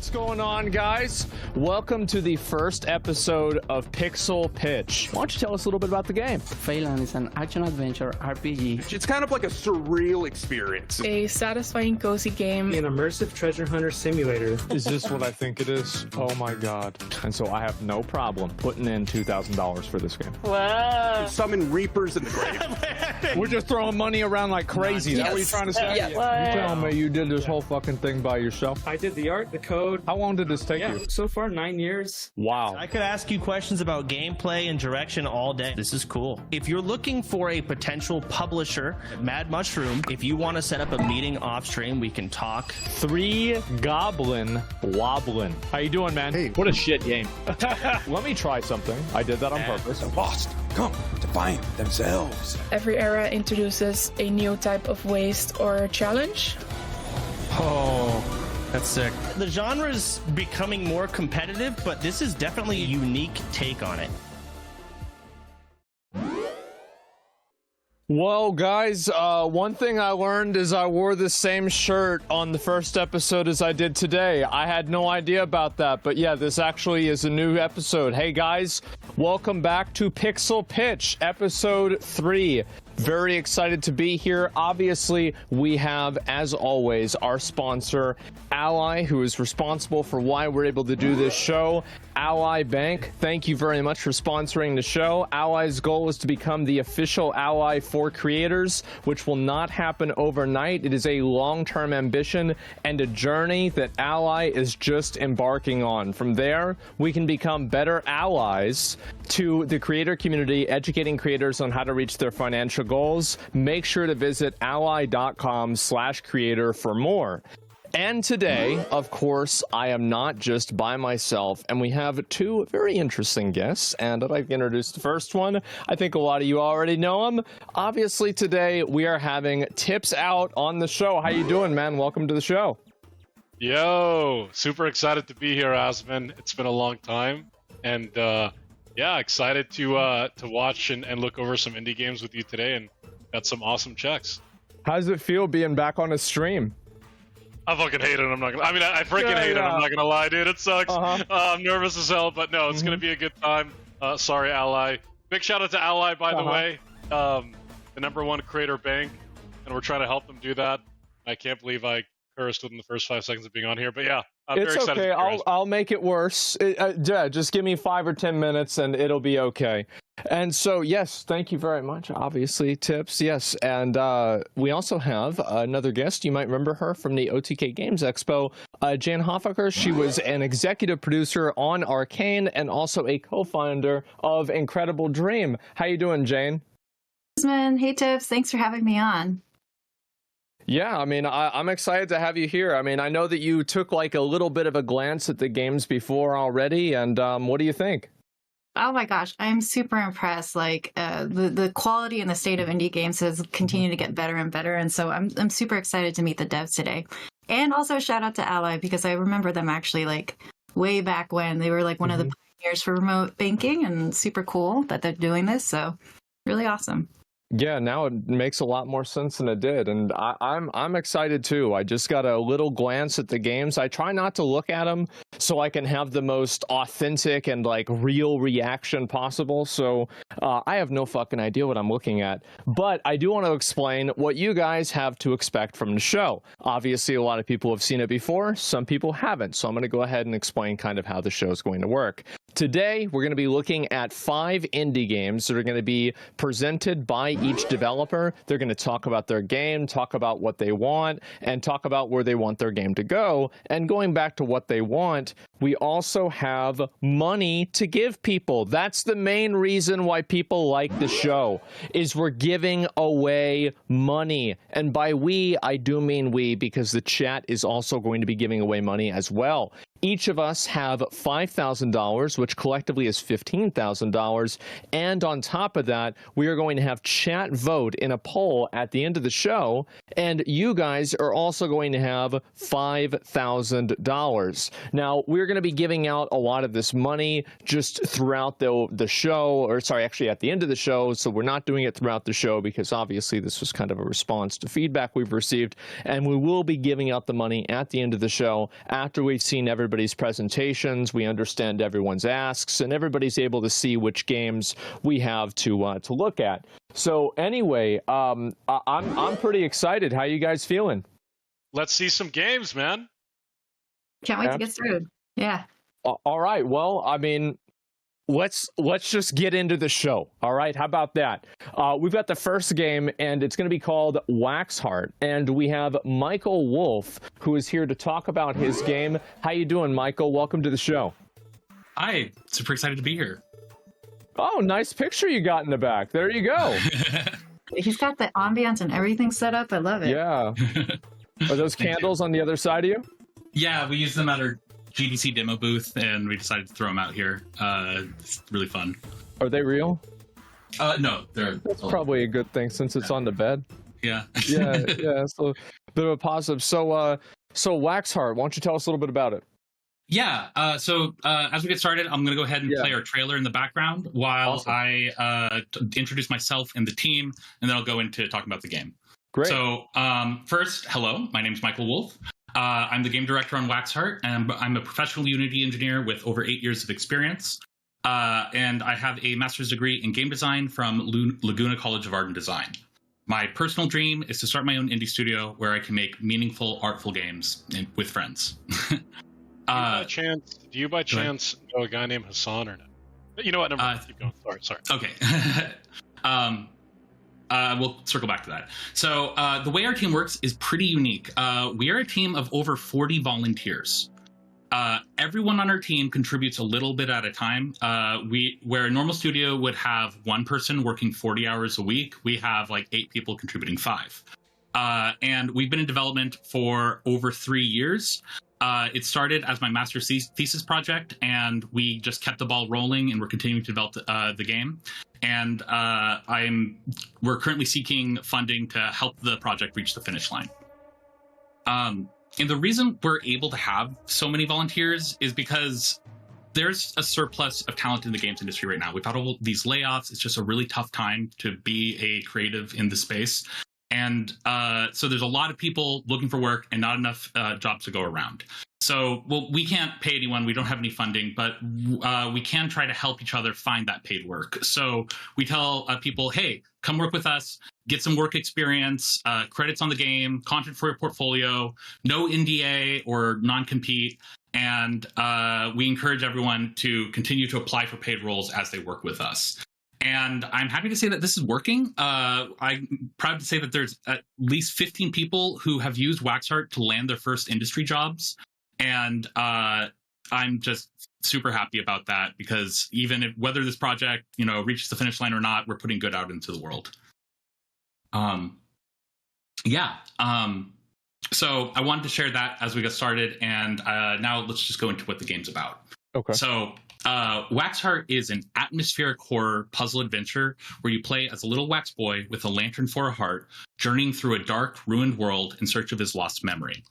What's going on, guys? Welcome to the first episode of Pixel Pitch. Why don't you tell us a little bit about the game? Phelan is an action-adventure RPG. It's kind of like a surreal experience. A satisfying, cozy game. An immersive treasure hunter simulator. Is this what I think it is? Oh my god. And so I have no problem putting in $2,000 for this game. Wow. Summon reapers in the grave. We're just throwing money around like crazy. Is that what you're trying to say? Yes. You tell me you did this whole fucking thing by yourself? I did the art, the code. How long did this take you? So far 9 years. Wow. I could ask you questions about gameplay and direction all day. This is cool. If you're looking for a potential publisher, Mad Mushroom, if you want to set up a meeting off stream, we can talk. 3 Goblin Woblin. How you doing, man? Hey. What a shit game. Let me try something. I did that on purpose. Lost come to find themselves. Every era introduces a new type of waste or challenge. Oh, that's sick. The genre's becoming more competitive, but this is definitely a unique take on it. Well, guys, one thing I learned is I wore the same shirt on the first episode as I did today. I had no idea about that, but yeah, this actually is a new episode. Hey, guys, welcome back to Pixel Pitch, episode 3. Very excited to be here. Obviously, we have, as always, our sponsor, Ally, who is responsible for why we're able to do this show. Ally Bank, thank you very much for sponsoring the show. Ally's goal is to become the official ally for creators, which will not happen overnight. It is a long-term ambition and a journey that Ally is just embarking on. From there, we can become better allies to the creator community, educating creators on how to reach their financial goals. Make sure to visit ally.com/creator for more. And today, of course, I am not just by myself, and we have 2 very interesting guests, and I'd like to introduce the first one. I think a lot of you already know him. Obviously, today we are having Tips Out on the show. How you doing, man? Welcome to the show. Yo, super excited to be here, Asman. It's been a long time, and yeah, excited to watch and look over some indie games with you today, and got some awesome checks. How does it feel being back on a stream? I fucking hate it. I'm not gonna. I mean, I freaking hate it. I'm not gonna lie, dude. It sucks. I'm nervous as hell, but no, it's gonna be a good time. Sorry, Ally. Big shout out to Ally, by the way. The #1 creator bank, and we're trying to help them do that. I can't believe I cursed within the first 5 seconds of being on here, but yeah, I'm very excited. It's okay. I'll make it worse. Yeah, just give me 5 or 10 minutes, and it'll be okay. And so, yes, thank you very much. Obviously, Tips, yes. And we also have another guest. You might remember her from the OTK Games Expo, Jan Hoffaker. She was an executive producer on Arcane and also a co-founder of Incredible Dream. How you doing, Jane? Hey, Tips. Thanks for having me on. Yeah, I mean, I'm excited to have you here. I mean, I know that you took like a little bit of a glance at the games before already, and what do you think? Oh my gosh, I'm super impressed. Like the quality and the state of indie games has continued to get better and better, and so I'm super excited to meet the devs today. And also shout out to Ally, because I remember them actually like way back when they were like one of the pioneers for remote banking, and super cool that they're doing this. So really awesome. Yeah, now it makes a lot more sense than it did, and I'm excited too. I just got a little glance at the games. I try not to look at them so I can have the most authentic and like real reaction possible. So I have no fucking idea what I'm looking at, but I do want to explain what you guys have to expect from the show. Obviously, a lot of people have seen it before, some people haven't. So I'm going to go ahead and explain kind of how the show is going to work. Today, we're going to be looking at 5 indie games that are going to be presented by each developer. They're going to talk about their game, talk about what they want, and talk about where they want their game to go. And going back to what they want, we also have money to give people. That's the main reason why people like the show, is we're giving away money. And by we, I do mean we, because the chat is also going to be giving away money as well. Each of us have $5,000, which collectively is $15,000. And on top of that, we are going to have chat vote in a poll at the end of the show. And you guys are also going to have $5,000. Now, we're going to be giving out a lot of this money just throughout the show, or sorry, actually at the end of the show. So we're not doing it throughout the show because obviously this was kind of a response to feedback we've received. And we will be giving out the money at the end of the show after we've seen everybody's presentations, we understand everyone's asks, and everybody's able to see which games we have to look at. So anyway, I'm pretty excited. How you guys feeling? Let's see some games, man. Can't wait to get started. Yeah. All right. Well, I mean, let's just get into the show. All right. How about that? We've got the first game, and it's going to be called Waxheart, and we have Michael Wolf, who is here to talk about his game. How you doing, Michael? Welcome to the show. Hi. Super excited to be here. Oh, nice picture you got in the back. There you go. He's got the ambiance and everything set up. I love it. Yeah. Are those candles on the other side of you? Yeah, we used them at our GDC demo booth, and we decided to throw them out here. It's really fun. Are they real? No, they're... That's probably a good thing since it's on the bed. Yeah. yeah. So a bit of a positive. So Waxheart, why don't you tell us a little bit about it? Yeah. So as we get started, I'm going to go ahead and play our trailer in the background while I introduce myself and the team, and then I'll go into talking about the game. Great. So first, hello, my name is Michael Wolf. I'm the game director on Waxheart, and I'm a professional Unity engineer with over 8 years of experience. And I have a master's degree in game design from Laguna College of Art and Design. My personal dream is to start my own indie studio where I can make meaningful, artful games with friends. Do you by chance know a guy named Hassan or not? You know what? Never mind. Keep going. Sorry. Okay. We'll circle back to that. So the way our team works is pretty unique. We are a team of over 40 volunteers. Everyone on our team contributes a little bit at a time. Where a normal studio would have one person working 40 hours a week, we have like 8 people contributing 5. And we've been in development for over 3 years. It started as my master's thesis project, and we just kept the ball rolling, and we're continuing to develop the game. And we're currently seeking funding to help the project reach the finish line. And the reason we're able to have so many volunteers is because there's a surplus of talent in the games industry right now. We've had all these layoffs. It's just a really tough time to be a creative in the space. And so there's a lot of people looking for work and not enough jobs to go around. So, we can't pay anyone. We don't have any funding, but we can try to help each other find that paid work. So we tell people, hey, come work with us, get some work experience, credits on the game, content for your portfolio, no NDA or non-compete. And we encourage everyone to continue to apply for paid roles as they work with us. And I'm happy to say that this is working. I'm proud to say that there's at least 15 people who have used Waxheart to land their first industry jobs. And I'm just super happy about that because whether this project, reaches the finish line or not, we're putting good out into the world. So I wanted to share that as we got started. And now let's just go into what the game's about. Okay. So Waxheart is an atmospheric horror puzzle adventure where you play as a little wax boy with a lantern for a heart, journeying through a dark, ruined world in search of his lost memory.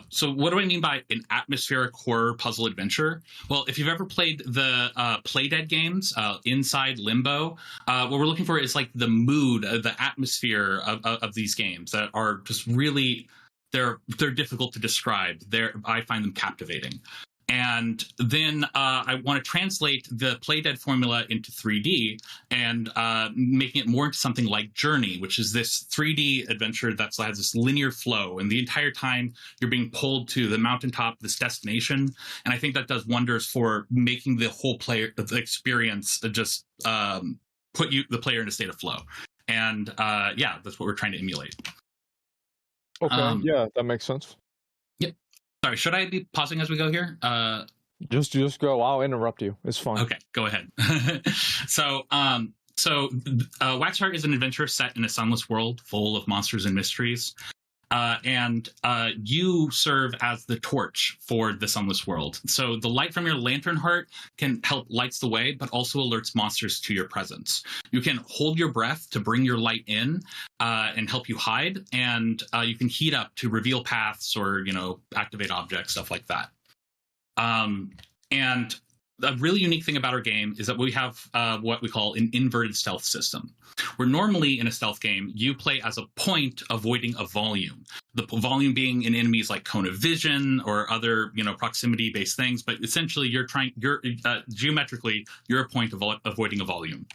So what do I mean by an atmospheric horror puzzle adventure? Well, if you've ever played the Playdead games, Inside, Limbo, what we're looking for is like the mood, the atmosphere of these games that are just really, they're difficult to describe. I find them captivating. And then I want to translate the Playdead formula into 3D and making it more into something like Journey, which is this 3D adventure that has this linear flow. And the entire time you're being pulled to the mountaintop, this destination. And I think that does wonders for making the whole the experience just put the player in a state of flow. And that's what we're trying to emulate. Okay, yeah, that makes sense. Yep. Sorry, should I be pausing as we go here? Just go. I'll interrupt you. It's fine. Okay, go ahead. So Waxheart is an adventure set in a sunless world full of monsters and mysteries. And you serve as the torch for the sunless world. So the light from your lantern heart can help lights the way, but also alerts monsters to your presence. You can hold your breath to bring your light in and help you hide, and you can heat up to reveal paths or activate objects, stuff like that. And a really unique thing about our game is that we have what we call an inverted stealth system, where normally in a stealth game, you play as a point avoiding a volume. The volume being in enemies like cone of vision or other, proximity-based things. But essentially, geometrically, you're a point avoiding a volume.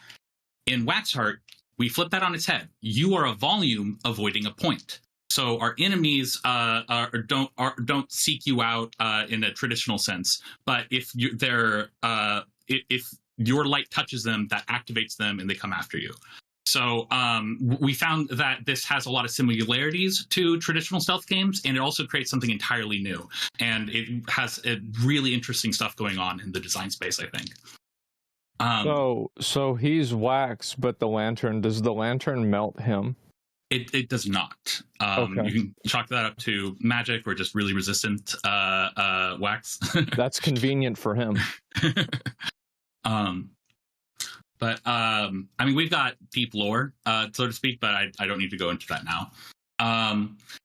In Waxheart, we flip that on its head. You are a volume avoiding a point. So our enemies don't seek you out in a traditional sense, but if your light touches them, that activates them and they come after you. So we found that this has a lot of similarities to traditional stealth games, and it also creates something entirely new. And it has really interesting stuff going on in the design space, I think. So he's wax, but does the lantern melt him? It does not. Okay. You can chalk that up to magic or just really resistant wax. That's convenient for him. But we've got deep lore, so to speak, but I don't need to go into that now.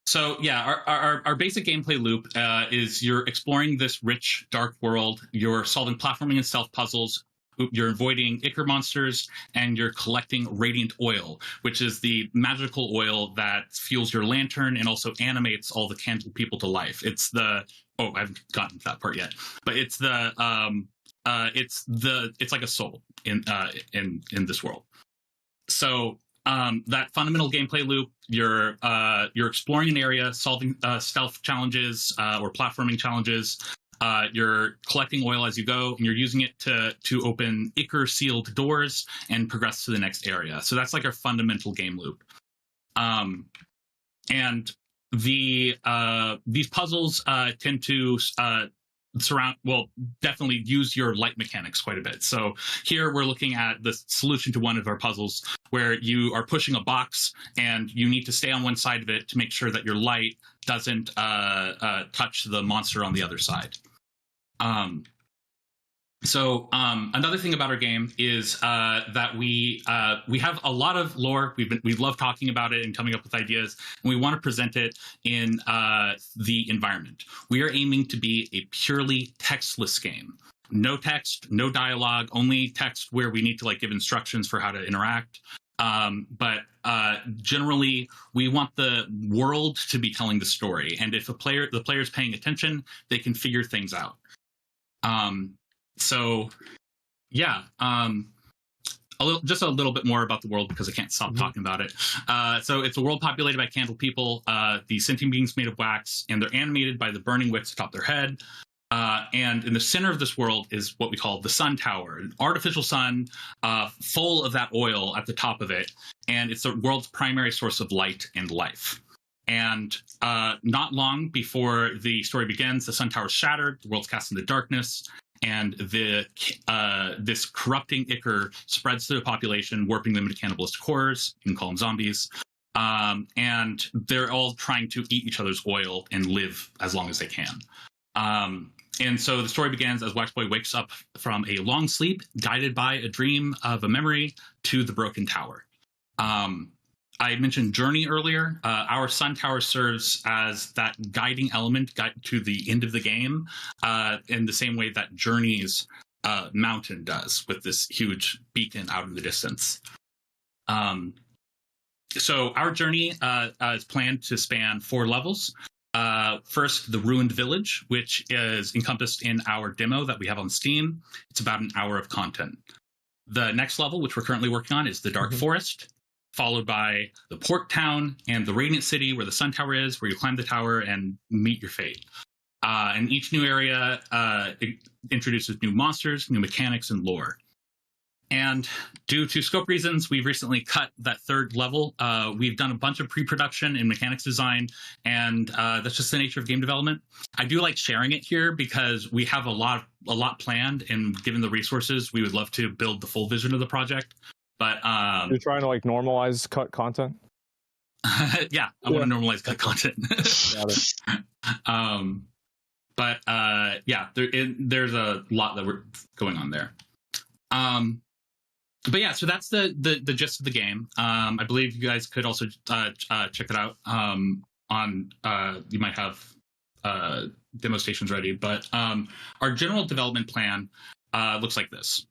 So yeah, our basic gameplay loop is you're exploring this rich, dark world. You're solving platforming and stealth puzzles. You're avoiding Ichor monsters, and you're collecting radiant oil, which is the magical oil that fuels your lantern and also animates all the candle people to life. It's I haven't gotten to that part yet, but it's like a soul in this world. So that fundamental gameplay loop, you're exploring an area, solving stealth challenges or platforming challenges. You're collecting oil as you go, and you're using it to open Ichor-sealed doors and progress to the next area. So that's like our fundamental game loop. And these puzzles tend to definitely use your light mechanics quite a bit. So here we're looking at the solution to one of our puzzles where you are pushing a box and you need to stay on one side of it to make sure that your light doesn't touch the monster on the other side. Another thing about our game is that we have a lot of lore. We love talking about it and coming up with ideas, and we want to present it in the environment. We are aiming to be a purely textless game. No text, no dialogue, only text where we need to give instructions for how to interact. But generally, we want the world to be telling the story, and if the player is paying attention, they can figure things out. Just a little bit more about the world because I can't stop talking about it. So it's a world populated by candle people, the sentient beings made of wax, and they're animated by the burning wicks atop their head. And in the center of this world is what we call the sun tower, an artificial sun full of that oil at the top of it. And it's the world's primary source of light and life. And not long before the story begins, the sun tower is shattered, the world's cast into darkness, and this corrupting Ichor spreads through the population, warping them into cannibalistic horrors. You can call them zombies. And they're all trying to eat each other's oil and live as long as they can. And so the story begins as Waxboy wakes up from a long sleep, guided by a dream of a memory to the broken tower. I mentioned Journey earlier. Our Sun Tower serves as that guiding element to the end of the game in the same way that Journey's mountain does, with this huge beacon out in the distance. So our journey is planned to span 4 levels. First, the Ruined Village, which is encompassed in our demo that we have on Steam. It's about an hour of content. The next level, which we're currently working on, is the Dark Forest, followed by the Port Town and the Radiant City, where the Sun Tower is, where you climb the tower and meet your fate. And each new area introduces new monsters, new mechanics, and lore. And due to scope reasons, we've recently cut that 3rd level. We've done a bunch of pre-production and mechanics design, and that's just the nature of game development. I do like sharing it here because we have a lot planned, and given the resources, we would love to build the full vision of the project. But you're trying to normalize cut content? Yeah, I want to normalize cut content. There's a lot that we're going on there. But yeah, so that's the gist of the game. I believe you guys could also check it out on. You might have demo stations ready. But our general development plan looks like this.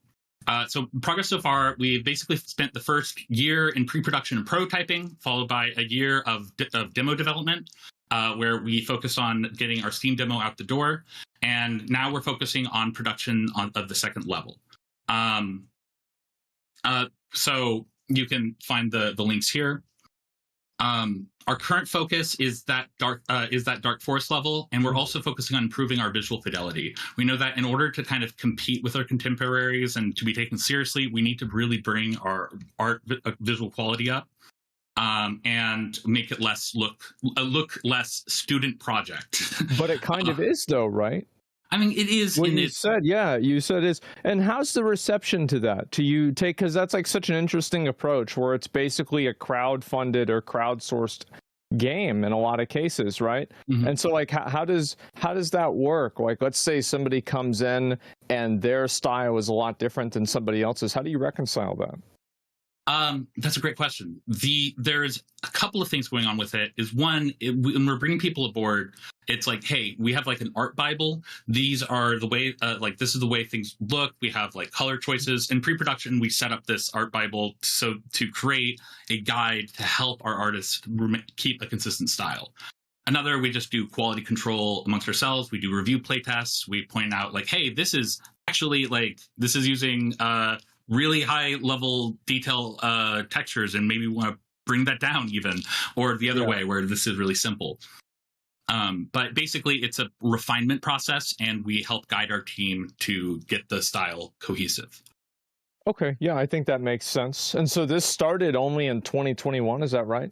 So progress so far, we basically spent the first year in pre-production and prototyping, followed by a year of demo development, where we focused on getting our Steam demo out the door. And now we're focusing on production of the second level. So you can find the links here. Our current focus is that dark forest level, and we're also focusing on improving our visual fidelity. We know that in order to kind of compete with our contemporaries and to be taken seriously, we need to really bring our art visual quality up, and make it look less student project. But it kind of is, though, right? I mean, it is. You said it is. And how's the reception to that? To you take, because that's like such an interesting approach where it's basically a crowd-funded or crowd-sourced game in a lot of cases, right? Mm-hmm. And so, like, how does that work? Like, let's say somebody comes in and their style is a lot different than somebody else's. How do you reconcile that? That's a great question. There's a couple of things going on with it. Is one, when we're bringing people aboard, it's like, hey, we have like an art Bible. These are the way, this is the way things look. We have like color choices. In pre-production, we set up this art Bible to create a guide to help our artists keep a consistent style. Another, we just do quality control amongst ourselves. We do review playtests. We point out like, hey, this is actually this is using really high level detail textures, and maybe we want to bring that down even, or the other way where this is really simple. But basically it's a refinement process, and we help guide our team to get the style cohesive. Okay. Yeah, I think that makes sense. And so this started only in 2021, is that right?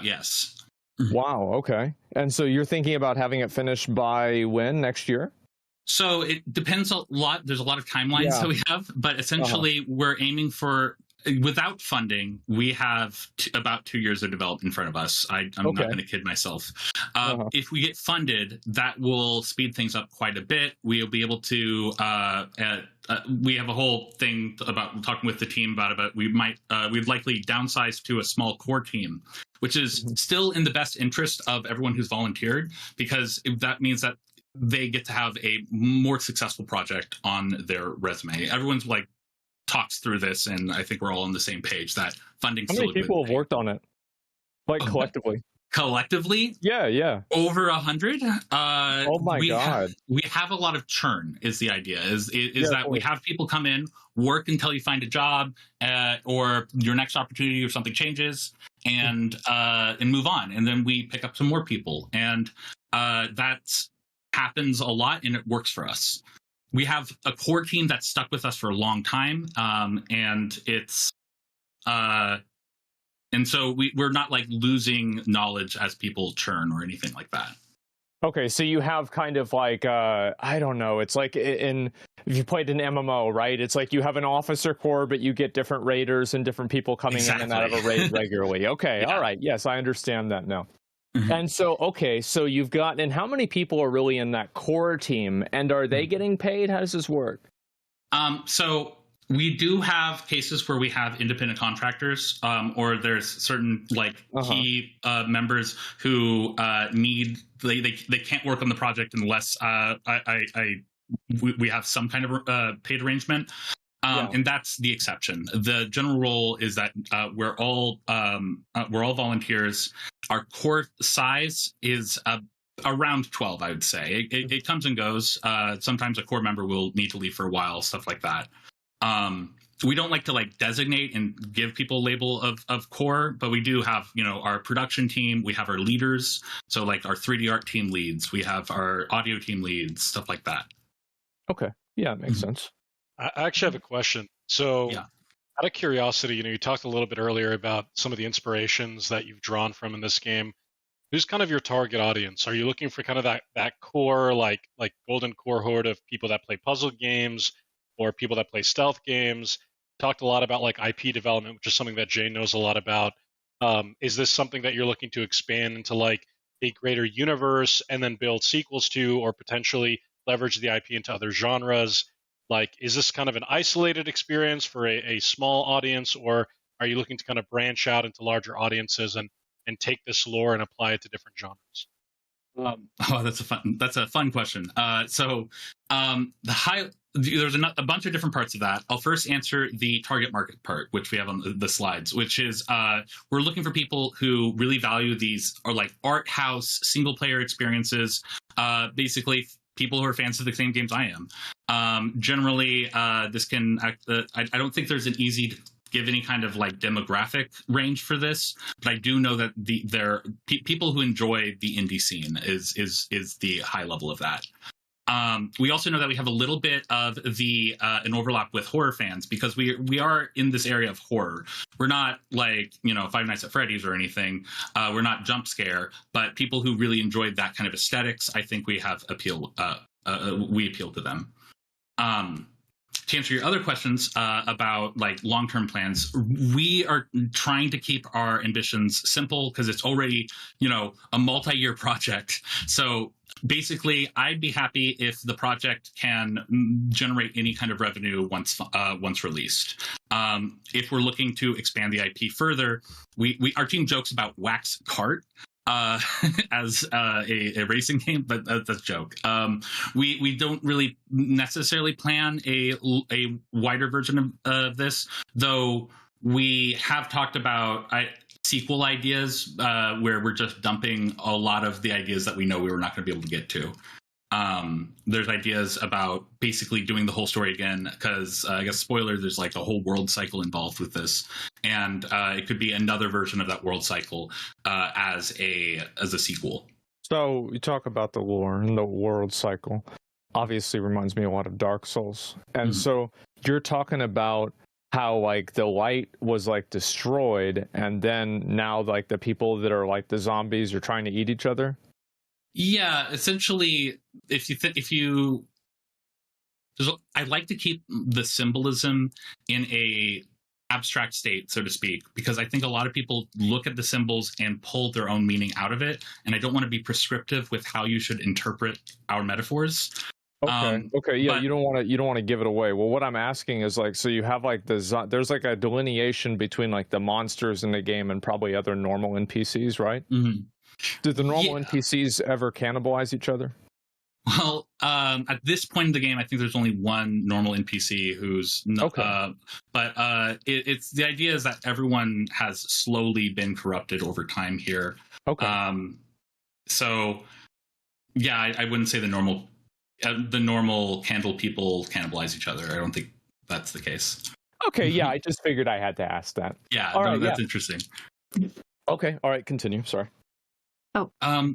Yes. Wow. Okay. And so you're thinking about having it finished by when? Next year? So it depends a lot. There's a lot of timelines that we have, but essentially we're aiming for, without funding, we have about 2 years of development in front of us. I'm not going to kid myself. If we get funded, that will speed things up quite a bit. We'll be able to, we have a whole thing about talking with the team about it, but we'd likely downsize to a small core team, which is still in the best interest of everyone who's volunteered, because that means that they get to have a more successful project on their resume. Everyone's like talks through this, and I think we're all on the same page that funding. How many people have worked on it, like collectively? Collectively, yeah, over 100. Oh my god! We have a lot of churn. Is the idea is that we have people come in, work until you find a job, or your next opportunity or something changes, and move on, and then we pick up some more people, and that's happens a lot, and it works for us. We have a core team that's stuck with us for a long time, and it's and so we're not like losing knowledge as people churn or anything like that. Okay, so you have kind of like I don't know, it's like if you played an MMO, right? It's like you have an officer corps, but you get different raiders and different people coming in and out of a raid regularly. Okay, all right, yes, I understand that now. And so, okay, so you've got, and how many people are really in that core team, and are they getting paid? How does this work? So we do have cases where we have independent contractors, or there's certain like key members who they can't work on the project unless we have some kind of paid arrangement. And that's the exception. The general rule is that we're all volunteers. Our core size is around 12, I would say. It comes and goes. Sometimes a core member will need to leave for a while, stuff like that. We don't like to designate and give people a label of core, but we do have, our production team. We have our leaders. So like our 3D art team leads. We have our audio team leads, stuff like that. Okay. Yeah, it makes sense. I actually have a question. So out of curiosity, you talked a little bit earlier about some of the inspirations that you've drawn from in this game. Who's kind of your target audience? Are you looking for kind of that core, like golden cohort of people that play puzzle games or people that play stealth games? Talked a lot about like IP development, which is something that Jay knows a lot about. Is this something that you're looking to expand into like a greater universe and then build sequels to, or potentially leverage the IP into other genres? Like, is this kind of an isolated experience for a small audience, or are you looking to kind of branch out into larger audiences and take this lore and apply it to different genres? That's a fun question. There's a bunch of different parts of that. I'll first answer the target market part, which we have on the slides, which is we're looking for people who really value these or like art house single player experiences. Basically, people who are fans of the same games I am. Generally, this can. I don't think there's an easy give any kind of like demographic range for this, but I do know that people who enjoy the indie scene is the high level of that. We also know that we have a little bit of an overlap with horror fans because we are in this area of horror. We're not like, Five Nights at Freddy's or anything. We're not jump scare, but people who really enjoyed that kind of aesthetics, I think we have we appeal to them. To answer your other questions about like long-term plans, we are trying to keep our ambitions simple because it's already, a multi-year project. So basically, I'd be happy if the project can generate any kind of revenue once released. If we're looking to expand the IP further, our team jokes about Wax Kart. As a racing game, but that's a joke. We don't really necessarily plan a wider version of this, though we have talked about sequel ideas where we're just dumping a lot of the ideas that we know we were not going to be able to get to. There's ideas about basically doing the whole story again because I guess spoiler, there's like a whole world cycle involved with this, and it could be another version of that world cycle as a sequel. So you talk about the lore and the world cycle. Obviously, reminds me a lot of Dark Souls, and so you're talking about how like the light was like destroyed, and then now like the people that are like the zombies are trying to eat each other. Yeah, essentially, I like to keep the symbolism in a abstract state, so to speak, because I think a lot of people look at the symbols and pull their own meaning out of it, and I don't want to be prescriptive with how you should interpret our metaphors. Okay, yeah, but you don't want to give it away. Well, what I'm asking is like, so you have like there's like a delineation between like the monsters in the game and probably other normal NPCs, right? Mm-hmm. Did the normal NPCs ever cannibalize each other? Well, at this point in the game, I think there's only one normal NPC who's it's the idea is that everyone has slowly been corrupted over time here. Okay. So yeah, I wouldn't say the normal candle people cannibalize each other. I don't think that's the case. Okay, yeah, I just figured I had to ask that. Yeah, that's interesting. Okay, all right, continue. Sorry. Oh, I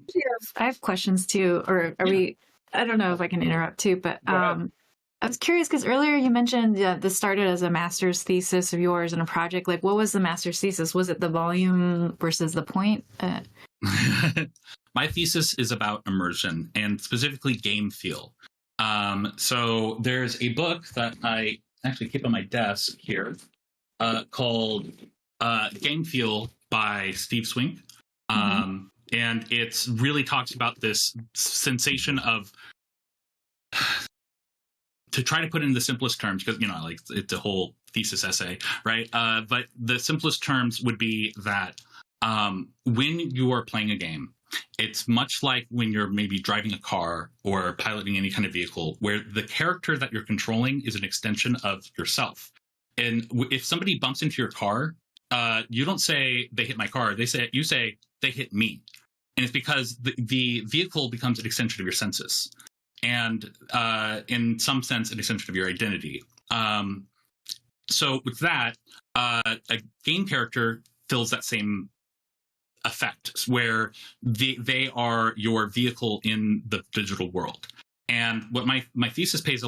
have questions too, or are we? I don't know if I can interrupt too, but I was curious because earlier you mentioned this started as a master's thesis of yours in a project. Like, what was the master's thesis? Was it the volume versus the point? My thesis is about immersion and specifically game feel. So there's a book that I actually keep on my desk here called Game Feel by Steve Swink. And it really talks about this sensation of, to try to put it in the simplest terms, because, like it's a whole thesis essay, right? But the simplest terms would be that when you are playing a game, it's much like when you're maybe driving a car or piloting any kind of vehicle, where the character that you're controlling is an extension of yourself. And if somebody bumps into your car, you don't say they hit my car. You say they hit me. And it's because the vehicle becomes an extension of your senses, and in some sense, an extension of your identity. So with that, a game character fills that same effect, where they are your vehicle in the digital world. And what my thesis pays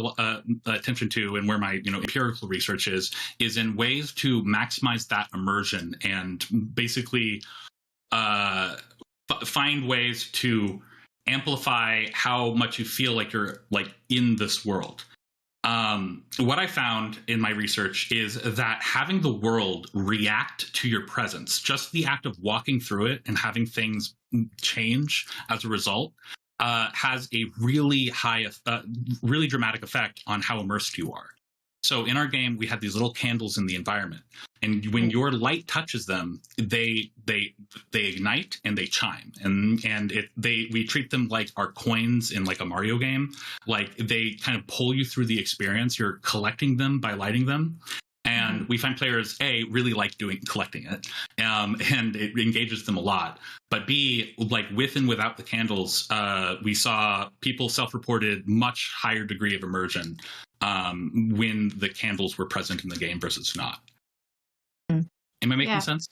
attention to, and where my empirical research is in ways to maximize that immersion and basically find ways to amplify how much you feel like you're like in this world. What I found in my research is that having the world react to your presence, just the act of walking through it and having things change as a result, has a really really dramatic effect on how immersed you are. So in our game, we had these little candles in the environment, and when your light touches them, they ignite and they chime, and we treat them like our coins in like a Mario game. Like they kind of pull you through the experience. You're collecting them by lighting them. And we find players, A, really like collecting it, and it engages them a lot. But B, like with and without the candles, we saw people self-reported much higher degree of immersion when the candles were present in the game versus not. Am I making sense?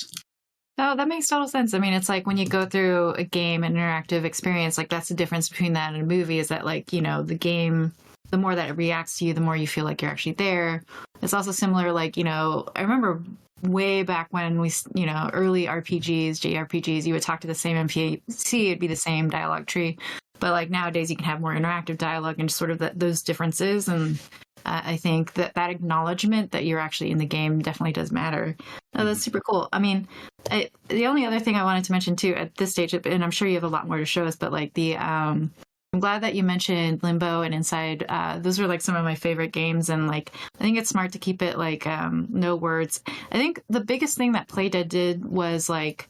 No, that makes total sense. I mean, it's like when you go through a game, an interactive experience, like that's the difference between that and a movie is that like, you know, the game, the more that it reacts to you, the more you feel like you're actually there. It's also similar, like, you know, I remember way back when we, you know, early RPGs, JRPGs, you would talk to the same NPC, it'd be the same dialogue tree. But like nowadays you can have more interactive dialogue and just sort of those differences. And I think that acknowledgement that you're actually in the game definitely does matter. Oh, that's super cool. I mean, the only other thing I wanted to mention too at this stage, and I'm sure you have a lot more to show us, but like I'm glad that you mentioned Limbo and Inside. Those are like some of my favorite games, and like I think it's smart to keep it like no words. I think the biggest thing that Playdead did was like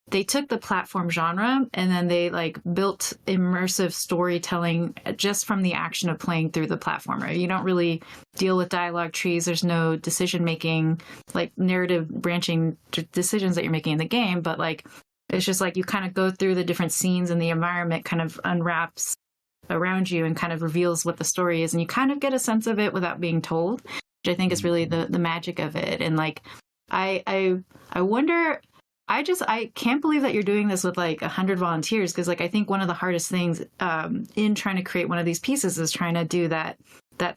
they took the platform genre and then they like built immersive storytelling just from the action of playing through the platformer. You don't really deal with dialogue trees. There's no decision making, like narrative branching decisions that you're making in the game, but like it's just like you kind of go through the different scenes and the environment kind of unwraps around you and kind of reveals what the story is, and you kind of get a sense of it without being told, which I think is really the magic of it. And like I wonder, I can't believe that you're doing this with like 100 volunteers, because like I think one of the hardest things in trying to create one of these pieces is trying to do that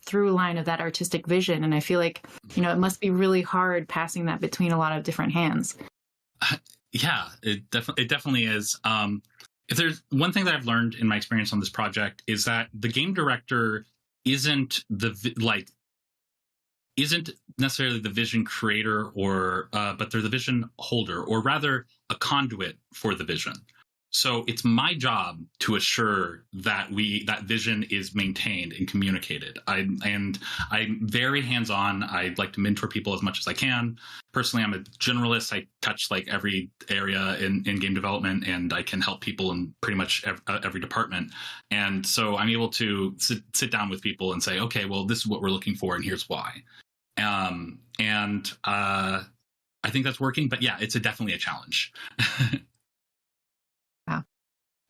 through line of that artistic vision. And I feel like, you know, it must be really hard passing that between a lot of different hands. Yeah, it definitely is. If there's one thing that I've learned in my experience on this project is that the game director isn't necessarily the vision creator, but they're the vision holder, or rather a conduit for the vision. So it's my job to assure that that vision is maintained and communicated. I'm very hands-on. I like to mentor people as much as I can. Personally, I'm a generalist. I touch like every area in game development, and I can help people in pretty much every department. And so I'm able to sit down with people and say, okay, well, this is what we're looking for, and here's why. I think that's working. But yeah, it's definitely a challenge.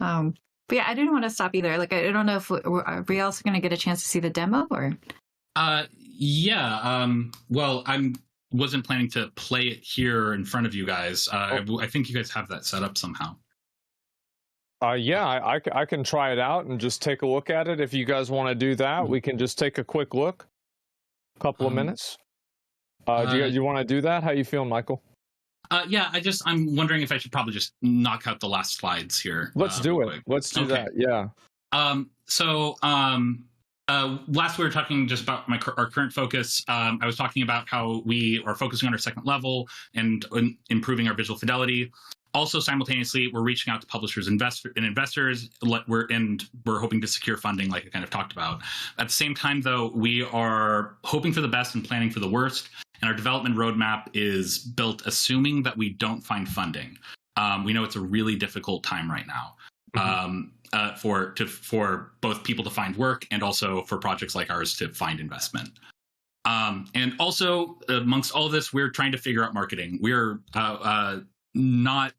But yeah, I didn't want to stop either. Like, I don't know if are we also going to get a chance to see the demo, or? Yeah. Well, I wasn't planning to play it here in front of you guys. I think you guys have that set up somehow. Yeah, I can try it out and just take a look at it. If you guys want to do that, we can just take a quick look. A couple of minutes. Do you want to do that? How you feeling, Michael? Yeah, I'm wondering if I should probably just knock out the last slides here. Let's do it. Quick. Let's do that. Yeah. Last we were talking just about our current focus. I was talking about how we are focusing on our second level and improving our visual fidelity. Also, simultaneously, we're reaching out to publishers and investors. We're hoping to secure funding, like I kind of talked about. At the same time, though, we are hoping for the best and planning for the worst. And our development roadmap is built assuming that we don't find funding. We know it's a really difficult time right now for both people to find work and also for projects like ours to find investment. And also, amongst all of this, we're trying to figure out marketing. We're not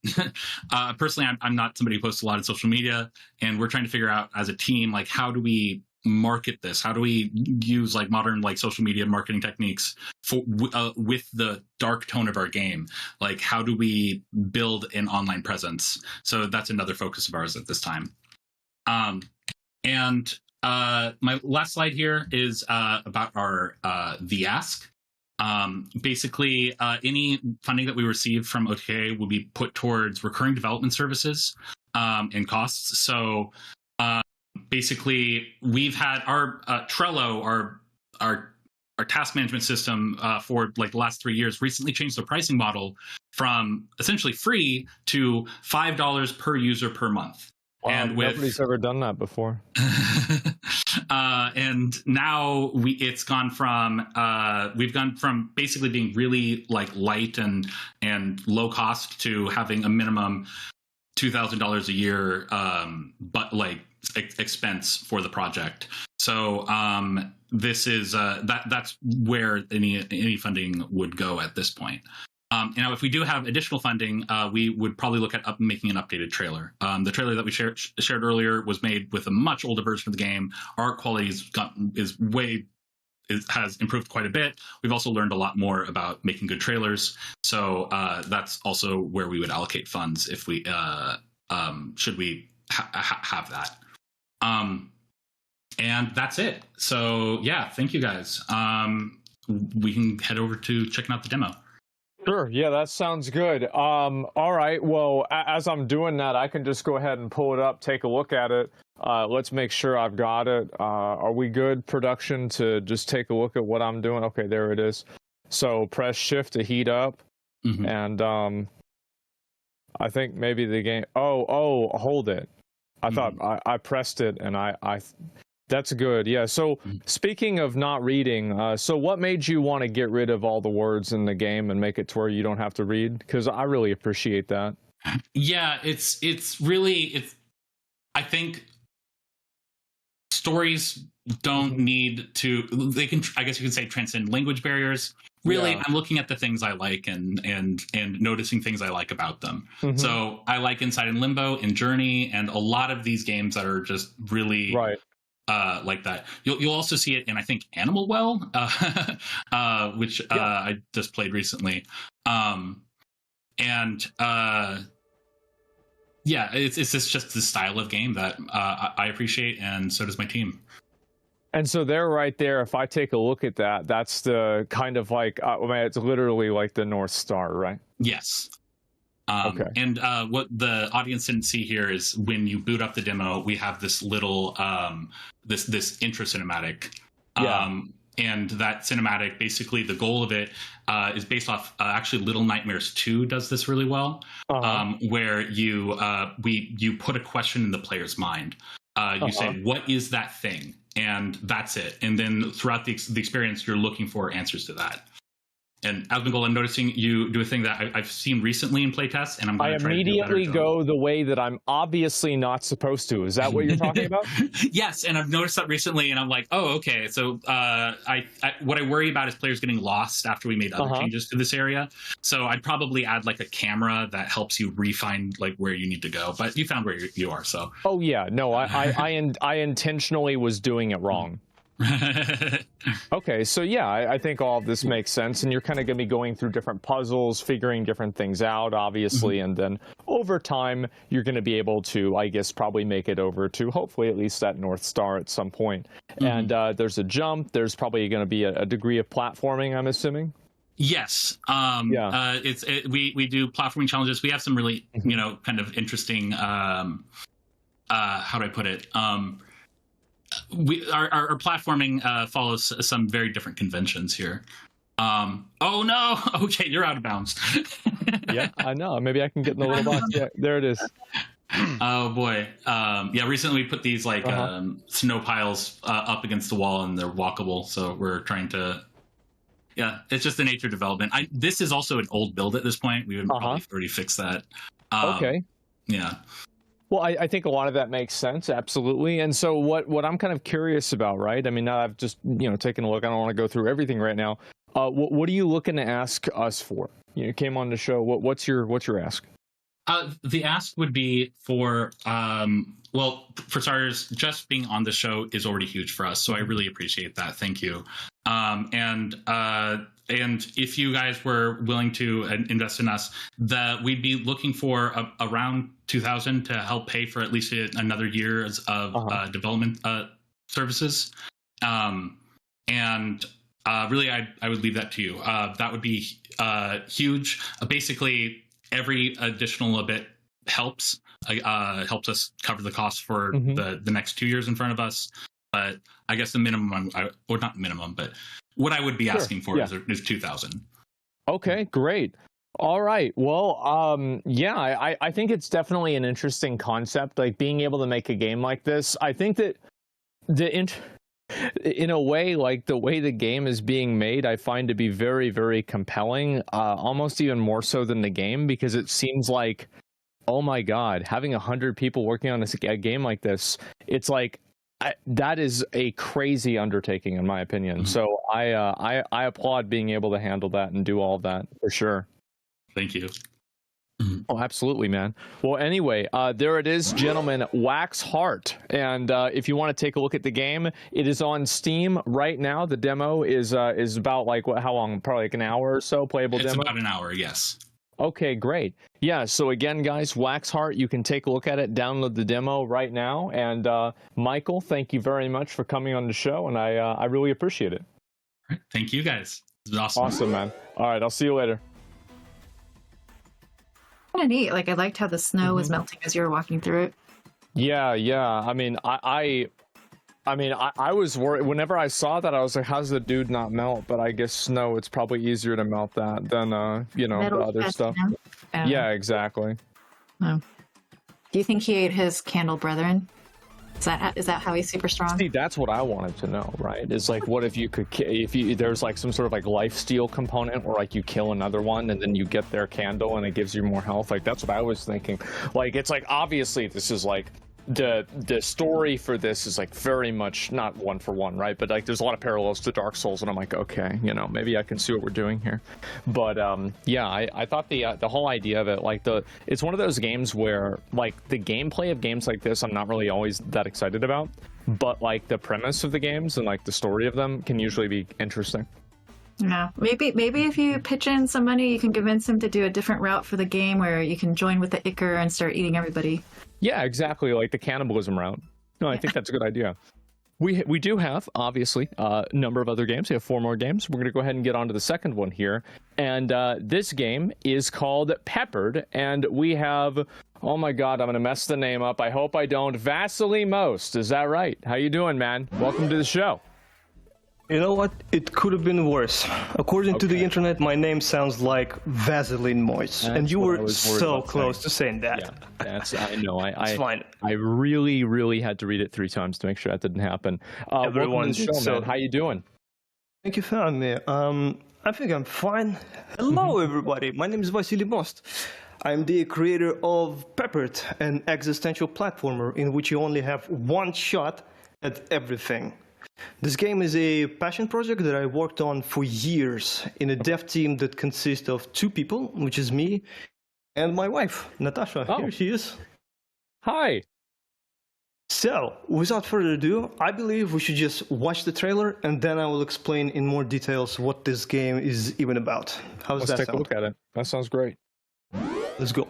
personally, I'm not somebody who posts a lot on social media, and we're trying to figure out as a team, like, how do we market this? How do we use like modern like social media marketing techniques with the dark tone of our game? Like, how do we build an online presence? So that's another focus of ours at this time. My last slide here is about our the ask. Basically, any funding that we receive from OTK will be put towards recurring development services and costs. So basically, we've had our Trello, our task management system for like the last 3 years, recently changed the pricing model from essentially free to $5 per user per month. And nobody's ever done that before. And now we've gone from basically being really like light and low cost to having a minimum $2,000 a year, but like expense for the project. So this is that's where any funding would go at this point. Now, if we do have additional funding, we would probably look at making an updated trailer. The trailer that we shared earlier was made with a much older version of the game. Art quality has improved quite a bit. We've also learned a lot more about making good trailers. So that's also where we would allocate funds if we should we have that. And that's it. So yeah, thank you guys. We can head over to checking out the demo. Sure. Yeah, that sounds good. All right. Well, as I'm doing that, I can just go ahead and pull it up, take a look at it. Let's make sure I've got it. Are we good, production, to just take a look at what I'm doing? Okay, there it is. So press shift to heat up. Mm-hmm. And I think maybe the game... Oh, hold it. I thought I pressed it, and I that's good. Yeah. So speaking of not reading, so what made you want to get rid of all the words in the game and make it to where you don't have to read? Because I really appreciate that. Yeah, it's really I think stories don't need to. They can, I guess you could say, transcend language barriers. Really, yeah. I'm looking at the things I like and noticing things I like about them. Mm-hmm. So I like Inside and Limbo and Journey and a lot of these games that are just really right. Like that. You'll also see it in, I think, Animal Well, which I just played recently. It's just the style of game that I appreciate, and so does my team. And so there, right there, if I take a look at that, that's the kind of like, it's literally like the North Star, right? Yes. Okay. And what the audience didn't see here is when you boot up the demo, we have this little this intro cinematic. And that cinematic, basically, the goal of it is based off actually Little Nightmares 2 does this really well, where you put a question in the player's mind. You say, "What is that thing?" And that's it. And then throughout the experience, you're looking for answers to that. And Asmongold, I'm noticing you do a thing that I've seen recently in playtests, and I'm going to try to do a better immediately job. go the way that I'm obviously not supposed to. Is that what you're talking about? Yes, and I've noticed that recently, and I'm like, oh, okay. So what I worry about is players getting lost after we made other changes to this area. So I'd probably add like a camera that helps you refine like where you need to go. But you found where you are, so. Oh yeah, no, I intentionally was doing it wrong. Okay, so yeah, I think all of this makes sense, and you're kind of going to be going through different puzzles, figuring different things out, obviously, and then over time, you're going to be able to, I guess, probably make it over to hopefully at least that North Star at some point. And there's a jump, there's probably going to be a degree of platforming, I'm assuming. Yes. We do platforming challenges. We have some really, kind of interesting, how do I put it? Our platforming follows some very different conventions here. Oh no! Okay, you're out of bounds. Yeah, I know. Maybe I can get in the little box. Yeah, there it is. Oh boy. Recently we put these like snow piles up against the wall, and they're walkable. So we're trying to. Yeah, it's just the nature of development. This is also an old build at this point. We would probably already fix that. Okay. Yeah. Well, I think a lot of that makes sense, absolutely. And so what I'm kind of curious about, right? I mean, now I've just, taken a look. I don't want to go through everything right now. What are you looking to ask us for? You came on the show. What's your ask? The ask would be for, for starters, just being on the show is already huge for us. So I really appreciate that. Thank you. And if you guys were willing to invest in us, we'd be looking for around 2,000 to help pay for at least another year of development services. Really, I would leave that to you. That would be huge. Basically, every additional bit helps us cover the cost for the next 2 years in front of us. But I guess the minimum, or not minimum, but what I would be asking for is 2,000. Okay, great. All right. Well, yeah, I think it's definitely an interesting concept, like being able to make a game like this. I think that in a way, like the way the game is being made, I find to be very, very compelling, almost even more so than the game, because it seems like, oh my God, having 100 people working on a game like this, it's like, that is a crazy undertaking, in my opinion. Mm-hmm. So I applaud being able to handle that and do all of that, for sure. Thank you. Oh, absolutely, man. Well, anyway, there it is, gentlemen, Wax Heart. And if you want to take a look at the game, it is on Steam right now. The demo is about like how long? Probably like an hour or so, playable demo? It's about an hour, yes. Okay, great. Yeah, so again, guys, Wax Heart, you can take a look at it, download the demo right now. And Michael, thank you very much for coming on the show, and I really appreciate it. All right, thank you, guys. This was awesome. Awesome, man. All right, I'll see you later. Kind of neat. Like, I liked how the snow was melting as you were walking through it. Yeah. I mean, I was worried whenever I saw that. I was like, "How's the dude not melt?" But I guess snow. It's probably easier to melt that than the other stuff. Yeah, exactly. Oh. Do you think he ate his candle brethren? Is that how he's super strong? See, that's what I wanted to know, right? Is like, what if you could, there's like some sort of like life steal component where like you kill another one and then you get their candle and it gives you more health. Like, that's what I was thinking. Like, it's like, obviously this is like, the story for this is like very much not one for one, right? But like there's a lot of parallels to Dark Souls, and I'm like, okay, maybe I can see what we're doing here. But yeah, I thought the whole idea of it, like it's one of those games where like the gameplay of games like this I'm not really always that excited about, but like the premise of the games and like the story of them can usually be interesting. Yeah, maybe if you pitch in some money, you can convince him to do a different route for the game where you can join with the Icker and start eating everybody. Yeah, exactly, like the cannibalism route. No, I think that's a good idea. We do have, obviously, a number of other games. We have 4 more games. We're going to go ahead and get on to the second one here. And this game is called Peppered, and we have, oh my God, I'm going to mess the name up. I hope I don't. Vasily Most, is that right? How you doing, man? Welcome to the show. You know what? It could have been worse. According to the internet, my name sounds like Vaseline Moist, and you were so close to saying that. Yeah, I know. It's fine. I really, really had to read it 3 times to make sure that didn't happen. Welcome to the show, man. How you doing? Thank you for having me. I think I'm fine. Hello, everybody. My name is Vasily Most. I'm the creator of Peppered, an existential platformer in which you only have one shot at everything. This game is a passion project that I worked on for years in a dev team that consists of 2 people, which is me and my wife, Natasha. Oh. Here she is. Hi. So, without further ado, I believe we should just watch the trailer and then I will explain in more details what this game is even about. How's that sound? Let's take a look at it. That sounds great. Let's go.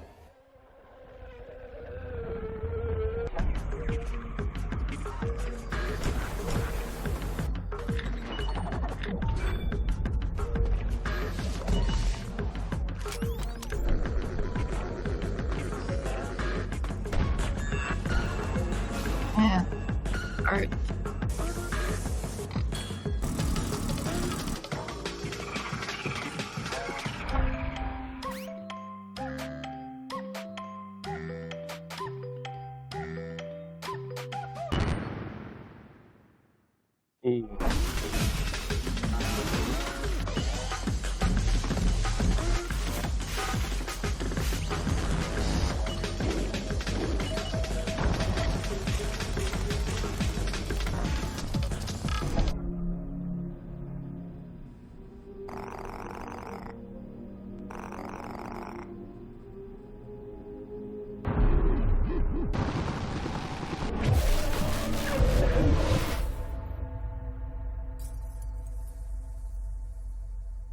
Yeah. Art.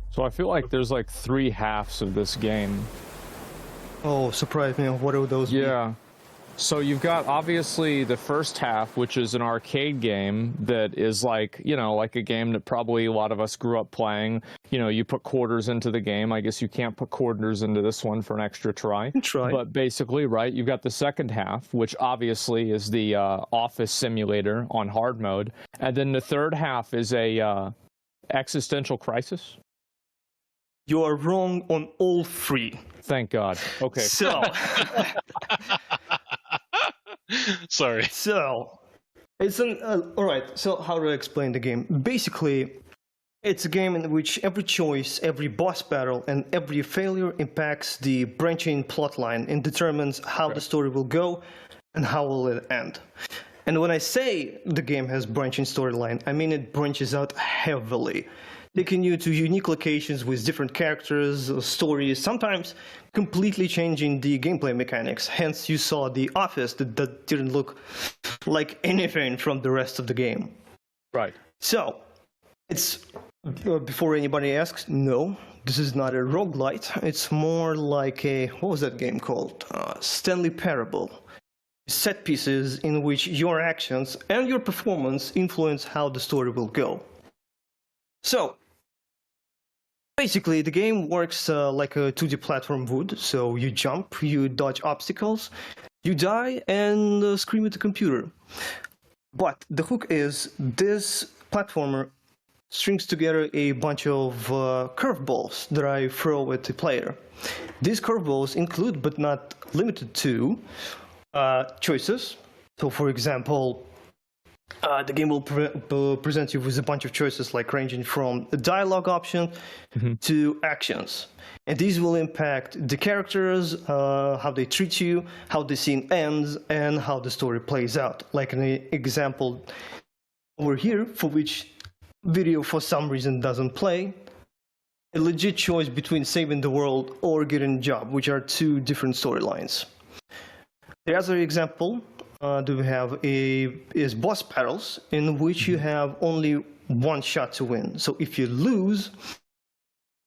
So I feel like there's like 3 halves of this game. Oh, surprise me. What are those? Yeah. So you've got obviously the first half, which is an arcade game that is like, like a game that probably a lot of us grew up playing. You put quarters into the game. I guess you can't put quarters into this one for an extra try. But basically, right, you've got the second half, which obviously is the office simulator on hard mode. And then the third half is a existential crisis. You are wrong on all three. Thank God. Okay. So, Sorry. so it's an all right. So how do I explain the game? Basically, it's a game in which every choice, every boss battle, and every failure impacts the branching plotline and determines how the story will go and how will it end. And when I say the game has branching storyline, I mean it branches out heavily, taking you to unique locations with different characters, stories, sometimes completely changing the gameplay mechanics. Hence, you saw The Office that didn't look like anything from the rest of the game. Right. So, it's, before anybody asks, no, this is not a roguelite. It's more like a, what was that game called? Stanley Parable. Set pieces in which your actions and your performance influence how the story will go. So, basically, the game works like a 2D platform would. So you jump, you dodge obstacles, you die, and scream at the computer. But the hook is this platformer strings together a bunch of curveballs that I throw at the player. These curveballs include, but not limited to, choices. So, for example, the game will present you with a bunch of choices, like ranging from a dialogue option to actions. And these will impact the characters, how they treat you, how the scene ends, and how the story plays out. Like an example over here, for which video for some reason doesn't play, a legit choice between saving the world or getting a job, which are two different storylines. The other example do we have is boss battles, in which you have only one shot to win. So if you lose,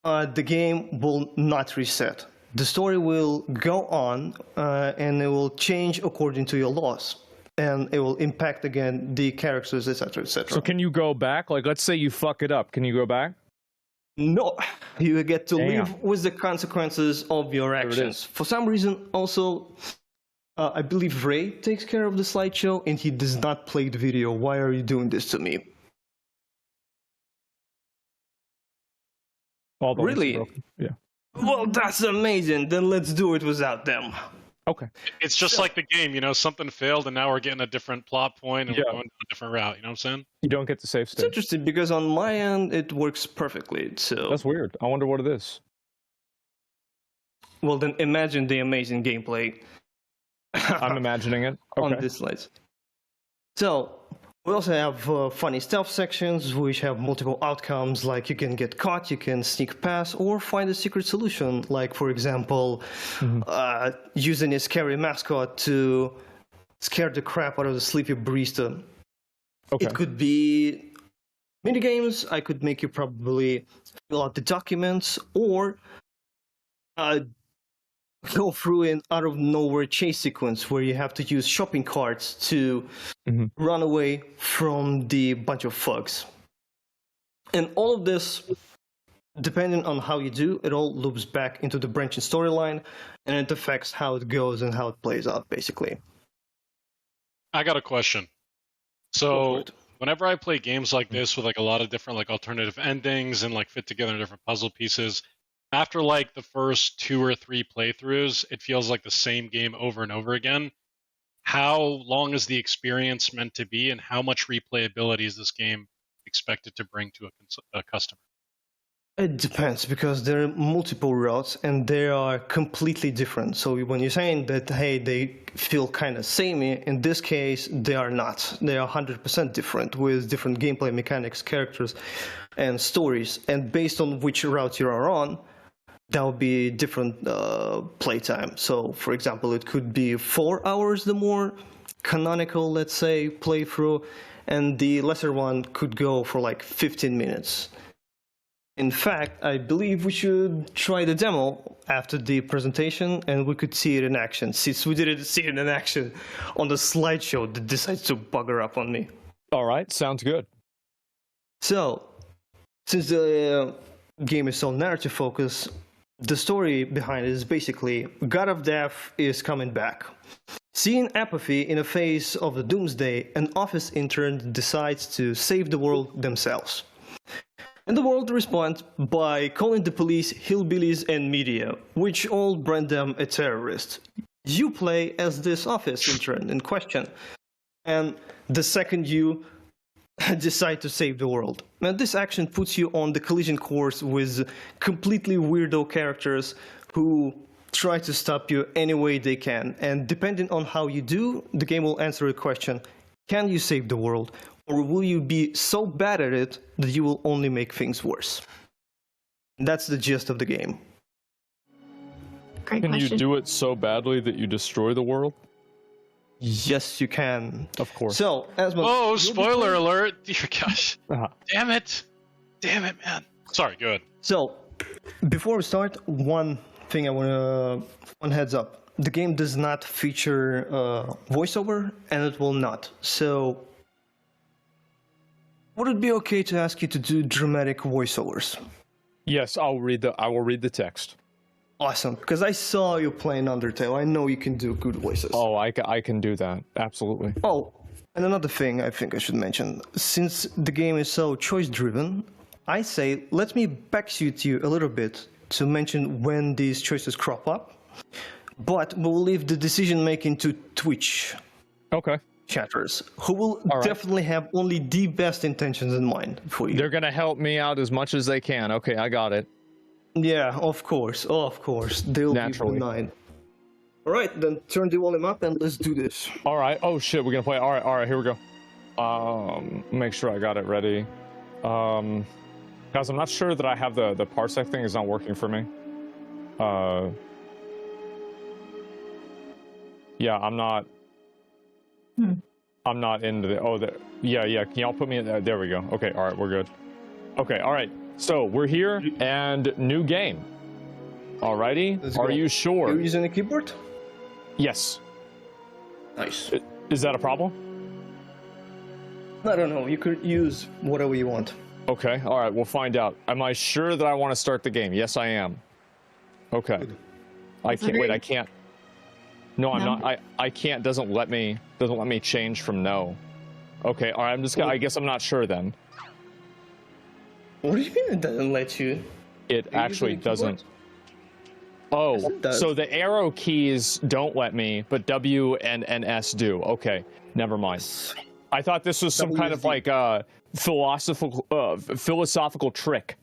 the game will not reset. The story will go on, and it will change according to your loss. And it will impact, again, the characters, etc., etc. So can you go back? Like, let's say you fuck it up. Can you go back? No. You get to live with the consequences of your actions. For some reason, also, I believe Ray takes care of the slideshow, and he does not play the video. Why are you doing this to me? Really? Yeah. Well, that's amazing. Then let's do it without them. Okay. It's just like the game, you know, something failed and now we're getting a different plot point and we're going a different route, you know what I'm saying? You don't get the save state. It's interesting because on my end it works perfectly. So that's weird. I wonder what it is. Well, then imagine the amazing gameplay. I'm imagining it. Okay. On this slides. So we also have funny stealth sections which have multiple outcomes, like you can get caught, you can sneak past, or find a secret solution, like, for example, using a scary mascot to scare the crap out of the sleepy barista. Okay. It could be minigames. I could make you probably fill out the documents, or go through an out-of-nowhere chase sequence where you have to use shopping carts to run away from the bunch of thugs. And all of this, depending on how you do, it all loops back into the branching storyline, and it affects how it goes and how it plays out, basically. I got a question. So, whenever I play games like this with like a lot of different like alternative endings and like fit together different puzzle pieces, after like the first 2 or 3 playthroughs, it feels like the same game over and over again. How long is the experience meant to be, and how much replayability is this game expected to bring to a customer? It depends, because there are multiple routes and they are completely different. So when you're saying that, hey, they feel kind of samey, in this case, they are not. They are 100% different, with different gameplay mechanics, characters, and stories. And based on which route you are on, that would be different playtime. So, for example, it could be 4 hours, the more canonical, let's say, playthrough, and the lesser one could go for like 15 minutes. In fact, I believe we should try the demo after the presentation, and we could see it in action, since we didn't see it in action on the slideshow that decides to bugger up on me. All right, sounds good. So, since the game is so narrative-focused, the story behind it is basically God of Death is coming back. Seeing apathy in the face of the doomsday, an office intern decides to save the world themselves. And the world responds by calling the police hillbillies and media, which all brand them a terrorist. You play as this office intern in question, and the second you decide to save the world. And this action puts you on the collision course with completely weirdo characters who try to stop you any way they can. And depending on how you do, the game will answer a question: can you save the world? Or will you be so bad at it that you will only make things worse? That's the gist of the game. Great Can question. you do it so badly that you destroy the world? Yes, you can. Of course. So, Asmund, Oh, spoiler alert! Dear gosh. Uh-huh. Damn it, man. Sorry, go ahead. So, before we start, one thing I want to... One heads up. The game does not feature voiceover, and it will not. So, would it be okay to ask you to do dramatic voiceovers? Yes, I will read the text. Awesome, because I saw you playing Undertale. I know you can do good voices. Oh, I can do that. Absolutely. Oh, and another thing I think I should mention. Since the game is so choice-driven, I say let me backseat you a little bit to mention when these choices crop up, but we'll leave the decision-making to Twitch Okay. chatters, who will right. definitely have only the best intentions in mind for you. They're going to help me out as much as they can. Okay, I got it. Yeah, of course. They'll Naturally. be benign. All right, then turn the volume up and let's do this. All right. Oh, shit, we're going to play. All right, here we go. Make sure I got it ready. Guys, I'm not sure that I have the parsec thing is not working for me. Yeah, I'm not into the... Yeah, can y'all put me in there? There we go. Okay, all right, we're good. Okay, all right. So, we're here, and new game. Alrighty? Let's Are go. you sure? You're using a keyboard? Yes. Nice. Is that a problem? I don't know. You could use whatever you want. Okay, all right, we'll find out. Am I sure that I want to start the game? Yes, I am. Okay. I can't. Wait, I can't. No, I'm not. I can't. Doesn't let me change from no. Okay, all right. I'm just gonna. I guess I'm not sure then. What do you mean it doesn't let you? It actually doesn't. Oh, so the arrow keys don't let me, but W and S do. Okay, never mind. I thought this was some kind of like philosophical trick.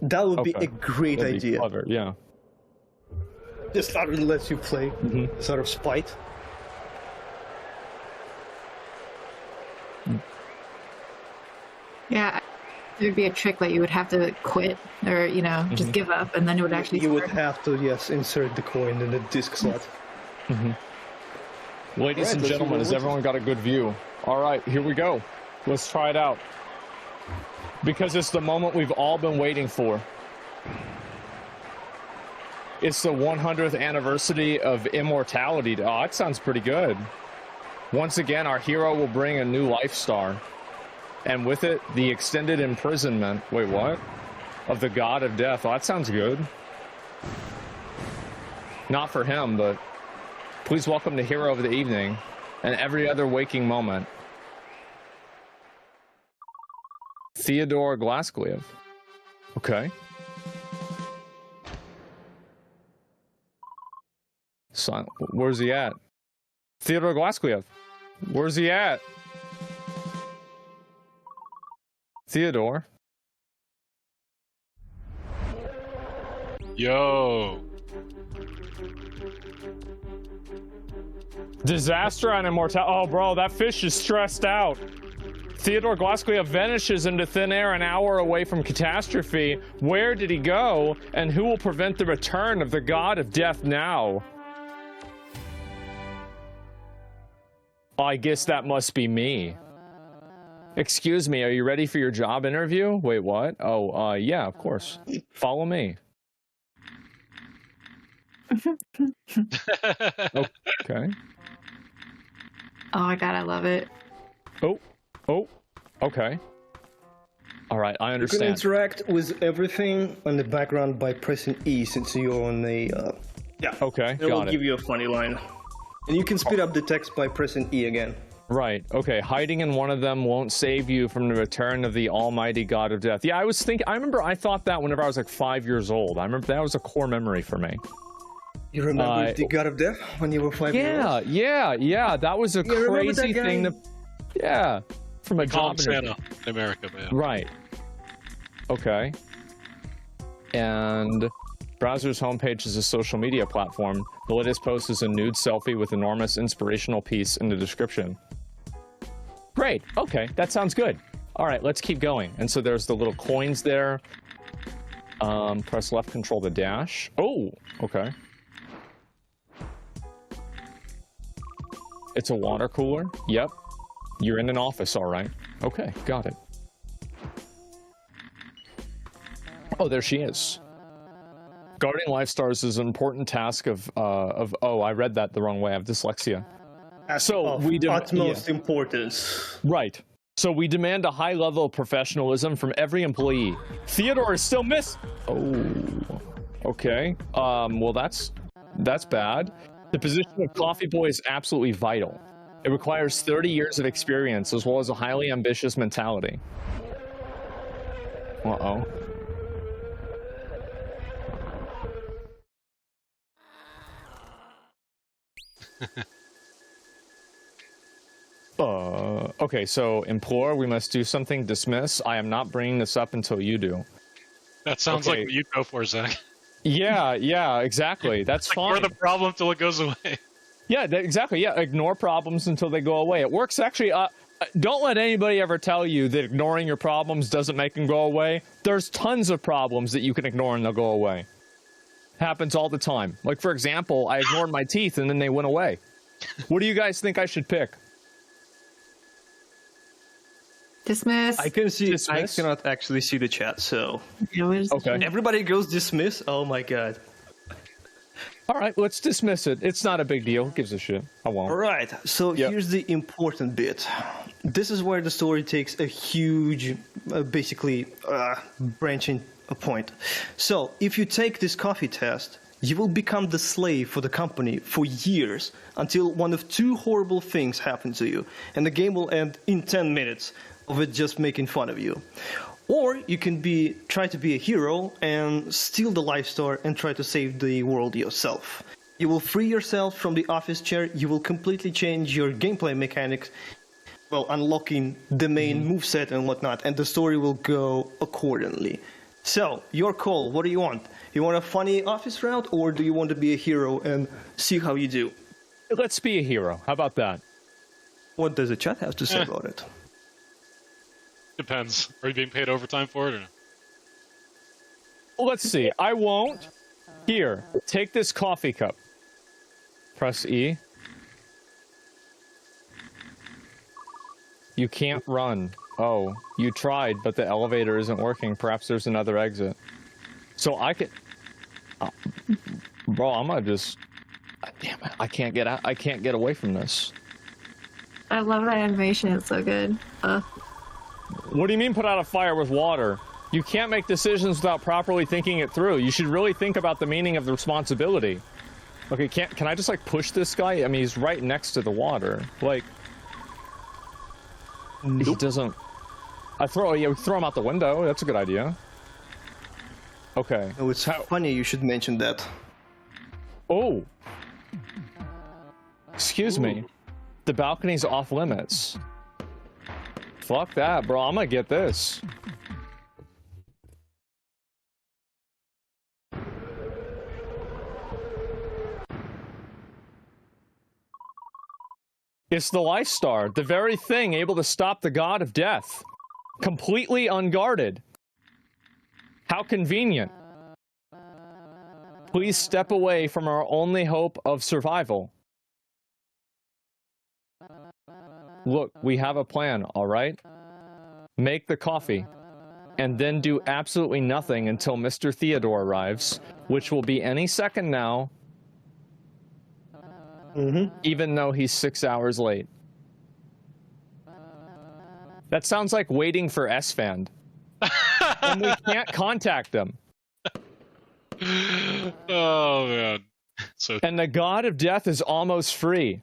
That would be a great That'd be idea. clever, yeah. Just not really lets you play, sort of spite. Yeah, there'd be a trick that you would have to quit or, just give up, and then it would actually You would start. have to, yes, insert the coin in the disc slot. Ladies and gentlemen, has everyone got a good view? All right, here we go. Let's try it out. Because it's the moment we've all been waiting for. It's the 100th anniversary of immortality. Oh, that sounds pretty good. Once again, our hero will bring a new life star. And with it, the extended imprisonment. Wait, what? Of the god of death. Oh, that sounds good. Not for him, but please welcome the hero of the evening and every other waking moment. Theodore Glasgliev. Okay. Son, where's he at? Theodore Glasgliev. Where's he at? Theodore. Yo. Disaster on immortality. Oh, bro, that fish is stressed out. Theodore Glasgliev vanishes into thin air an hour away from catastrophe. Where did he go? And who will prevent the return of the god of death now? I guess that must be me. Excuse me, are you ready for your job interview? Wait, what? Oh, yeah, of course. Follow me. Okay. Oh my god, I love it. Oh, okay. All right, I You understand. can interact with everything on the background by pressing E since you're on the... yeah. Okay, It will got it. give you a funny line. And you can speed up the text by pressing E again. Right. Okay. Hiding in one of them won't save you from the return of the almighty god of death. Yeah, I remember I thought that whenever I was like 5 years old. I remember that was a core memory for me. You remember the god of death when you were 5 years old? Yeah. That was a crazy thing to... Yeah. From a Call him job Santa in America, man. Right. Okay. And browser's homepage is a social media platform. The latest post is a nude selfie with enormous inspirational piece in the description. Great. Okay, that sounds good. All right, let's keep going. And so there's the little coins there. Press left, control the dash. Oh, okay. It's a water cooler. Yep. You're in an office, all right. Okay, got it. Oh, there she is. Guarding life stars is an important task of oh, I read that the wrong way. I have dyslexia. So we utmost importance. Right. So we demand a high level of professionalism from every employee. Theodore is still missed. Oh, okay. Well, that's bad. The position of coffee boy is absolutely vital. It requires 30 years of experience as well as a highly ambitious mentality. Uh-oh. Okay, so implore, we must do something. Dismiss. I am not bringing this up until you do. That sounds like what you go for, Zach. Yeah, exactly. That's like fine. Ignore the problem till it goes away. Yeah, exactly. Yeah, ignore problems until they go away. It works actually. Don't let anybody ever tell you that ignoring your problems doesn't make them go away. There's tons of problems that you can ignore and they'll go away. Happens all the time. Like, for example, I ignored my teeth and then they went away. What do you guys think I should pick? Dismiss. I can see. Dismiss? I cannot actually see the chat, so. Okay. Everybody goes dismiss. Oh my god. All right, let's dismiss it. It's not a big deal. Who gives a shit? I won't. All right. So here's the important bit. This is where the story takes a huge, basically, branching point. So if you take this coffee test, you will become the slave for the company for years until one of two horrible things happen to you, and the game will end in 10 minutes of it just making fun of you. Or you can try to be a hero and steal the life star and try to save the world yourself. You will free yourself from the office chair, you will completely change your gameplay mechanics, well, unlocking the main moveset and whatnot, and the story will go accordingly. So, your call, what do you want? You want a funny office route, or do you want to be a hero and see how you do? Let's be a hero. How about that? What does the chat have to say about it? Depends. Are you being paid overtime for it or no? Well, let's see. I won't. Here, take this coffee cup. Press E. You can't run. Oh, you tried, but the elevator isn't working. Perhaps there's another exit. So I could... bro, I'm gonna just... Damn it, I can't get out. I can't get away from this. I love that animation. It's so good. What do you mean put out a fire with water? You can't make decisions without properly thinking it through. You should really think about the meaning of the responsibility. Okay, can I just like push this guy? I mean, he's right next to the water. Like, he doesn't. We throw him out the window. That's a good idea. Okay. Oh, it's funny you should mention that. Oh. Excuse me. The balcony's off limits. Fuck that, bro. I'm gonna get this. It's the Life Star, the very thing able to stop the god of death. Completely unguarded. How convenient. Please step away from our only hope of survival. Look, we have a plan, all right? Make the coffee, and then do absolutely nothing until Mr. Theodore arrives, which will be any second now, even though he's 6 hours late. That sounds like waiting for S-Fand. And we can't contact them. Oh, man. So... And the god of death is almost free.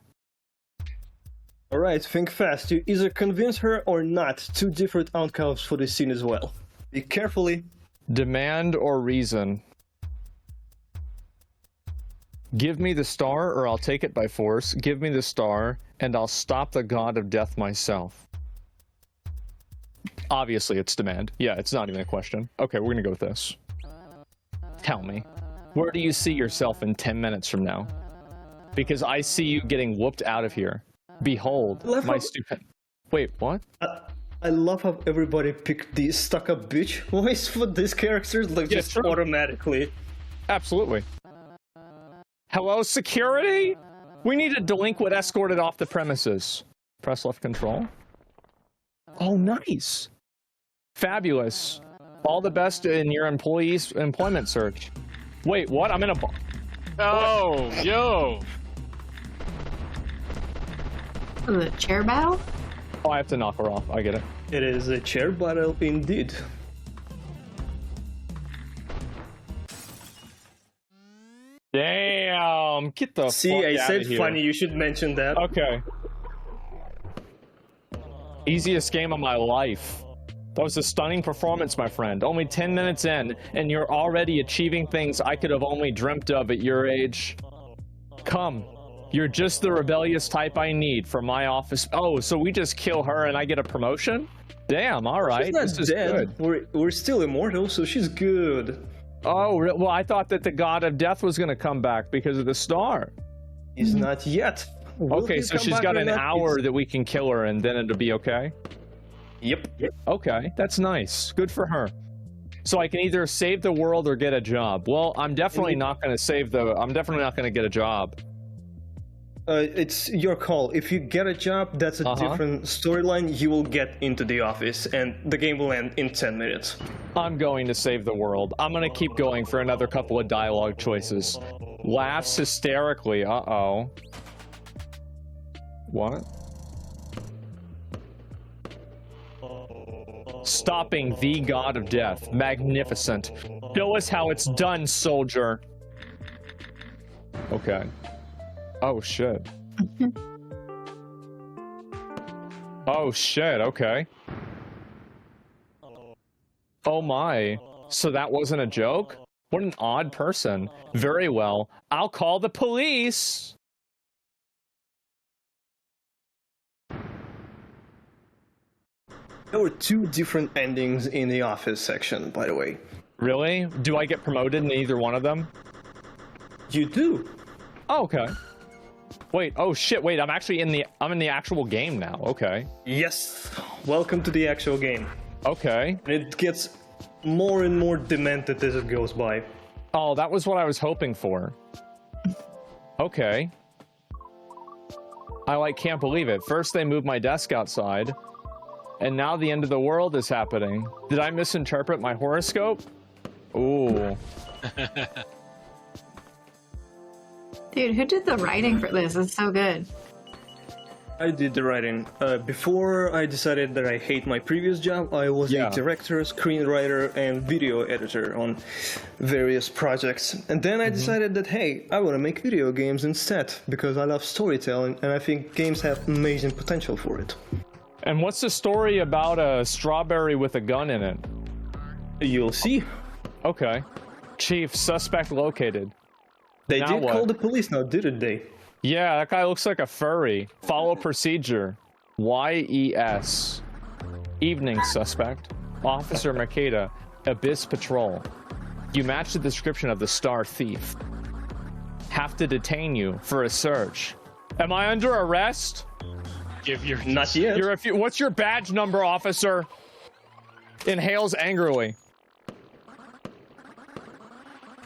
Alright, think fast. You either convince her or not. Two different outcomes for this scene as well. Be carefully. Demand or reason? Give me the star or I'll take it by force. Give me the star and I'll stop the god of death myself. Obviously it's demand. Yeah, it's not even a question. Okay, we're gonna go with this. Tell me, where do you see yourself in 10 minutes from now? Because I see you getting whooped out of here. Behold, my stupid... Wait, what? I love how everybody picked the stuck-up bitch voice for these characters, like just automatically. Absolutely. Hello, security? We need a delinquent escorted off the premises. Press left control. Oh, nice. Fabulous. All the best in your employee's employment search. Wait, what? I'm in a... Oh, yo. The chair battle? Oh, I have to knock her off. I get it. It is a chair battle indeed. Damn! Get the See, fuck I out said of here. funny. You should mention that. Okay. Easiest game of my life. That was a stunning performance, my friend. Only 10 minutes in, and you're already achieving things I could have only dreamt of at your age. Come. You're just the rebellious type I need for my office. Oh, so we just kill her and I get a promotion? Damn, alright. She's not This is dead. good. We're still immortal, so she's good. Oh, well, I thought that the god of death was going to come back because of the star. He's not yet. Okay, so she's got an hour that we can kill her and then it'll be okay? Yep. Okay, that's nice. Good for her. So I can either save the world or get a job. Well, I'm definitely not going to save the... I'm definitely not going to get a job. It's your call. If you get a job, that's a different storyline. You will get into the office, and the game will end in 10 minutes. I'm going to save the world. I'm going to keep going for another couple of dialogue choices. Laughs hysterically. Uh-oh. What? Stopping the god of death. Magnificent. Show us how it's done, soldier. Okay. Oh, shit. Oh, shit. Okay. Oh, my. So that wasn't a joke? What an odd person. Very well. I'll call the police. There were two different endings in the office section, by the way. Really? Do I get promoted in either one of them? You do. Oh, okay. Wait, oh shit, wait, I'm in the actual game now. Okay. Yes. Welcome to the actual game. Okay. And it gets more and more demented as it goes by. Oh, that was what I was hoping for. Okay. I can't believe it. First they moved my desk outside, and now the end of the world is happening. Did I misinterpret my horoscope? Ooh. Dude, who did the writing for this? It's so good. I did the writing. Before I decided that I hate my previous job, I was a director, screenwriter, and video editor on various projects. And then I decided that, hey, I want to make video games instead, because I love storytelling, and I think games have amazing potential for it. And what's the story about a strawberry with a gun in it? You'll see. Okay. Chief, suspect located. They now did what? call the police now, didn't they? Yeah, that guy looks like a furry. Follow procedure. YES. Evening, suspect. Officer Makeda, Abyss Patrol. You match the description of the star thief. Have to detain you for a search. Am I under arrest? Give your... Not yet. What's your badge number, officer? Inhales angrily.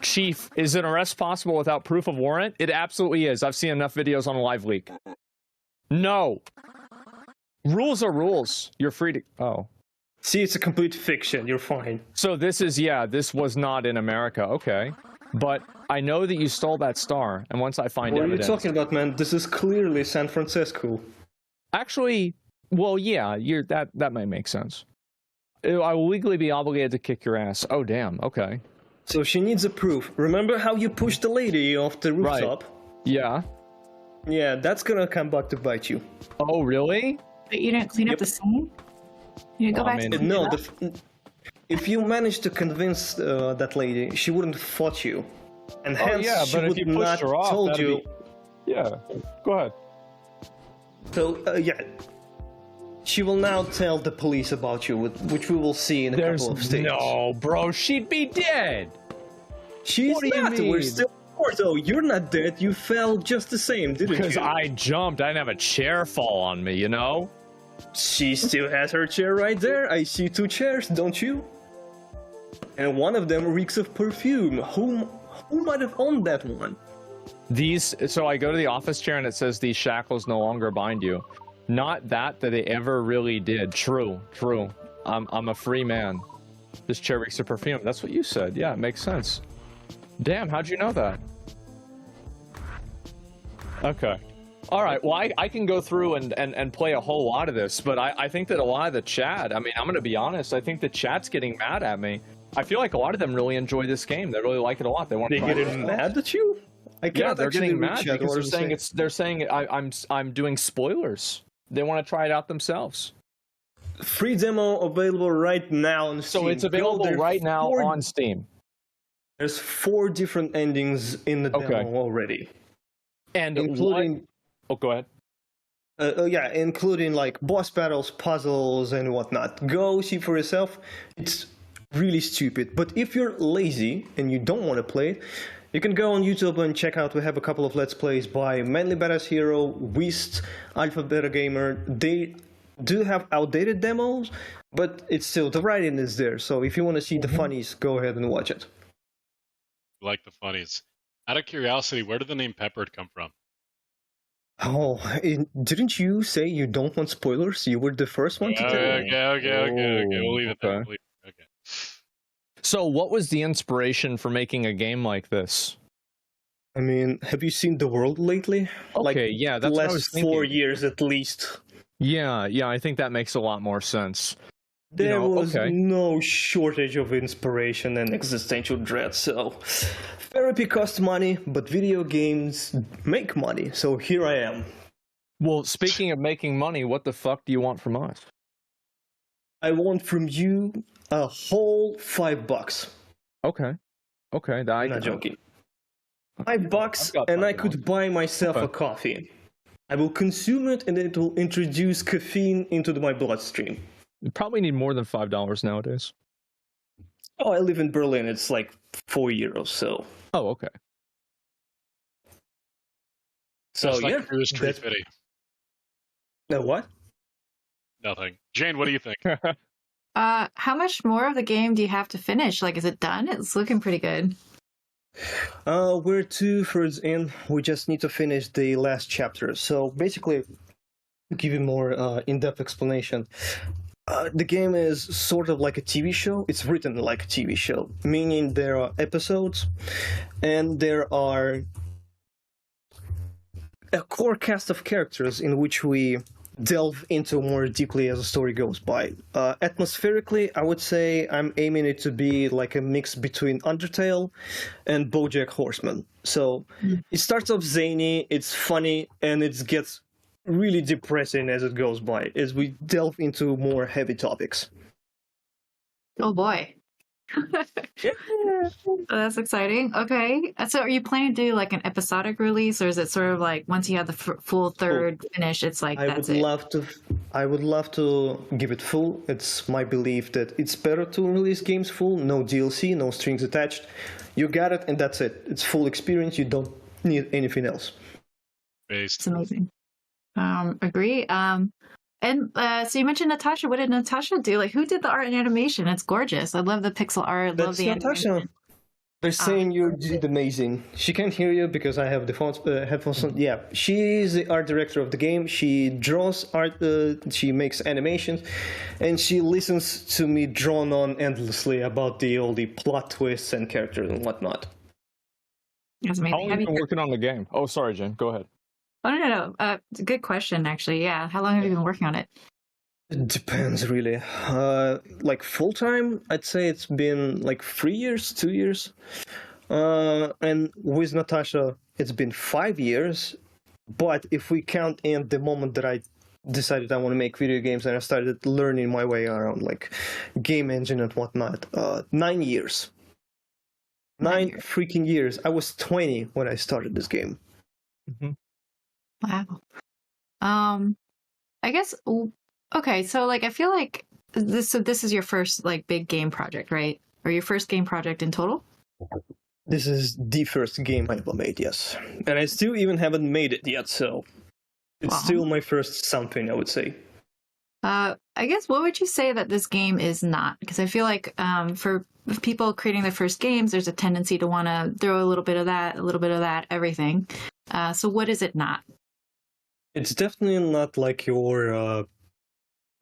Chief, is an arrest possible without proof of warrant? It absolutely is. I've seen enough videos on Live Leak. No. Rules are rules. You're free to... Oh. See, it's a complete fiction. You're fine. So this is... Yeah, this was not in America. Okay. But I know that you stole that star, and once I find evidence... What are you talking about, man? This is clearly San Francisco. Actually, well, yeah, that might make sense. I will legally be obligated to kick your ass. Oh, damn. Okay. So she needs a proof. Remember how you pushed the lady off the rooftop? Right. Yeah. Yeah, that's gonna come back to bite you. Oh, really? But you didn't clean up the scene? You didn't go back to No, if you manage to convince that lady, she wouldn't have fought you. And hence, yeah, she but if would you not pushed her off, told that'd you. be- Yeah, go ahead. So, yeah. She will now tell the police about you, which we will see in a couple of stages. No, bro, she'd be dead. She's What do you not. We're mean? still though. You're not dead. You fell just the same, didn't Because you? I jumped, I didn't have a chair fall on me, you know? She still has her chair right there. I see 2 chairs, don't you? And one of them reeks of perfume. Who might have owned that one? So I go to the office chair and it says these shackles no longer bind you. Not that they ever really did. True. I'm a free man. This chair reeks of perfume. That's what you said. Yeah, it makes sense. Damn, how'd you know that? Okay. All right, well, I can go through and play a whole lot of this, but I think that a lot of the chat, I mean, I'm going to be honest, I think the chat's getting mad at me. I feel like a lot of them really enjoy this game. They really like it a lot. They want to They getting mad at you? Yeah, they're getting mad because they're saying I'm doing spoilers. They want to try it out themselves. Free demo available right now on Steam. So it's available right now on Steam. There's 4 different endings in the demo already. And including... Oh, go ahead. Yeah, including like boss battles, puzzles, and whatnot. Go see for yourself. It's really stupid. But if you're lazy and you don't want to play, you can go on YouTube and check out. We have a couple of Let's Plays by Manly Badass Hero, Whist, Alpha Beta Gamer. They do have outdated demos, but it's still, the writing is there. So if you want to see the funnies, go ahead and watch it. Like the funnies. Out of curiosity, where did the name Peppered come from? Oh, didn't you say you don't want spoilers? You were the first one to tell me. Okay. We'll leave it there. Okay. So what was the inspiration for making a game like this? I mean, have you seen the world lately? Okay, yeah, that's what I was last thinking. 4 years at least. Yeah, I think that makes a lot more sense. There was no shortage of inspiration and existential dread, so therapy costs money, but video games make money, so here I am. Well, speaking of making money, what the fuck do you want from us? I want from you a whole $5. Okay. I'm not joking. $5 and I could buy myself a coffee. I will consume it and it will introduce caffeine into my bloodstream. You probably need more than $5 nowadays. Oh, I live in Berlin. It's like €4, so. Oh, okay. So That's yeah, like Cruise Street City. What? Nothing. Jane, what do you think? How much more of the game do you have to finish? Like, is it done? It's looking pretty good. We're 2/3 in. We just need to finish the last chapter. So basically, to give you more in-depth explanation, the game is sort of like a TV show. It's written like a TV show, meaning there are episodes, and there are a core cast of characters in which we delve into more deeply as the story goes by. Atmospherically, I would say I'm aiming it to be like a mix between Undertale and BoJack Horseman. So it starts off zany, it's funny, and it gets really depressing as it goes by, as we delve into more heavy topics. Oh boy. That's exciting. Okay. So are you planning to do like an episodic release, or is it sort of like once you have the full third finished, it's like that's it? I would love to give it full. It's my belief that it's better to release games full, no DLC, no strings attached. You got it and that's it. It's full experience. You don't need anything else. It's amazing. Agree. And so you mentioned Natasha. What did Natasha do? Like, who did the art and animation? It's gorgeous. I love the pixel art. Love the Natasha. animation. They're saying you did amazing. She can't hear you because I have the headphones on. Yeah, she is the art director of the game. She draws art, she makes animations, and she listens to me drone on endlessly about all the plot twists and characters and whatnot. That's amazing. How long have you been working on the game? Oh, sorry, Jen. Go ahead. Oh, no. It's a good question, actually. Yeah. How long have you been working on it? It depends, really. Like full-time, I'd say it's been like 3 years, 2 years. And with Natasha, it's been 5 years. But if we count in the moment that I decided I want to make video games and I started learning my way around like game engine and whatnot, 9 years. 9 freaking years. I was 20 when I started this game. Wow. I guess okay, so like I feel like this is your first like big game project, right? Or your first game project in total? This is the first game I ever made, yes. And I still even haven't made it yet, so it's still my first something, I would say. I guess what would you say that this game is not? Because I feel like for people creating their first games, there's a tendency to want to throw a little bit of that, everything. So what is it not? It's definitely not like your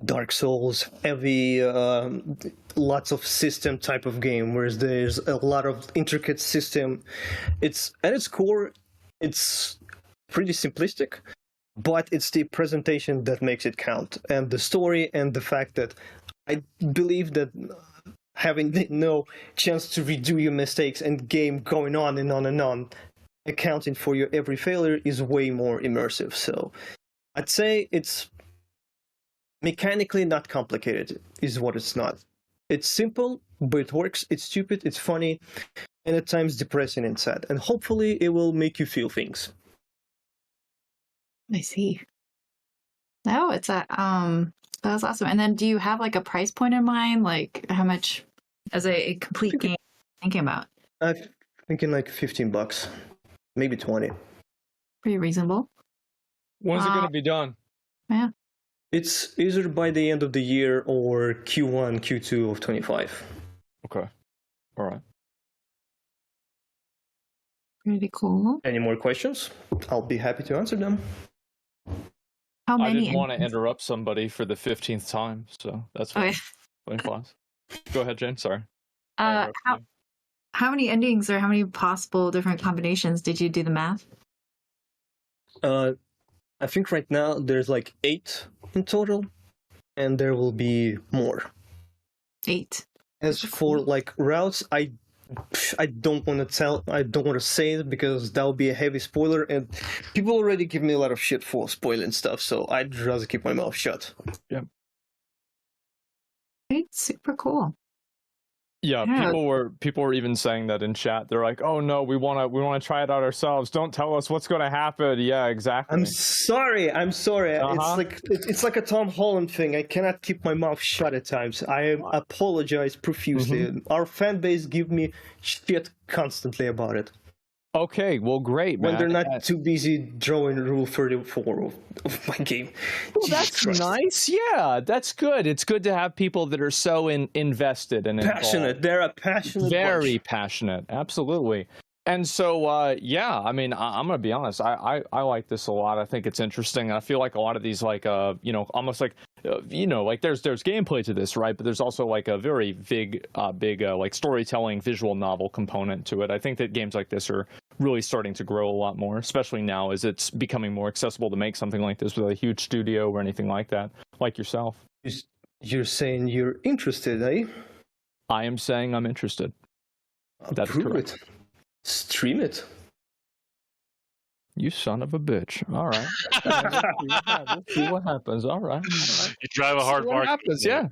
Dark Souls heavy, lots of system type of game, whereas there's a lot of intricate system. It's at its core, it's pretty simplistic, but it's the presentation that makes it count, and the story, and the fact that I believe that having no chance to redo your mistakes and game going on and on and on, accounting for your every failure is way more immersive. So I'd say it's mechanically not complicated, is what it's not. It's simple, but it works. It's stupid, it's funny, and at times depressing and sad. And hopefully it will make you feel things. I see. No, it's a that was awesome. And then do you have like a price point in mind? Like how much as a complete game thinking about? I'm thinking like $15, maybe 20. Pretty reasonable. When's it gonna be done? Yeah. It's either by the end of the year or Q1, Q2 of 25. Okay. All right. Pretty cool. Any more questions? I'll be happy to answer them. How many? I didn't want to interrupt somebody for the 15th time, so that's fine. Okay. Go ahead, Jane. Sorry. How many endings or how many possible different combinations did you do the math? I think right now there's like 8 in total, and there will be more. 8. As for like routes, I don't want to say it because that would be a heavy spoiler, and people already give me a lot of shit for spoiling stuff, so I'd rather keep my mouth shut. Yeah. It's super cool. Yeah, people were even saying that in chat. They're like, "Oh no, we want to try it out ourselves. Don't tell us what's going to happen." Yeah, exactly. I'm sorry. It's like a Tom Holland thing. I cannot keep my mouth shut at times. I apologize profusely. Our fan base give me shit constantly about it. Okay, well, great, when man. They're not too busy drawing Rule 34 of my game. Well, that's nice. Yeah, that's good. It's good to have people that are so invested and passionate. Involved. They're a passionate Very bunch. Passionate. Absolutely. And so, yeah, I mean, I'm going to be honest. I like this a lot. I think it's interesting. I feel like a lot of these, like, almost like, like there's gameplay to this, right? But there's also like a very big, like storytelling visual novel component to it. I think that games like this are really starting to grow a lot more, especially now as it's becoming more accessible to make something like this with a huge studio or anything like that, like yourself. You're saying you're interested, eh? I am saying I'm interested. That's correct. Stream it. You son of a bitch. All right. We'll see what happens. All right. You drive a hard bargain. Happens, yeah.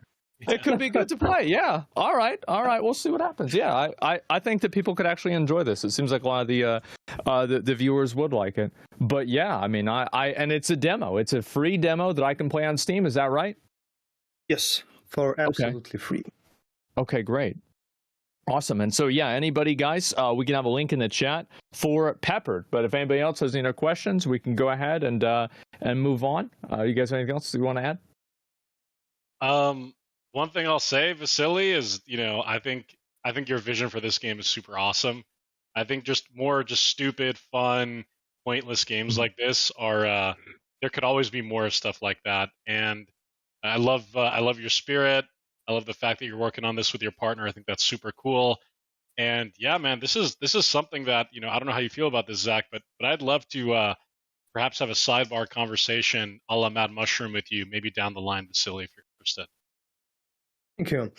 It could be good to play. Yeah. All right. We'll see what happens. Yeah. I think that people could actually enjoy this. It seems like a lot of the viewers would like it. But yeah, I mean, and it's a demo. It's a free demo that I can play on Steam. Is that right? Yes. For absolutely free. Okay, great. Awesome. And so, yeah, anybody, guys, we can have a link in the chat for Peppered. But if anybody else has any other questions, we can go ahead and move on. You guys have anything else you want to add? One thing I'll say, Vasily, is, I think your vision for this game is super awesome. I think just stupid, fun, pointless games like this are there could always be more stuff like that. And I love your spirit. I love the fact that you're working on this with your partner. I think that's super cool. And yeah, man, this is something that, I don't know how you feel about this, Zach, but I'd love to perhaps have a sidebar conversation a la Mad Mushroom with you, maybe down the line, Vasily, if you're interested. Thank you.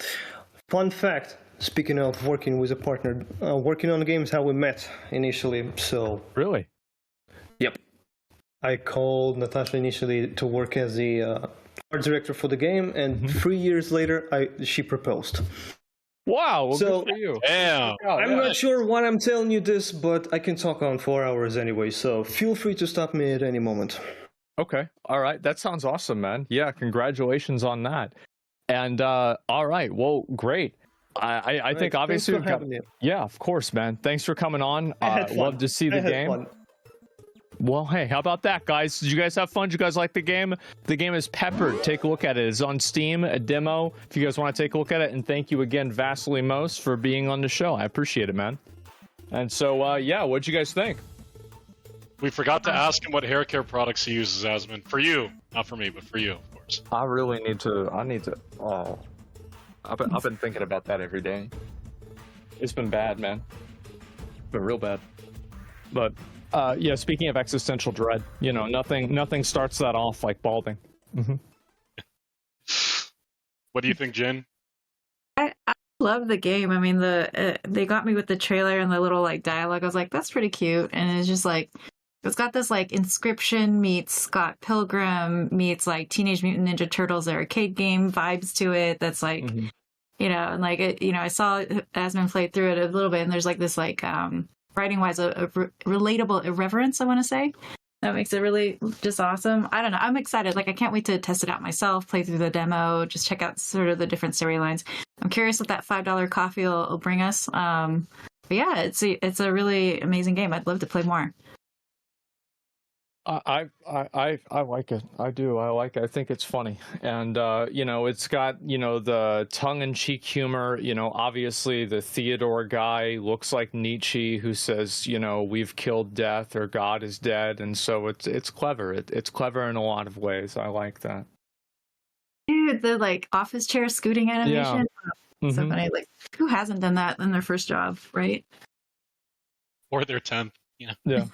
Fun fact, speaking of working with a partner, working on the game is how we met initially. So really? Yep. I called Natasha initially to work as the art director for the game, and 3 years later, she proposed. Wow, well, So- good for you. Damn. I'm not sure why I'm telling you this, but I can talk on 4 hours anyway, so feel free to stop me at any moment. Okay. All right. That sounds awesome, man. Yeah. Congratulations on that. And all right. Well, great. I think obviously, Thanks for having me. yeah, of course, man. Thanks for coming on. I had fun. Love to see the I had game. fun. Well, hey, how about that, guys? Did you guys have fun? Did you guys like the game? The game is Peppered. Take a look at it. It's on Steam, a demo. If you guys want to take a look at it, and thank you again, Vasily Most, for being on the show. I appreciate it, man. And so, yeah, what'd you guys think? We forgot to ask him what hair care products he uses, Asmund. For you, not for me, but for you, of course. I really need to. Oh, I've been thinking about that every day. It's been bad, man. It's been real bad. But yeah, speaking of existential dread, you know, nothing starts that off like balding. What do you think, Jin? I love the game. I mean, they got me with the trailer and the little like dialogue. I was like, that's pretty cute, and it's just like it's got this like Inscription meets Scott Pilgrim meets like Teenage Mutant Ninja Turtles arcade game vibes to it. That's like, you know, and like it, you know, I saw Asmund play through it a little bit, and there's like this like writing wise a relatable irreverence, I want to say, that makes it really just awesome. I don't know, I'm excited. Like I can't wait to test it out myself, play through the demo, just check out sort of the different storylines. I'm curious what that $5 coffee will bring us. But yeah, it's a really amazing game. I'd love to play more. I like it. I do. I like it. I think it's funny. And, you know, it's got, you know, the tongue-in-cheek humor. You know, obviously the Theodore guy looks like Nietzsche, who says, you know, we've killed death or God is dead. And so it's clever. It's clever in a lot of ways. I like that. Dude, the like office chair scooting animation. Yeah. So funny. Like, who hasn't done that in their first job, right? Or their 10th. Yeah.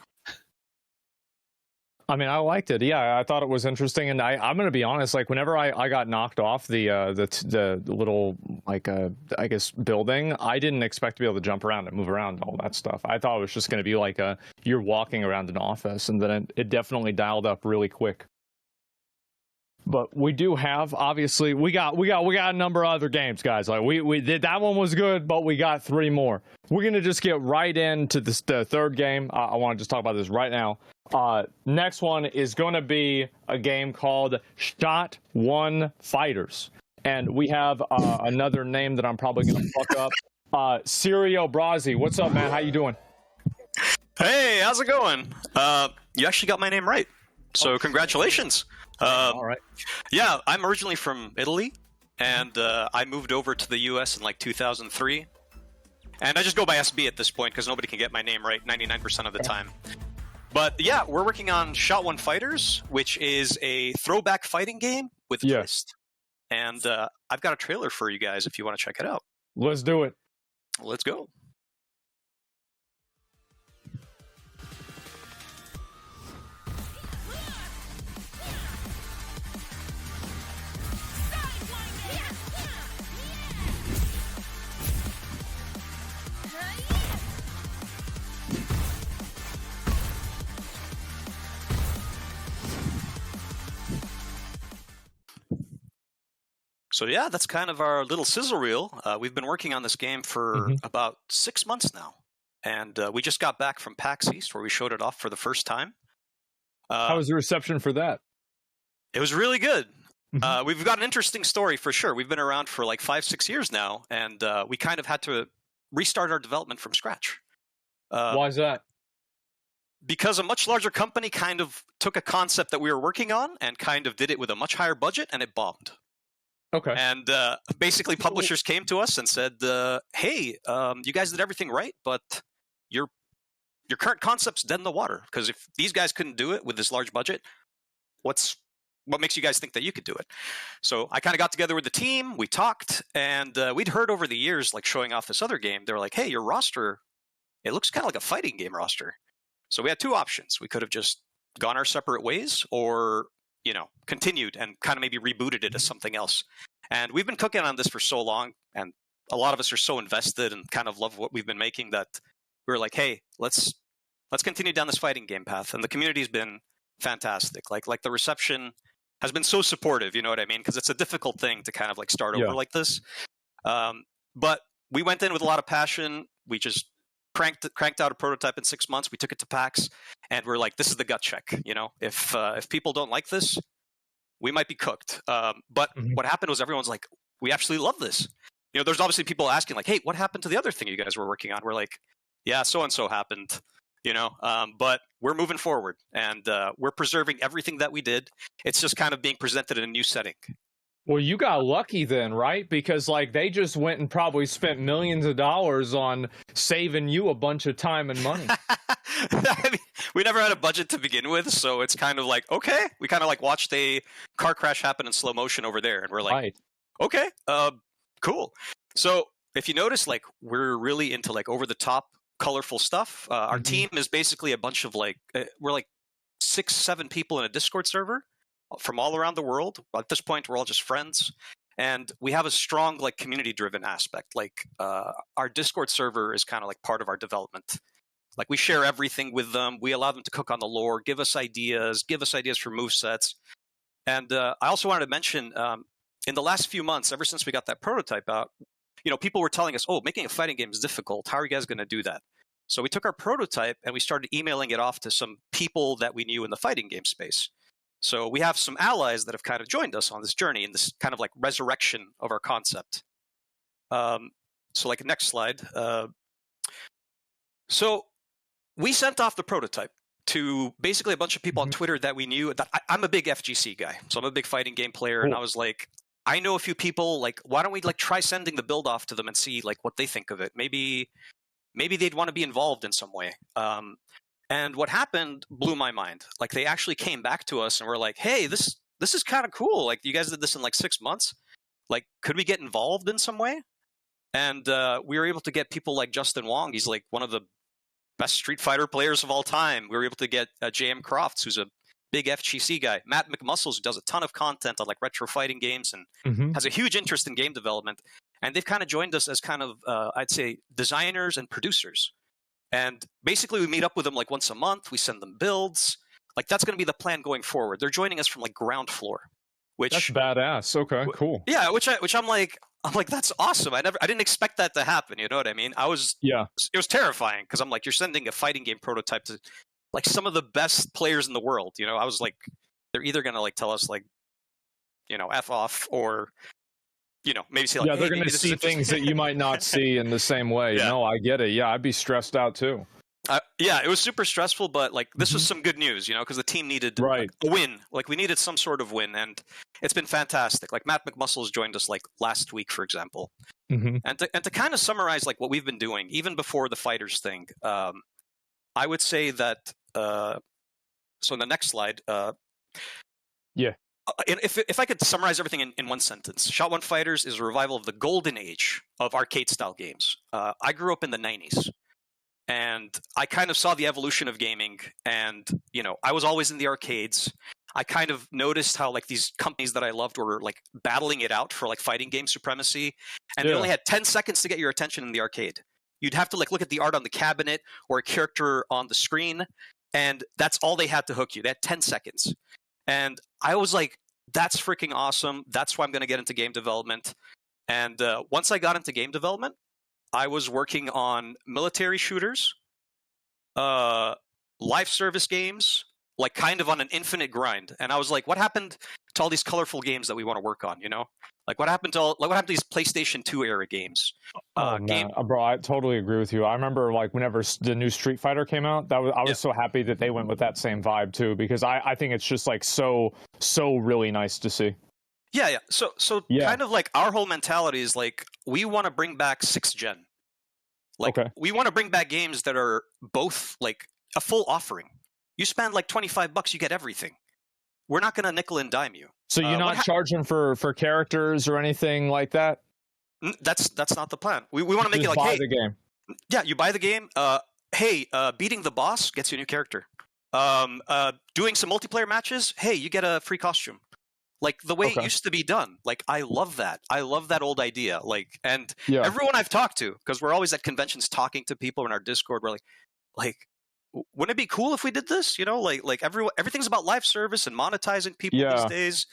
I mean, I liked it. Yeah, I thought it was interesting, and I'm gonna be honest. Like, whenever I got knocked off the little like I guess building, I didn't expect to be able to jump around and move around and all that stuff. I thought it was just gonna be like you're walking around an office, and then it definitely dialed up really quick. But we do have, obviously, we got a number of other games, guys. Like we did, that one was good, but we got 3 more. We're gonna just get right into the third game. I want to just talk about this right now. Next one is going to be a game called Shot One Fighters, and we have another name that I'm probably going to fuck up. Sirio Brazi, what's up, man? How you doing? Hey, how's it going? You actually got my name right, so congratulations. All right. Yeah, I'm originally from Italy, and I moved over to the U.S. in like 2003, and I just go by SB at this point because nobody can get my name right 99% of the time. But yeah, we're working on Shot One Fighters, which is a throwback fighting game with a twist. And I've got a trailer for you guys if you want to check it out. Let's do it. Let's go. So yeah, that's kind of our little sizzle reel. We've been working on this game for about 6 months now. And we just got back from PAX East where we showed it off for the first time. How was the reception for that? It was really good. We've got an interesting story for sure. We've been around for like 5-6 years now, and we kind of had to restart our development from scratch. Why is that? Because a much larger company kind of took a concept that we were working on and kind of did it with a much higher budget, and it bombed. Okay. And basically, publishers came to us and said, "Hey, you guys did everything right, but your current concept's dead in the water. Because if these guys couldn't do it with this large budget, what makes you guys think that you could do it?" So I kind of got together with the team. We talked, and we'd heard over the years, like showing off this other game. They were like, "Hey, your roster, it looks kind of like a fighting game roster." So we had 2 options. We could have just gone our separate ways, or continued and kind of maybe rebooted it as something else. And we've been cooking on this for so long, and a lot of us are so invested and kind of love what we've been making that we were like, hey, let's continue down this fighting game path. And the community's been fantastic. Like the reception has been so supportive. You know what I mean? Because it's a difficult thing to kind of like start over like this. But we went in with a lot of passion. We just cranked out a prototype in 6 months. We took it to PAX, and we're like, this is the gut check. You know, if people don't like this, we might be cooked. But what happened was everyone's like, we absolutely love this. You know, there's obviously people asking like, hey, what happened to the other thing you guys were working on? We're like, yeah, so and so happened. You know, but we're moving forward, and we're preserving everything that we did. It's just kind of being presented in a new setting. Well, you got lucky then, right? Because like they just went and probably spent millions of dollars on saving you a bunch of time and money. I mean, we never had a budget to begin with, so it's kind of like, okay, we kind of like watched a car crash happen in slow motion over there, and we're like, okay, cool. So if you notice, like we're really into like over the top, colorful stuff. Our team is basically a bunch of like we're like 6-7 people in a Discord server from all around the world. At this point, we're all just friends, and we have a strong like community-driven aspect. Like our Discord server is kind of like part of our development. Like we share everything with them. We allow them to cook on the lore, give us ideas for movesets. And I also wanted to mention, in the last few months, ever since we got that prototype out, you know, people were telling us, oh, making a fighting game is difficult. How are you guys going to do that? So we took our prototype and we started emailing it off to some people that we knew in the fighting game space. So we have some allies that have kind of joined us on this journey in this kind of like resurrection of our concept. So like next slide. So we sent off the prototype to basically a bunch of people on Twitter that we knew. That I'm a big FGC guy, so I'm a big fighting game player, and I was like, I know a few people. Like, why don't we like try sending the build off to them and see like what they think of it? Maybe they'd want to be involved in some way. And what happened blew my mind. Like they actually came back to us and were like, hey, this is kind of cool. Like you guys did this in like 6 months. Like, could we get involved in some way? And we were able to get people like Justin Wong. He's like one of the best Street Fighter players of all time. We were able to get J.M. Crofts, who's a big FGC guy. Matt McMuscles, who does a ton of content on like retro fighting games and has a huge interest in game development. And they've kind of joined us as kind of, I'd say, designers and producers. And basically we meet up with them like once a month. We send them builds. Like that's going to be the plan going forward. They're joining us from like ground floor, which that's badass. Okay, cool. Yeah, which I'm like that's awesome. I didn't expect that to happen. You know what I mean? It was terrifying because I'm like, you're sending a fighting game prototype to like some of the best players in the world. You know, I was like, they're either going to like tell us like, you know, F off, or you know, maybe say like, they're going to see things that you might not see in the same way. No, I get it. Yeah, I'd be stressed out too. Yeah, it was super stressful, but like this was some good news, you know, because the team needed a win. Like we needed some sort of win, and it's been fantastic. Like Matt McMuscles joined us like last week, for example. And to kind of summarize like what we've been doing, even before the fighters thing, I would say that. So in the next slide, if I could summarize everything in one sentence, Shot One Fighters is a revival of the golden age of arcade-style games. I grew up in the 90s, and I kind of saw the evolution of gaming, and, you know, I was always in the arcades. I kind of noticed how, like, these companies that I loved were, like, battling it out for, like, fighting game supremacy, and they only had 10 seconds to get your attention in the arcade. You'd have to, like, look at the art on the cabinet or a character on the screen, and that's all they had to hook you. They had 10 seconds. And I was like, that's freaking awesome. That's why I'm going to get into game development. And once I got into game development, I was working on military shooters, live service games, like kind of on an infinite grind. And I was like, what happened to all these colorful games that we want to work on, you know? Like what happened to these PlayStation 2 era games? Bro, I totally agree with you. I remember like whenever the new Street Fighter came out, I was so happy that they went with that same vibe too, because I think it's just like so really nice to see. Yeah. So kind of like our whole mentality is like we want to bring back 6th gen. Like we want to bring back games that are both like a full offering. You spend like $25, you get everything. We're not going to nickel and dime you. So you're not charging for characters or anything like that? That's not the plan. We want to make it like, hey, the game. Yeah, you buy the game. Beating the boss gets you a new character. Doing some multiplayer matches, hey, you get a free costume. Like the way it used to be done. Like I love that. I love that old idea. Like, and everyone I've talked to, because we're always at conventions talking to people in our Discord, we're like, wouldn't it be cool if we did this? You know, like everything's about live service and monetizing people these days.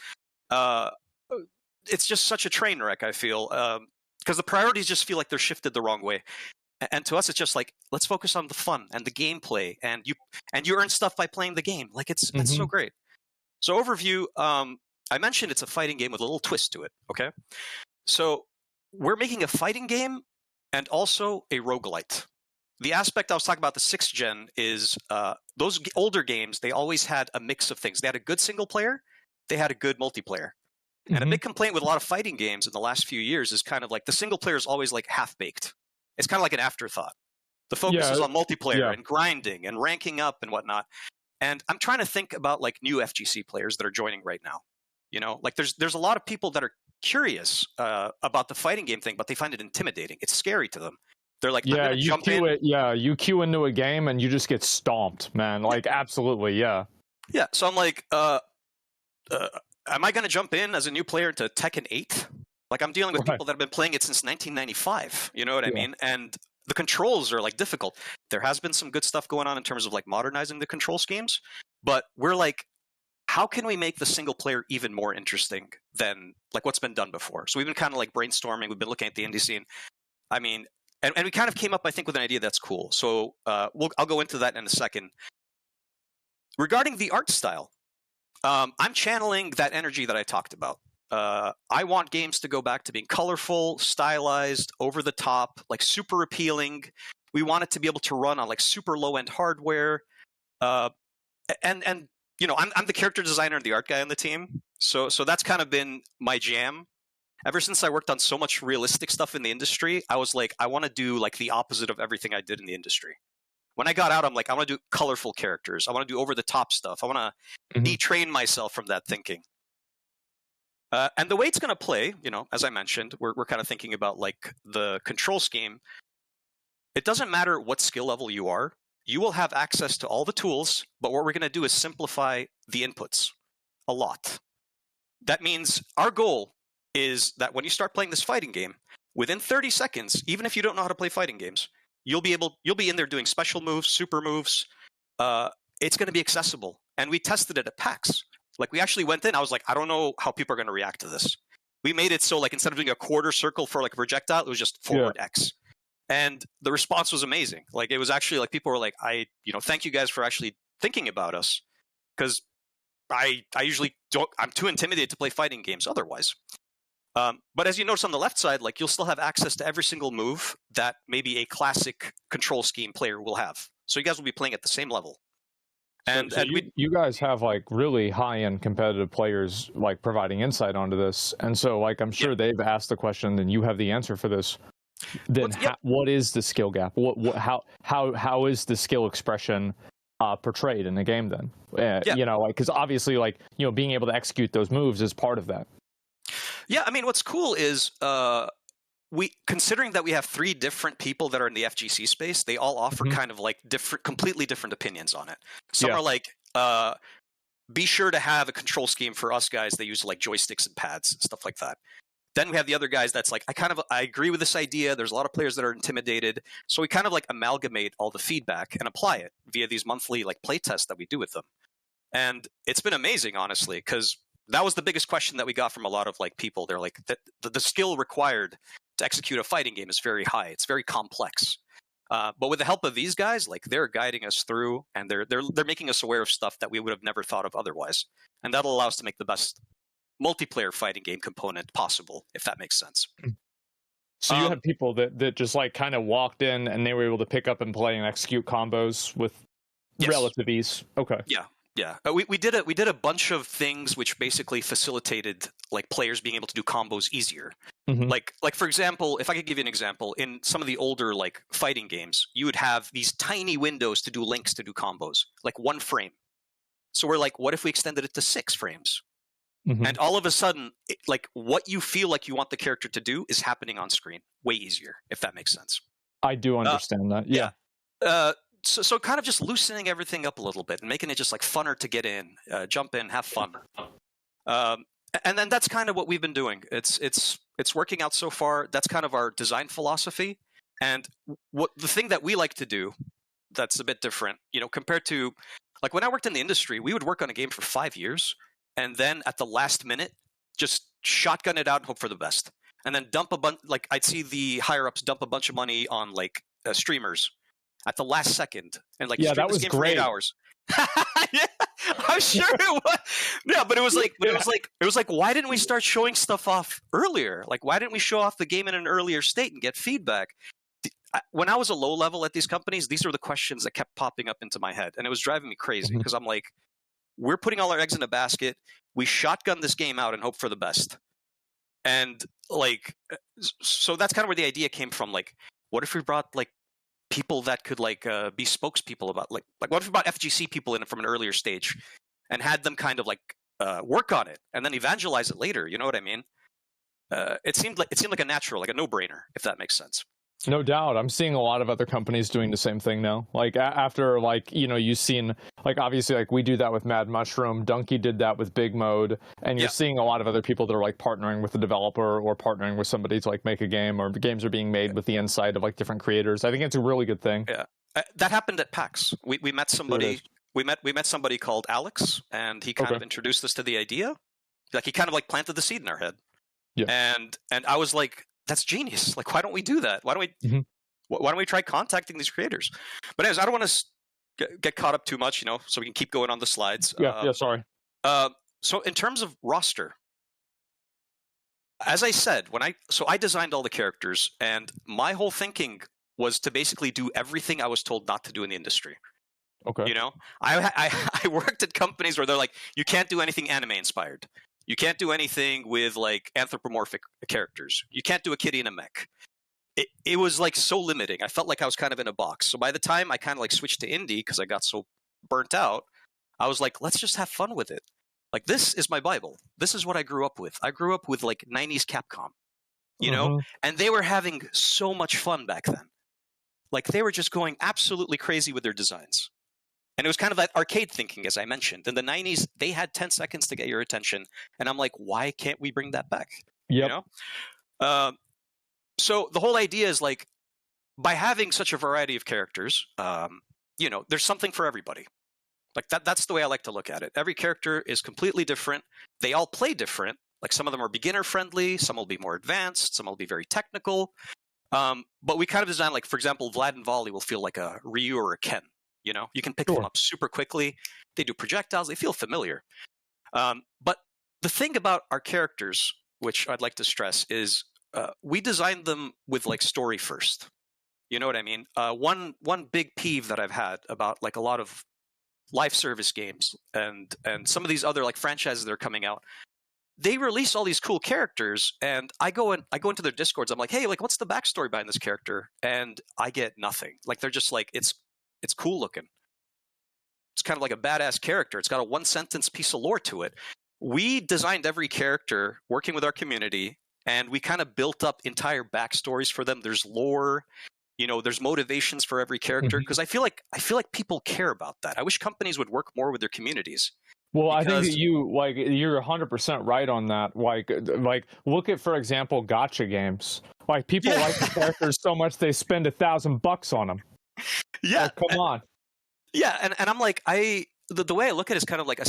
It's just such a train wreck, I feel, because the priorities just feel like they're shifted the wrong way. And to us, it's just like, let's focus on the fun and the gameplay, and you earn stuff by playing the game. Like it's so great. So overview, I mentioned it's a fighting game with a little twist to it. Okay, so we're making a fighting game and also a roguelite. The aspect I was talking about, the 6th gen, is those older games, they always had a mix of things. They had a good single player, they had a good multiplayer. And a big complaint with a lot of fighting games in the last few years is kind of like the single player is always like half-baked. It's kind of like an afterthought. The focus is on multiplayer and grinding and ranking up and whatnot. And I'm trying to think about like new FGC players that are joining right now. You know, like there's a lot of people that are curious about the fighting game thing, but they find it intimidating. It's scary to them. They're like, you queue into a game and you just get stomped, man. Like, absolutely, yeah. Yeah, so I'm like, am I going to jump in as a new player to Tekken 8? Like, I'm dealing with people that have been playing it since 1995. You know what I mean? And the controls are like difficult. There has been some good stuff going on in terms of like modernizing the control schemes, but we're like, how can we make the single player even more interesting than like what's been done before? So we've been kind of like brainstorming. We've been looking at the indie scene. I mean, and we kind of came up, I think, with an idea that's cool. So I'll go into that in a second. Regarding the art style, I'm channeling that energy that I talked about. I want games to go back to being colorful, stylized, over the top, like super appealing. We want it to be able to run on like super low end hardware. And you know, I'm the character designer and the art guy on the team. So that's kind of been my jam. Ever since I worked on so much realistic stuff in the industry, I was like, I want to do like the opposite of everything I did in the industry. When I got out, I'm like, I want to do colorful characters. I want to do over the top stuff. I want to detrain myself from that thinking. And the way it's going to play, you know, as I mentioned, we're kind of thinking about like the control scheme. It doesn't matter what skill level you are. You will have access to all the tools, but what we're going to do is simplify the inputs a lot. That means our goal is that when you start playing this fighting game, within 30 seconds, even if you don't know how to play fighting games, you'll be in there doing special moves, super moves. It's going to be accessible. And we tested it at PAX. Like we actually went in, I was like, I don't know how people are going to react to this. We made it so like instead of doing a quarter circle for like a projectile, it was just forward X. And the response was amazing. Like it was actually like people were like, thank you guys for actually thinking about us. Because I usually I'm too intimidated to play fighting games otherwise. But as you notice on the left side, like you'll still have access to every single move that maybe a classic control scheme player will have. So you guys will be playing at the same level. And, you guys have like really high-end competitive players like providing insight onto this, and so like I'm sure they've asked the question, and you have the answer for this. Then what is the skill gap? How is the skill expression portrayed in the game then? You know, like because obviously like you know being able to execute those moves is part of that. Yeah, I mean what's cool is considering that we have 3 different people that are in the FGC space, they all offer kind of like completely different opinions on it. Some are like, be sure to have a control scheme for us guys. They use like joysticks and pads and stuff like that. Then we have the other guys that's like, I agree with this idea. There's a lot of players that are intimidated. So we kind of like amalgamate all the feedback and apply it via these monthly like play tests that we do with them. And it's been amazing, honestly, because that was the biggest question that we got from a lot of like people. They're like, the skill required to execute a fighting game is very high. It's very complex. But with the help of these guys, like they're guiding us through, and they're making us aware of stuff that we would have never thought of otherwise. And that'll allow us to make the best multiplayer fighting game component possible, if that makes sense. So you had people that just like kind of walked in and they were able to pick up and play and execute combos with relative ease. Okay. Yeah. We did a bunch of things which basically facilitated like players being able to do combos easier. Like for example, if I could give you an example, in some of the older like fighting games, you would have these tiny windows to do links to do combos, like 1 frame. So we're like, what if we extended it to 6 frames? And all of a sudden, like what you feel like you want the character to do is happening on screen way easier, if that makes sense. I do understand that. Yeah. So kind of just loosening everything up a little bit and making it just like funner to get in, jump in, have fun. And then that's kind of what we've been doing. It's working out so far. That's kind of our design philosophy. And the thing that we like to do that's a bit different, you know, compared to like when I worked in the industry, we would work on a game for 5 years and then at the last minute just shotgun it out and hope for the best, and then dump a bunch. Like I'd see the higher ups dump a bunch of money on like streamers at the last second, and like Yeah, stream that this was game for great. 8 hours. Yeah, I'm sure it was. Yeah, but it was like, why didn't we start showing stuff off earlier? Like, why didn't we show off the game in an earlier state and get feedback? When I was a low level at these companies, these were the questions that kept popping up into my head, and it was driving me crazy because I'm like, we're putting all our eggs in a basket. We shotgun this game out and hope for the best. And like, so that's kind of where the idea came from. Like, what if we brought like people that could like be spokespeople about like what if we brought FGC people in from an earlier stage and had them kind of like work on it and then evangelize it later? You know what I mean? It seemed like a natural, like a no-brainer, if that makes sense. No doubt. I'm seeing a lot of other companies doing the same thing now. Like after like, you know, you've seen like obviously like we do that with Mad Mushroom, Donkey did that with Big Mode, and you're seeing a lot of other people that are like partnering with the developer or partnering with somebody to like make a game, or games are being made with the insight of like different creators. I think it's a really good thing. Yeah. That happened at PAX. We met somebody we met somebody called Alex, and he kind of introduced us to the idea. Like he kind of like planted the seed in our head. Yeah. And I was like, that's genius. Like, why don't we do that? Why don't we try contacting these creators? But anyways, I don't want to get caught up too much, you know, so we can keep going on the slides. Sorry. So in terms of roster, as I said, I designed all the characters, and my whole thinking was to basically do everything I was told not to do in the industry. Okay. You know, I worked at companies where they're like, you can't do anything anime inspired. You can't do anything with like anthropomorphic characters. You can't do a kitty in a mech. It was like so limiting. I felt like I was kind of in a box. So by the time I kind of like switched to indie because I got so burnt out, I was like, let's just have fun with it. Like, this is my Bible. This is what I grew up with. I grew up with like 90s Capcom, you know, and they were having so much fun back then. Like they were just going absolutely crazy with their designs. And it was kind of that arcade thinking, as I mentioned. In the 90s, they had 10 seconds to get your attention. And I'm like, why can't we bring that back? Yep. You know? So the whole idea is like, by having such a variety of characters, you know, there's something for everybody. Like that's the way I like to look at it. Every character is completely different. They all play different. Like some of them are beginner friendly. Some will be more advanced. Some will be very technical. But we kind of design, like, for example, Vlad and Volley will feel like a Ryu or a Ken. You know, you can pick them up super quickly. They do projectiles. They feel familiar. But the thing about our characters, which I'd like to stress, is we designed them with like story first. You know what I mean? One big peeve that I've had about like a lot of live service games and some of these other like franchises that are coming out, they release all these cool characters, and I go into their Discords. I'm like, hey, like, what's the backstory behind this character? And I get nothing. Like, they're just like, it's cool looking. It's kind of like a badass character. It's got a one-sentence piece of lore to it. We designed every character working with our community, and we kind of built up entire backstories for them. There's lore, you know, there's motivations for every character, because I feel like people care about that. I wish companies would work more with their communities. Well, I think that you're 100% right on that. Like look at, for example, gacha games. Like, people like the characters so much they spend $1,000 on them. Yeah, like, come on. Yeah, and I'm like, the way I look at it is kind of like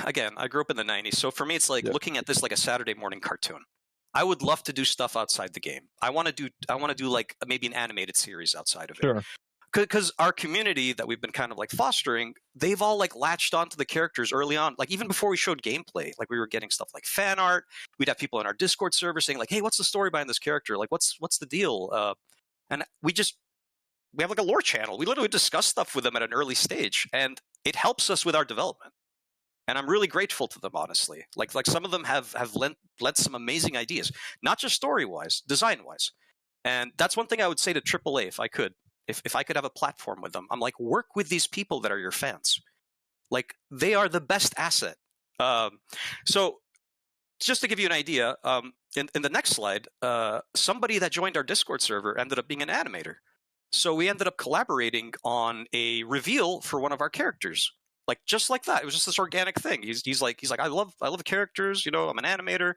again, I grew up in the 90s, so for me it's like looking at this like a Saturday morning cartoon. I would love to do stuff outside the game. I want to do like maybe an animated series outside of it. Sure. Because our community that we've been kind of like fostering, they've all like latched onto the characters early on. Like, even before we showed gameplay, like we were getting stuff like fan art. We'd have people in our Discord server saying like, hey, what's the story behind this character? Like, what's the deal? And we have like a lore channel. We literally discuss stuff with them at an early stage, and it helps us with our development. And I'm really grateful to them, honestly. Like some of them have lent some amazing ideas, not just story-wise, design-wise. And that's one thing I would say to AAA, if I could. If I could have a platform with them, I'm like, work with these people that are your fans. Like, they are the best asset. So just to give you an idea, in the next slide, somebody that joined our Discord server ended up being an animator. So we ended up collaborating on a reveal for one of our characters. Like, just like that. It was just this organic thing. He's like, I love characters, you know, I'm an animator.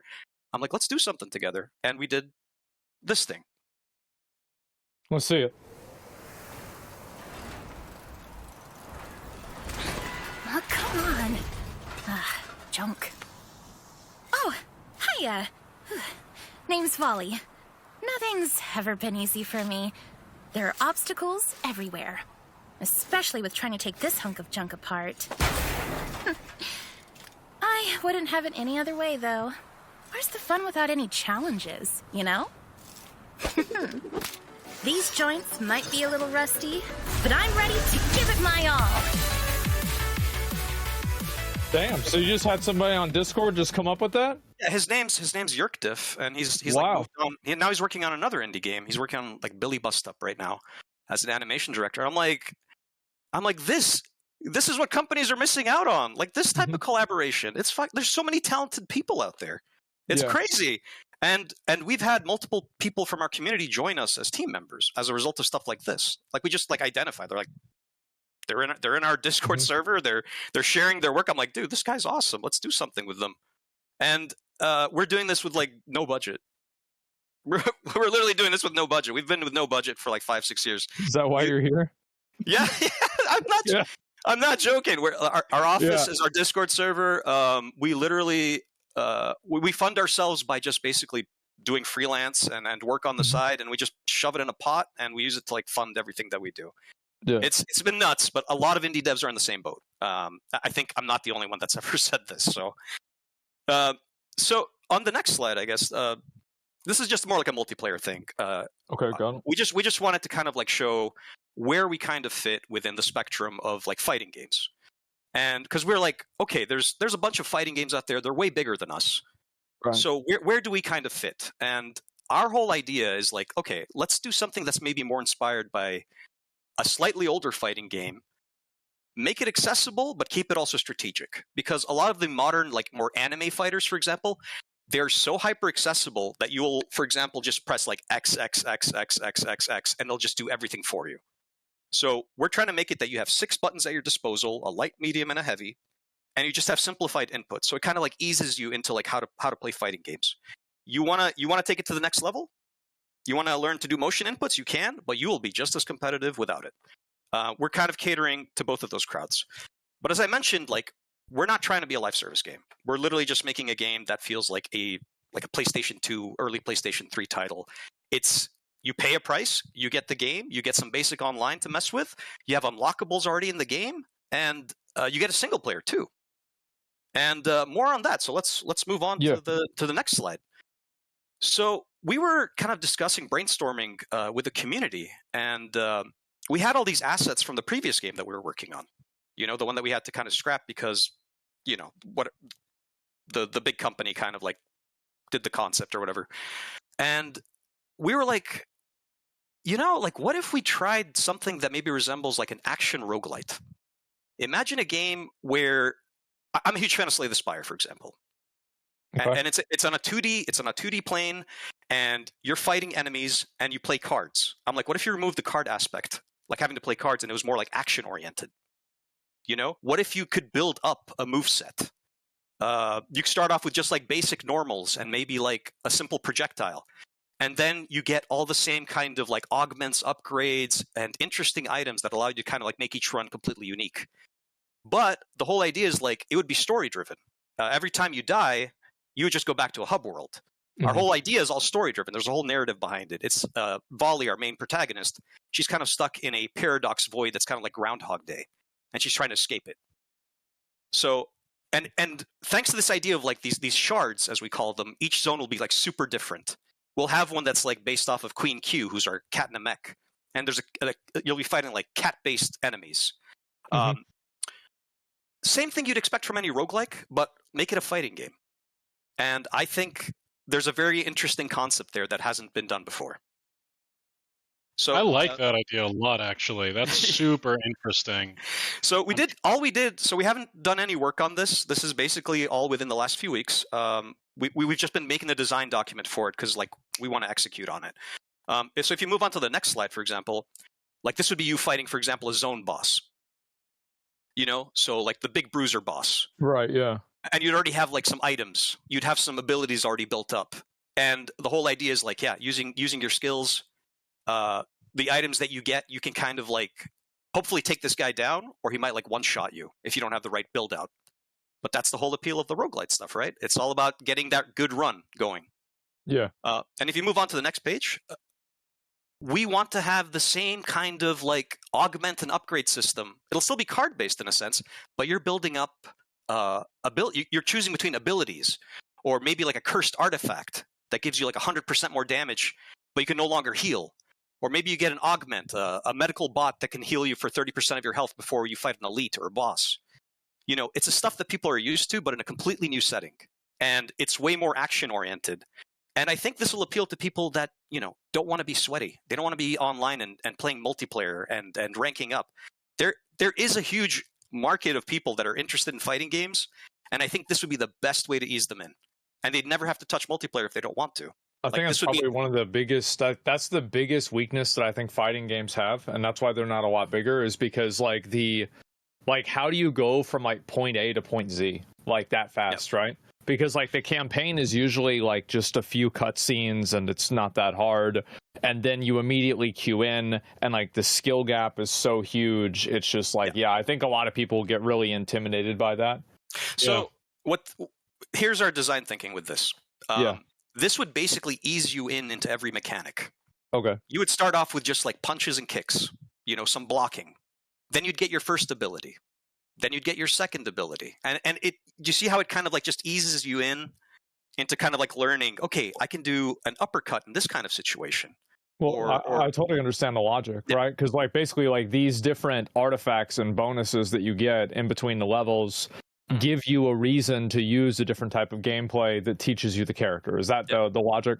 I'm like, let's do something together. And we did this thing. Let's see it. junk. Oh, hiya. Name's Volley. Nothing's ever been easy for me. There are obstacles everywhere, especially with trying to take this hunk of junk apart. I wouldn't have it any other way, though. Where's the fun without any challenges, you know? These joints might be a little rusty, but I'm ready to give it my all. Damn, so you just had somebody on Discord just come up with that? Yeah, his name's Yerkdiff, and he's wow. Like now he's working on another indie game. He's working on like Billy Bust Up right now as an animation director. I'm like this is what companies are missing out on. Like this type of collaboration. It's there's so many talented people out there. It's crazy. And we've had multiple people from our community join us as team members as a result of stuff like this. Like we just like identify. They're like they're in our Discord server. They're sharing their work. I'm like, dude, this guy's awesome. Let's do something with them. And we're doing this with like no budget. We're literally doing this with no budget. We've been with no budget for like 5-6 years. Is that why you're here? Yeah, I'm not joking. Our office is our Discord server. We literally we fund ourselves by just basically doing freelance and work on the side, and we just shove it in a pot and we use it to like fund everything that we do. Yeah. It's been nuts, but a lot of indie devs are in the same boat. I think I'm not the only one that's ever said this. So on the next slide, I guess this is just more like a multiplayer thing. Okay, got it. We just wanted to kind of like show where we kind of fit within the spectrum of like fighting games. And because we're like, okay, there's a bunch of fighting games out there. They're way bigger than us. Right. So where do we kind of fit? And our whole idea is like, okay, let's do something that's maybe more inspired by a slightly older fighting game. Make it accessible, but keep it also strategic. Because a lot of the modern, like more anime fighters, for example, they're so hyper accessible that you'll, for example, just press like X, X, X, X, X, X, X, and they'll just do everything for you. So we're trying to make it that you have 6 buttons at your disposal, a light, medium, and a heavy, and you just have simplified input. So it kind of like eases you into like how to play fighting games. You wanna take it to the next level? You want to learn to do motion inputs? You can, but you will be just as competitive without it. We're kind of catering to both of those crowds. But as I mentioned, like we're not trying to be a live service game. We're literally just making a game that feels like a PlayStation 2, early PlayStation 3 title. It's you pay a price, you get the game, you get some basic online to mess with, you have unlockables already in the game, and you get a single player too. And more on that. So let's move on to the next slide. So we were kind of discussing brainstorming with the community, and we had all these assets from the previous game that we were working on. You know, the one that we had to kind of scrap because, you know, what the big company kind of like did the concept or whatever. And we were like, you know, like what if we tried something that maybe resembles like an action roguelite? Imagine a game where I'm a huge fan of Slay the Spire, for example. Okay. And it's on a 2D plane, and you're fighting enemies and you play cards. I'm like, what if you remove the card aspect, like having to play cards, and it was more like action oriented? You know, what if you could build up a moveset? You start off with just like basic normals and maybe like a simple projectile. And then you get all the same kind of like augments, upgrades, and interesting items that allow you to kind of like make each run completely unique. But the whole idea is like it would be story driven. Every time you die, you would just go back to a hub world. Mm-hmm. Our whole idea is all story driven. There's a whole narrative behind it. It's Volley, our main protagonist. She's kind of stuck in a paradox void that's kind of like Groundhog Day, and she's trying to escape it. So, and thanks to this idea of like these shards, as we call them, each zone will be like super different. We'll have one that's like based off of Queen Q, who's our cat in a mech, and there's you'll be fighting like cat-based enemies. Mm-hmm. Same thing you'd expect from any roguelike, but make it a fighting game. And I think there's a very interesting concept there that hasn't been done before. So I like that idea a lot, actually. That's super interesting. So we haven't done any work on this. This is basically all within the last few weeks. We've just been making the design document for it because like we want to execute on it. So if you move on to the next slide, for example, like this would be you fighting, for example, a zone boss. You know, so like the big bruiser boss. Right, yeah. And you'd already have like some items. You'd have some abilities already built up. And the whole idea is like, yeah, using your skills, the items that you get, you can kind of like hopefully take this guy down, or he might like one-shot you if you don't have the right build out. But that's the whole appeal of the roguelite stuff, right? It's all about getting that good run going. Yeah. And if you move on to the next page, we want to have the same kind of like augment and upgrade system. It'll still be card based in a sense, but you're building up you're choosing between abilities, or maybe like a cursed artifact that gives you like 100% more damage, but you can no longer heal. Or maybe you get an augment, a medical bot that can heal you for 30% of your health before you fight an elite or a boss. You know, it's the stuff that people are used to, but in a completely new setting. And it's way more action-oriented. And I think this will appeal to people that, you know, don't want to be sweaty. They don't want to be online and playing multiplayer and ranking up. There is a huge market of people that are interested in fighting games, and I think this would be the best way to ease them in. And they'd never have to touch multiplayer if they don't want to. I think that's probably one of the biggest, that's the biggest weakness that I think fighting games have, and that's why they're not a lot bigger, is because like how do you go from like point A to point Z like that fast, right? Because like the campaign is usually like just a few cutscenes and it's not that hard, and then you immediately queue in, and like the skill gap is so huge. It's just like, I think a lot of people get really intimidated by that. So here's our design thinking with this. This would basically ease you into every mechanic. Okay. You would start off with just like punches and kicks, you know, some blocking. Then you'd get your first ability. Then you'd get your second ability. And you see how it kind of like just eases you into kind of like learning, okay, I can do an uppercut in this kind of situation. Well, I totally understand the logic, right? Because like basically like these different artifacts and bonuses that you get in between the levels give you a reason to use a different type of gameplay that teaches you the character. Is that the logic?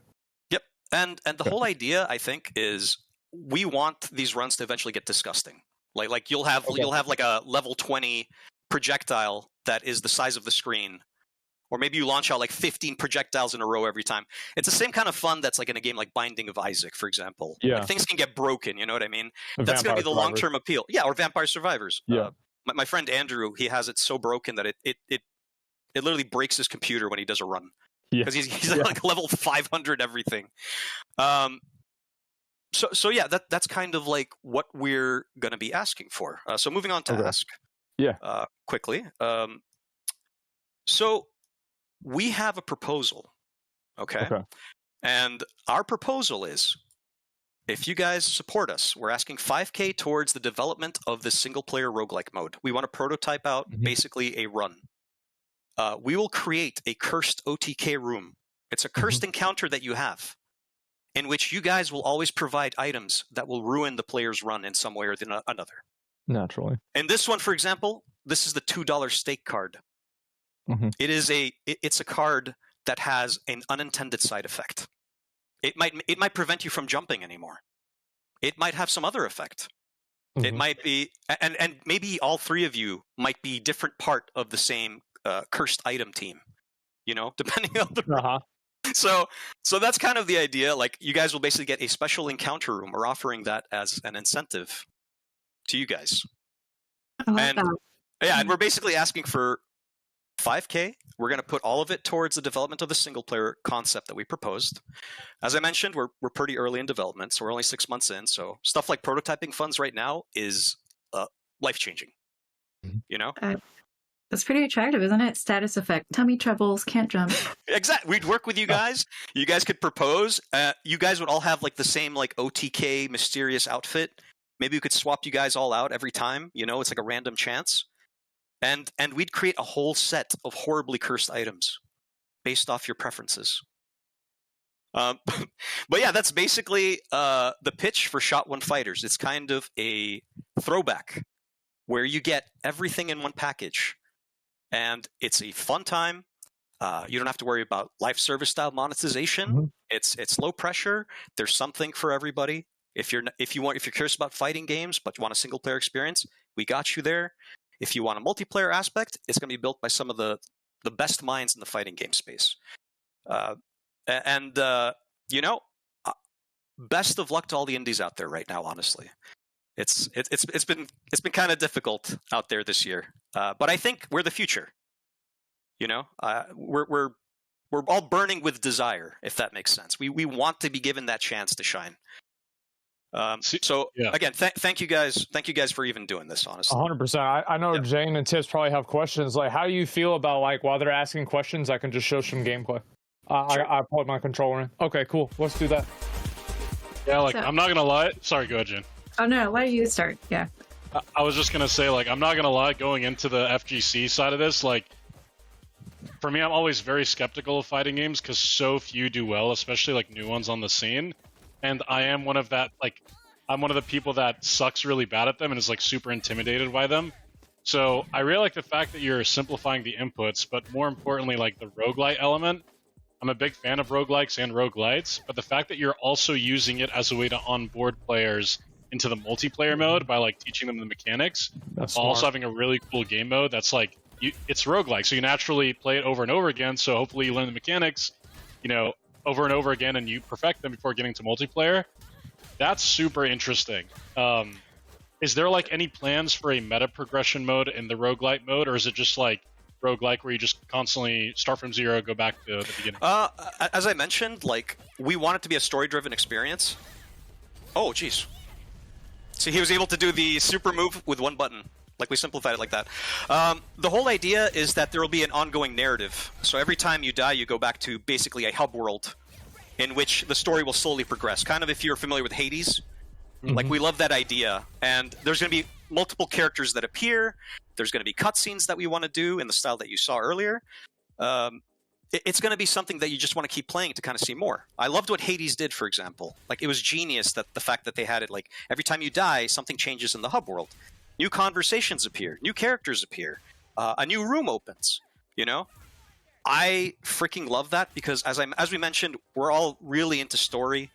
Yep. And the whole idea, I think, is we want these runs to eventually get disgusting. Like you'll have like a level 20 projectile that is the size of the screen, or maybe you launch out like 15 projectiles in a row every time. It's the same kind of fun that's like in a game like Binding of Isaac, for example. Yeah. Like things can get broken, you know what I mean? That's going to be the long-term appeal. Yeah, or Vampire Survivors. Yeah. My friend Andrew, he has it so broken that it literally breaks his computer when he does a run. Because he's at like level 500 everything. So yeah, that's kind of like what we're going to be asking for. So moving on to ask. Quickly. So we have a proposal. Okay. And our proposal is, if you guys support us, we're asking $5,000 towards the development of this single-player roguelike mode. We want to prototype out basically a run. We will create a cursed OTK room. It's a cursed encounter that you have, in which you guys will always provide items that will ruin the player's run in some way or another. Naturally. And this one, for example, this is the $2 stake card. It's a card that has an unintended side effect. It might prevent you from jumping anymore. It might have some other effect. It might be, and maybe all three of you might be different part of the same cursed item team, you know, depending on the So that's kind of the idea. Like, you guys will basically get a special encounter room. We're offering that as an incentive to you guys. And we're basically asking for $5,000. We're going to put all of it towards the development of the single player concept that we proposed. As I mentioned, we're pretty early in development, so we're only 6 months in. So stuff like prototyping funds right now is life-changing. You know? That's pretty attractive, isn't it? Status effect. Tummy troubles, can't jump. Exactly. We'd work with you guys. You guys could propose. You guys would all have like the same like OTK mysterious outfit. Maybe we could swap you guys all out every time. You know, it's like a random chance. And we'd create a whole set of horribly cursed items based off your preferences. But yeah, that's basically the pitch for Shot One Fighters. It's kind of a throwback where you get everything in one package. And it's a fun time. You don't have to worry about live service style monetization. It's low pressure. There's something for everybody. If you're curious about fighting games but you want a single player experience, we got you there. If you want a multiplayer aspect, it's going to be built by some of the best minds in the fighting game space. You know, best of luck to all the indies out there right now. Honestly, it's been kind of difficult out there this year, but I think we're the future. You know, we're all burning with desire, if that makes sense. We want to be given that chance to shine. Again, thank you guys. Thank you guys for even doing this. Honestly, 100%. I know Jane and Tips probably have questions. Like, how do you feel about like while they're asking questions, I can just show some gameplay. Sure. I plug my controller in. Okay, cool. Let's do that. Yeah, like So- I'm not gonna lie. Sorry, go ahead, Jane. Oh no, why don't you start? Yeah. I was just gonna say, like, I'm not gonna lie. Going into the FGC side of this, like, for me, I'm always very skeptical of fighting games because so few do well, especially like new ones on the scene. And I am one of that. Like, I'm one of the people that sucks really bad at them and is like super intimidated by them. So I really like the fact that you're simplifying the inputs, but more importantly, like the roguelite element. I'm a big fan of roguelikes and roguelites, but the fact that you're also using it as a way to onboard players into the multiplayer mode by like teaching them the mechanics, That's while also smart. having a really cool game mode that's like it's roguelike, so you naturally play it over and over again. So hopefully you learn the mechanics, over and over again, and you perfect them before getting to multiplayer. That's super interesting. Is there like any plans for a meta progression mode in the roguelite mode, or is it just like roguelike where you just constantly start from zero, go back to the beginning? As I mentioned, like we want it to be a story-driven experience. Oh, jeez. So he was able to do the super move with one button. Like we simplified it like that. The whole idea is that there will be an ongoing narrative. So every time you die, you go back to basically a hub world in which the story will slowly progress. Kind of if you're familiar with Hades. Like we love that idea. And there's going to be multiple characters that appear. There's going to be cutscenes that we want to do in the style that you saw earlier. It's going to be something that you just want to keep playing to kind of see more. I loved what Hades did, for example. Like it was genius that the fact that they had it like every time you die, something changes in the hub world. New conversations appear, new characters appear, a new room opens. I freaking love that because as we mentioned, we're all really into story.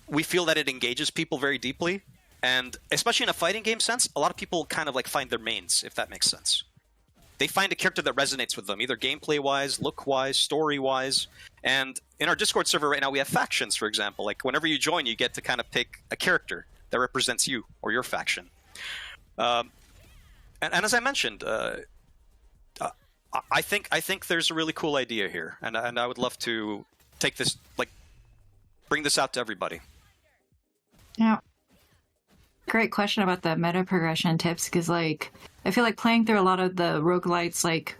We feel that it engages people very deeply, and especially in a fighting game sense, a lot of people kind of like find their mains, if that makes sense. They find a character that resonates with them, either gameplay-wise, look-wise, story-wise. And in our Discord server right now, we have factions, for example. Like whenever you join, you get to kind of pick a character that represents you or your faction. And as I mentioned, I think there's a really cool idea here, and I would love to take this, like, bring this out to everybody. Yeah. Great question about the meta progression tips, because like I feel like playing through a lot of the roguelites, like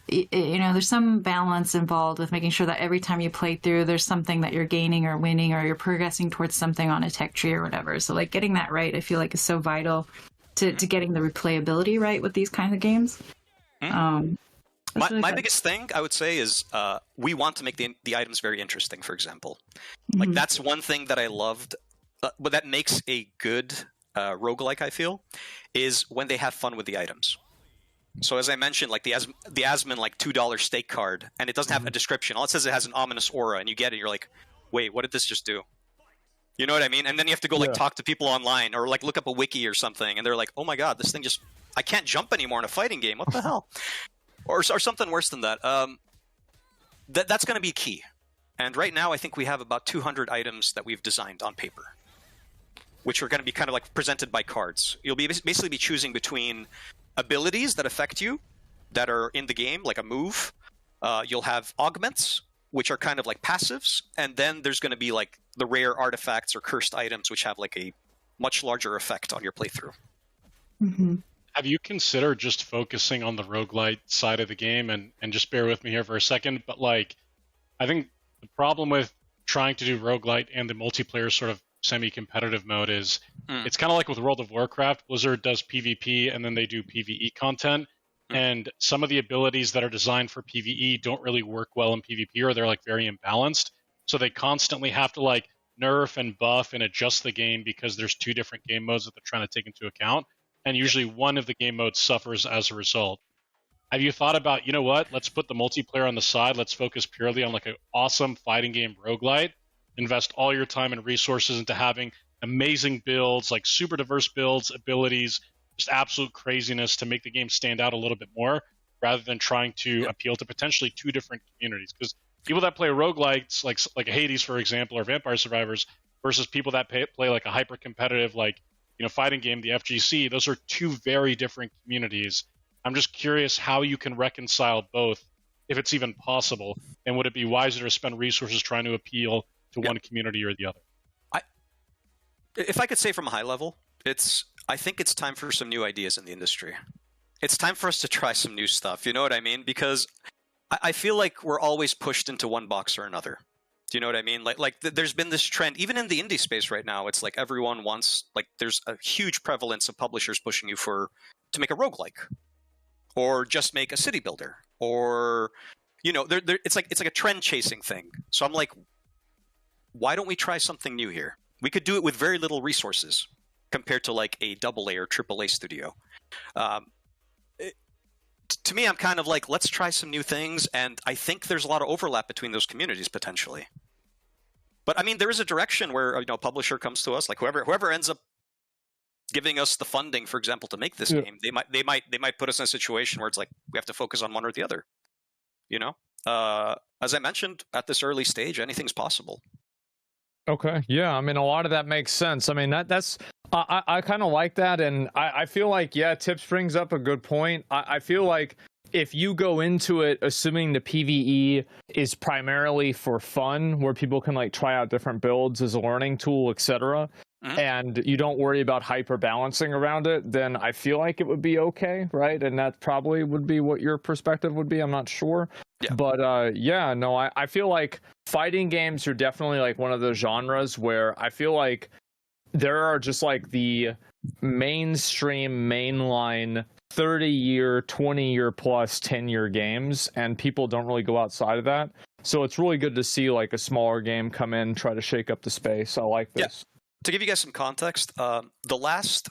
there's some balance involved with making sure that every time you play through, there's something that you're gaining or winning, or you're progressing towards something on a tech tree or whatever. So like getting that right, I feel like is so vital to getting the replayability right with these kinds of games. My biggest thing I would say is we want to make the items very interesting. For example, like that's one thing that I loved, but that makes a good roguelike, I feel, is when they have fun with the items. So as I mentioned, like the Asmon like $2 stake card, and it doesn't have a description. All it says it has an ominous aura, and you get it, you're like, wait, what did this just do? You know what I mean? And then you have to go like talk to people online or like look up a wiki or something, and they're like, oh my god, this thing just, I can't jump anymore in a fighting game. What the hell? Or something worse than that. That's going to be key. And right now, I think we have about 200 items that we've designed on paper, which are going to be kind of like presented by cards. You'll be basically be choosing between abilities that affect you, that are in the game, like a move. You'll have augments, which are kind of like passives. And then there's going to be like the rare artifacts or cursed items, which have like a much larger effect on your playthrough. Have you considered just focusing on the roguelite side of the game? And just bear with me here for a second, but like, I think the problem with trying to do roguelite and the multiplayer sort of semi-competitive mode is it's kind of like with World of Warcraft. Blizzard does PvP and then they do PvE content. And some of the abilities that are designed for PvE don't really work well in PvP, or they're like very imbalanced. So they constantly have to like nerf and buff and adjust the game because there's two different game modes that they're trying to take into account. And usually one of the game modes suffers as a result. Have you thought about, you know what, let's put the multiplayer on the side. Let's focus purely on like an awesome fighting game roguelite. Invest all your time and resources into having amazing builds, like super diverse builds, abilities, just absolute craziness to make the game stand out a little bit more, rather than trying to appeal to potentially two different communities. Because people that play roguelites, like Hades, for example, or Vampire Survivors, versus people that play like a hyper-competitive, like, fighting game, the FGC, those are two very different communities. I'm just curious how you can reconcile both, if it's even possible, and would it be wiser to spend resources trying to appeal to one community or the other? if I could say from a high level, I think it's time for some new ideas in the industry. It's time for us to try some new stuff. You know what I mean? Because I feel like we're always pushed into one box or another. Do you know what I mean? Like there's been this trend, even in the indie space right now. It's like everyone wants, like, there's a huge prevalence of publishers pushing you to make a roguelike, or just make a city builder, or it's like a trend chasing thing. So I'm like, why don't we try something new here? We could do it with very little resources compared to like a AA or AAA studio. To me, I'm kind of like, let's try some new things, and I think there's a lot of overlap between those communities potentially. But I mean, there is a direction where a publisher comes to us, like whoever ends up giving us the funding, for example, to make this game, they might put us in a situation where it's like we have to focus on one or the other. As I mentioned, at this early stage, anything's possible. Okay, yeah, I mean, a lot of that makes sense. I mean, that's I kind of like that, and I feel like, yeah, Tips brings up a good point. I feel like if you go into it assuming the PvE is primarily for fun, where people can like try out different builds as a learning tool, etc., and you don't worry about hyper balancing around it, then I feel like it would be okay, right? And that probably would be what your perspective would be. I'm not sure. Yeah. But I feel like fighting games are definitely like one of those genres where I feel like there are just like the mainstream, mainline 30-year, 20-year plus, 10-year games, and people don't really go outside of that. So it's really good to see like a smaller game come in, try to shake up the space. I like this. Yeah. To give you guys some context, the last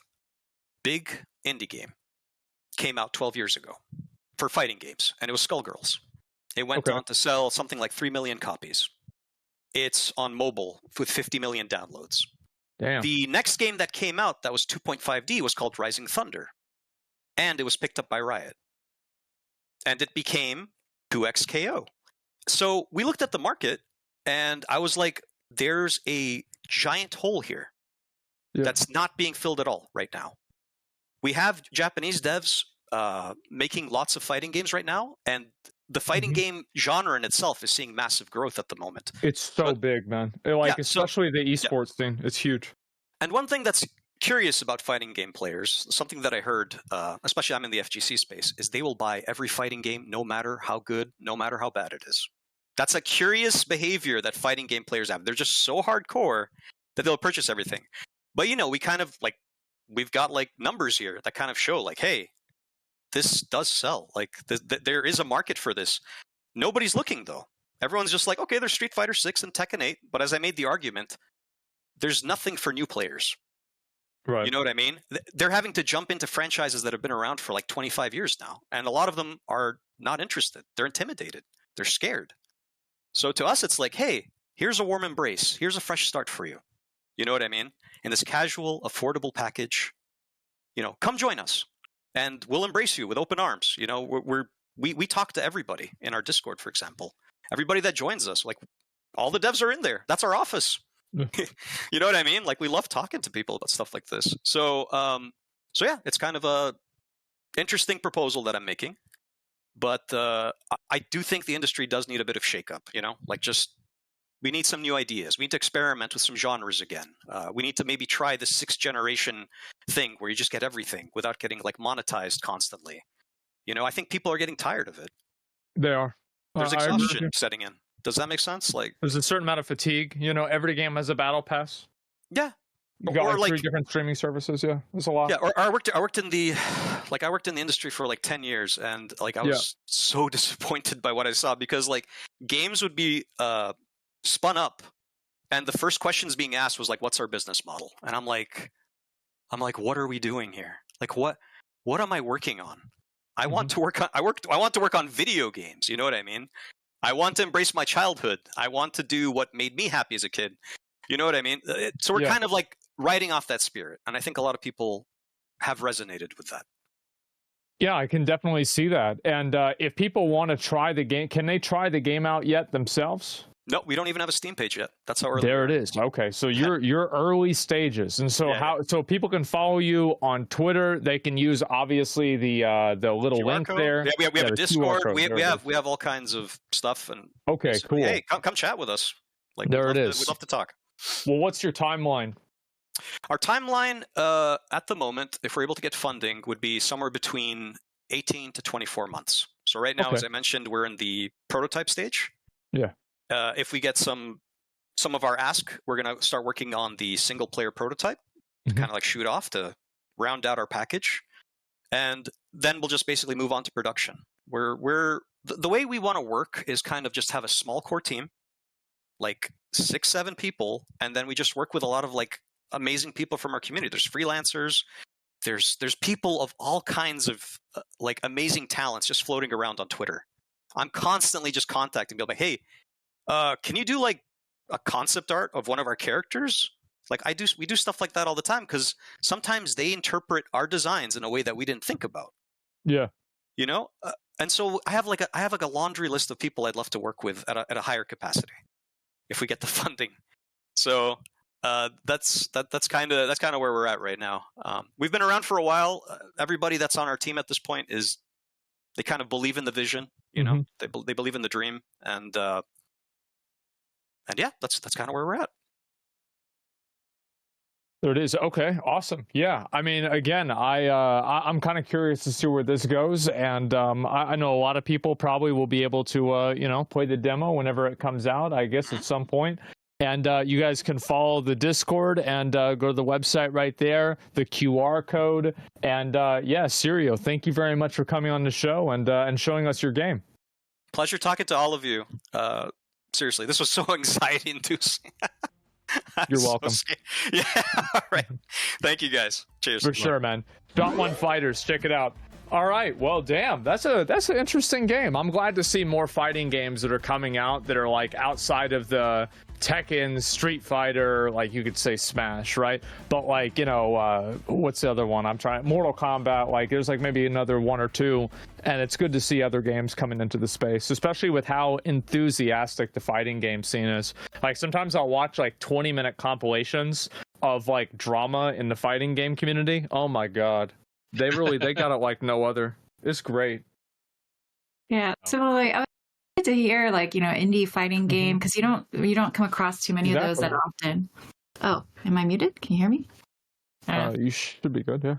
big indie game came out 12 years ago for fighting games, and it was Skullgirls. It went on to sell something like 3 million copies. It's on mobile with 50 million downloads. Damn. The next game that came out that was 2.5D was called Rising Thunder, and it was picked up by Riot. And it became 2XKO. So we looked at the market, and I was like, there's a giant hole here that's not being filled at all right now. We have Japanese devs making lots of fighting games right now, and the fighting game genre in itself is seeing massive growth at the moment. It's so big, man. Especially the esports thing. It's huge. And one thing that's curious about fighting game players, something that I heard, especially I'm in the FGC space, is they will buy every fighting game no matter how good, no matter how bad it is. That's a curious behavior that fighting game players have. They're just so hardcore that they'll purchase everything. But, we kind of like, we've got like numbers here that kind of show like, hey, this does sell. Like there is a market for this. Nobody's looking though. Everyone's just like, okay, there's Street Fighter 6 and Tekken 8. But as I made the argument, there's nothing for new players. Right. You know what I mean? They're having to jump into franchises that have been around for like 25 years now. And a lot of them are not interested. They're intimidated. They're scared. So to us, it's like, hey, here's a warm embrace. Here's a fresh start for you. You know what I mean? In this casual, affordable package, come join us, and we'll embrace you with open arms. We talk to everybody in our Discord, for example. Everybody that joins us, like all the devs are in there. That's our office. You know what I mean? Like we love talking to people about stuff like this. So yeah, it's kind of a interesting proposal that I'm making. But I do think the industry does need a bit of shakeup, we need some new ideas. We need to experiment with some genres again. We need to maybe try the 6th generation thing where you just get everything without getting like monetized constantly. I think people are getting tired of it. They are. There's exhaustion setting in. Does that make sense? Like there's a certain amount of fatigue. Every game has a battle pass. Yeah. You got like 3 different streaming services. Yeah, there's a lot. Yeah, or I worked in the industry for like 10 years, and like I was so disappointed by what I saw because like games would be spun up, and the first questions being asked was like, "What's our business model?" And I'm like, what are we doing here? Like, what am I working on? I want to work on. I want to work on video games. You know what I mean? I want to embrace my childhood. I want to do what made me happy as a kid. You know what I mean? So we're kind of like riding off that spirit, and I think a lot of people have resonated with that. Yeah, I can definitely see that. And if people want to try the game, can they try the game out yet themselves? No, we don't even have a Steam page yet. That's how early. There it is. Okay, so you're early stages, and so so people can follow you on Twitter. They can use obviously the little QR link code. there. Yeah, we have a Discord. We have all kinds of stuff. And okay, cool. Hey, come chat with us. Like there it is. We'd love to talk. Well, what's your timeline? Our timeline at the moment, if we're able to get funding, would be somewhere between 18 to 24 months. So right now, as I mentioned, we're in the prototype stage. Yeah. If we get some of our ask, we're going to start working on the single player prototype, kind of like shoot off to round out our package. And then we'll just basically move on to production. The way we want to work is kind of just have a small core team, like 6-7 people, and then we just work with a lot of like amazing people from our community. There's freelancers, there's people of all kinds of like amazing talents just floating around on Twitter. I'm constantly just contacting people like, hey, can you do like a concept art of one of our characters? Like we do stuff like that all the time because sometimes they interpret our designs in a way that we didn't think about. Yeah. You know, and so I have like a laundry list of people I'd love to work with at a higher capacity if we get the funding. So that's kind of where we're at right now. We've been around for a while. Everybody that's on our team at this point they kind of believe in the vision. You know, they believe in the dream, and yeah, that's kind of where we're at. There it is. Okay, awesome. Yeah, I mean, again, I'm kind of curious to see where this goes, and I know a lot of people probably will be able to play the demo whenever it comes out, I guess at some point. And you guys can follow the Discord and go to the website right there, the QR code, and yeah, Sirio, thank you very much for coming on the show and showing us your game. Pleasure talking to all of you. Seriously, this was so anxiety-inducing. You're welcome. Yeah. All right. Thank you, guys. Cheers. For sure, man. Dot One Fighters, check it out. All right. Well, damn, that's an interesting game. I'm glad to see more fighting games that are coming out that are like outside of the Tekken, Street Fighter, like you could say Smash, right? But like, what's the other one? I'm trying Mortal Kombat. Like, there's like maybe another one or two, and it's good to see other games coming into the space, especially with how enthusiastic the fighting game scene is. Like, sometimes I'll watch like 20-minute compilations of like drama in the fighting game community. Oh my god, they got it like no other. It's great. Yeah, similarly, I would to hear like indie fighting game because you don't come across too many of those that often. Oh, am I muted? Can you hear me? You should be good. Yeah.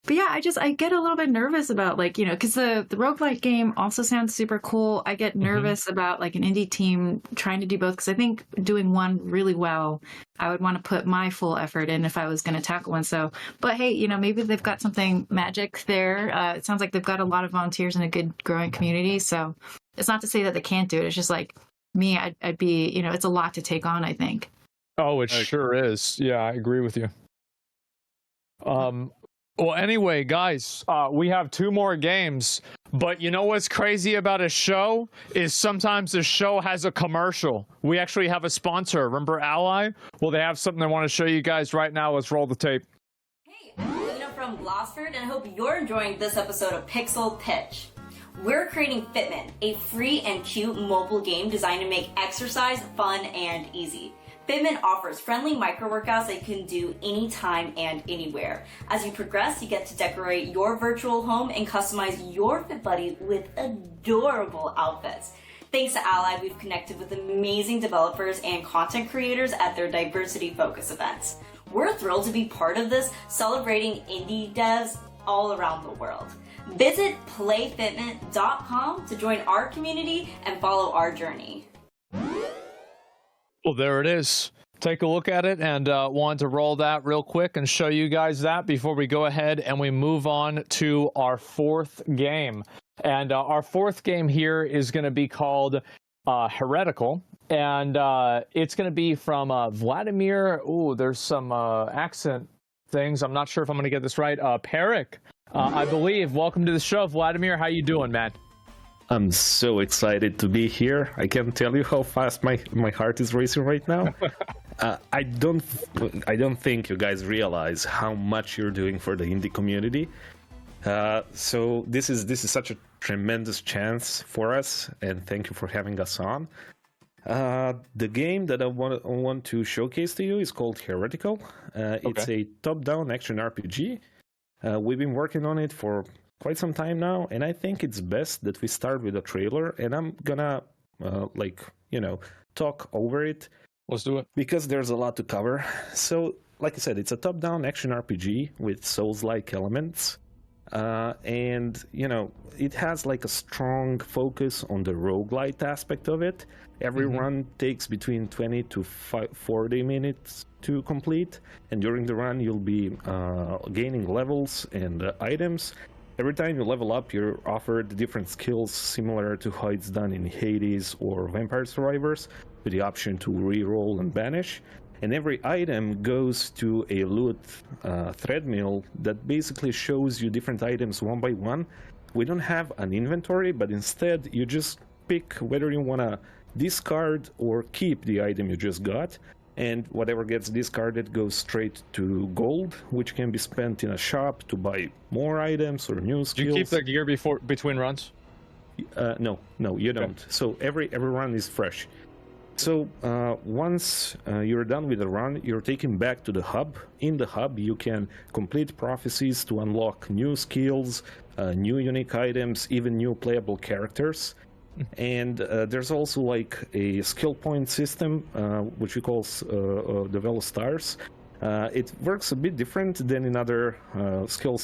But yeah, I get a little bit nervous about because the roguelike game also sounds super cool. I get nervous about like an indie team trying to do both because I think doing one really well, I would want to put my full effort in if I was going to tackle one. So, but hey, maybe they've got something magic there. It sounds like they've got a lot of volunteers and a good growing community. So it's not to say that they can't do it. It's just like me, I'd be, it's a lot to take on, I think. Oh, it sure is. Yeah, I agree with you. Well, anyway, guys, we have 2 more games, but you know what's crazy about a show is sometimes the show has a commercial. We actually have a sponsor. Remember Ally? Well, they have something they want to show you guys right now. Let's roll the tape. Hey, I'm Lena from Glassford, and I hope you're enjoying this episode of Pixel Pitch. We're creating Fitment, a free and cute mobile game designed to make exercise fun and easy. Fitment offers friendly micro-workouts that you can do anytime and anywhere. As you progress, you get to decorate your virtual home and customize your Fit Buddy with adorable outfits. Thanks to Ally, we've connected with amazing developers and content creators at their Diversity Focus events. We're thrilled to be part of this, celebrating indie devs all around the world. Visit playfitment.com to join our community and follow our journey. Well, there it is. Take a look at it, and wanted to roll that real quick and show you guys that before we go ahead and we move on to our 4th game. And our 4th game here is going to be called Heretical, and it's going to be from Vladimir. Ooh, there's some accent things. I'm not sure if I'm going to get this right. Perik, I believe. Welcome to the show, Vladimir. How you doing, man? I'm so excited to be here. I can't tell you how fast my heart is racing right now. I don't think you guys realize how much you're doing for the indie community. So this is such a tremendous chance for us, and thank you for having us on. The game that I want to showcase to you is called Heretical. It's a top-down action RPG. We've been working on it for quite some time now, and I think it's best that we start with a trailer, and I'm gonna talk over it Let's do it. Because there's a lot to cover. So, like I said, it's a top-down action RPG with Souls-like elements. And, you know, it has like a strong focus on the roguelite aspect of it. Every run takes between 20 to 40 minutes to complete. And during the run, you'll be gaining levels and items. Every time you level up, you're offered different skills similar to how it's done in Hades or Vampire Survivors, with the option to reroll and banish. And every item goes to a loot threadmill that basically shows you different items one by one. We don't have an inventory, but instead you just pick whether you want to discard or keep the item you just got. And whatever gets discarded goes straight to gold, which can be spent in a shop to buy more items or new skills. Do you keep the gear between runs? No, you don't. So every run is fresh. So once you're done with the run, you're taken back to the hub. In the hub, you can complete prophecies to unlock new skills, new unique items, even new playable characters. And there's also like a skill point system, which we call the Velo Stars. It works a bit different than in other skill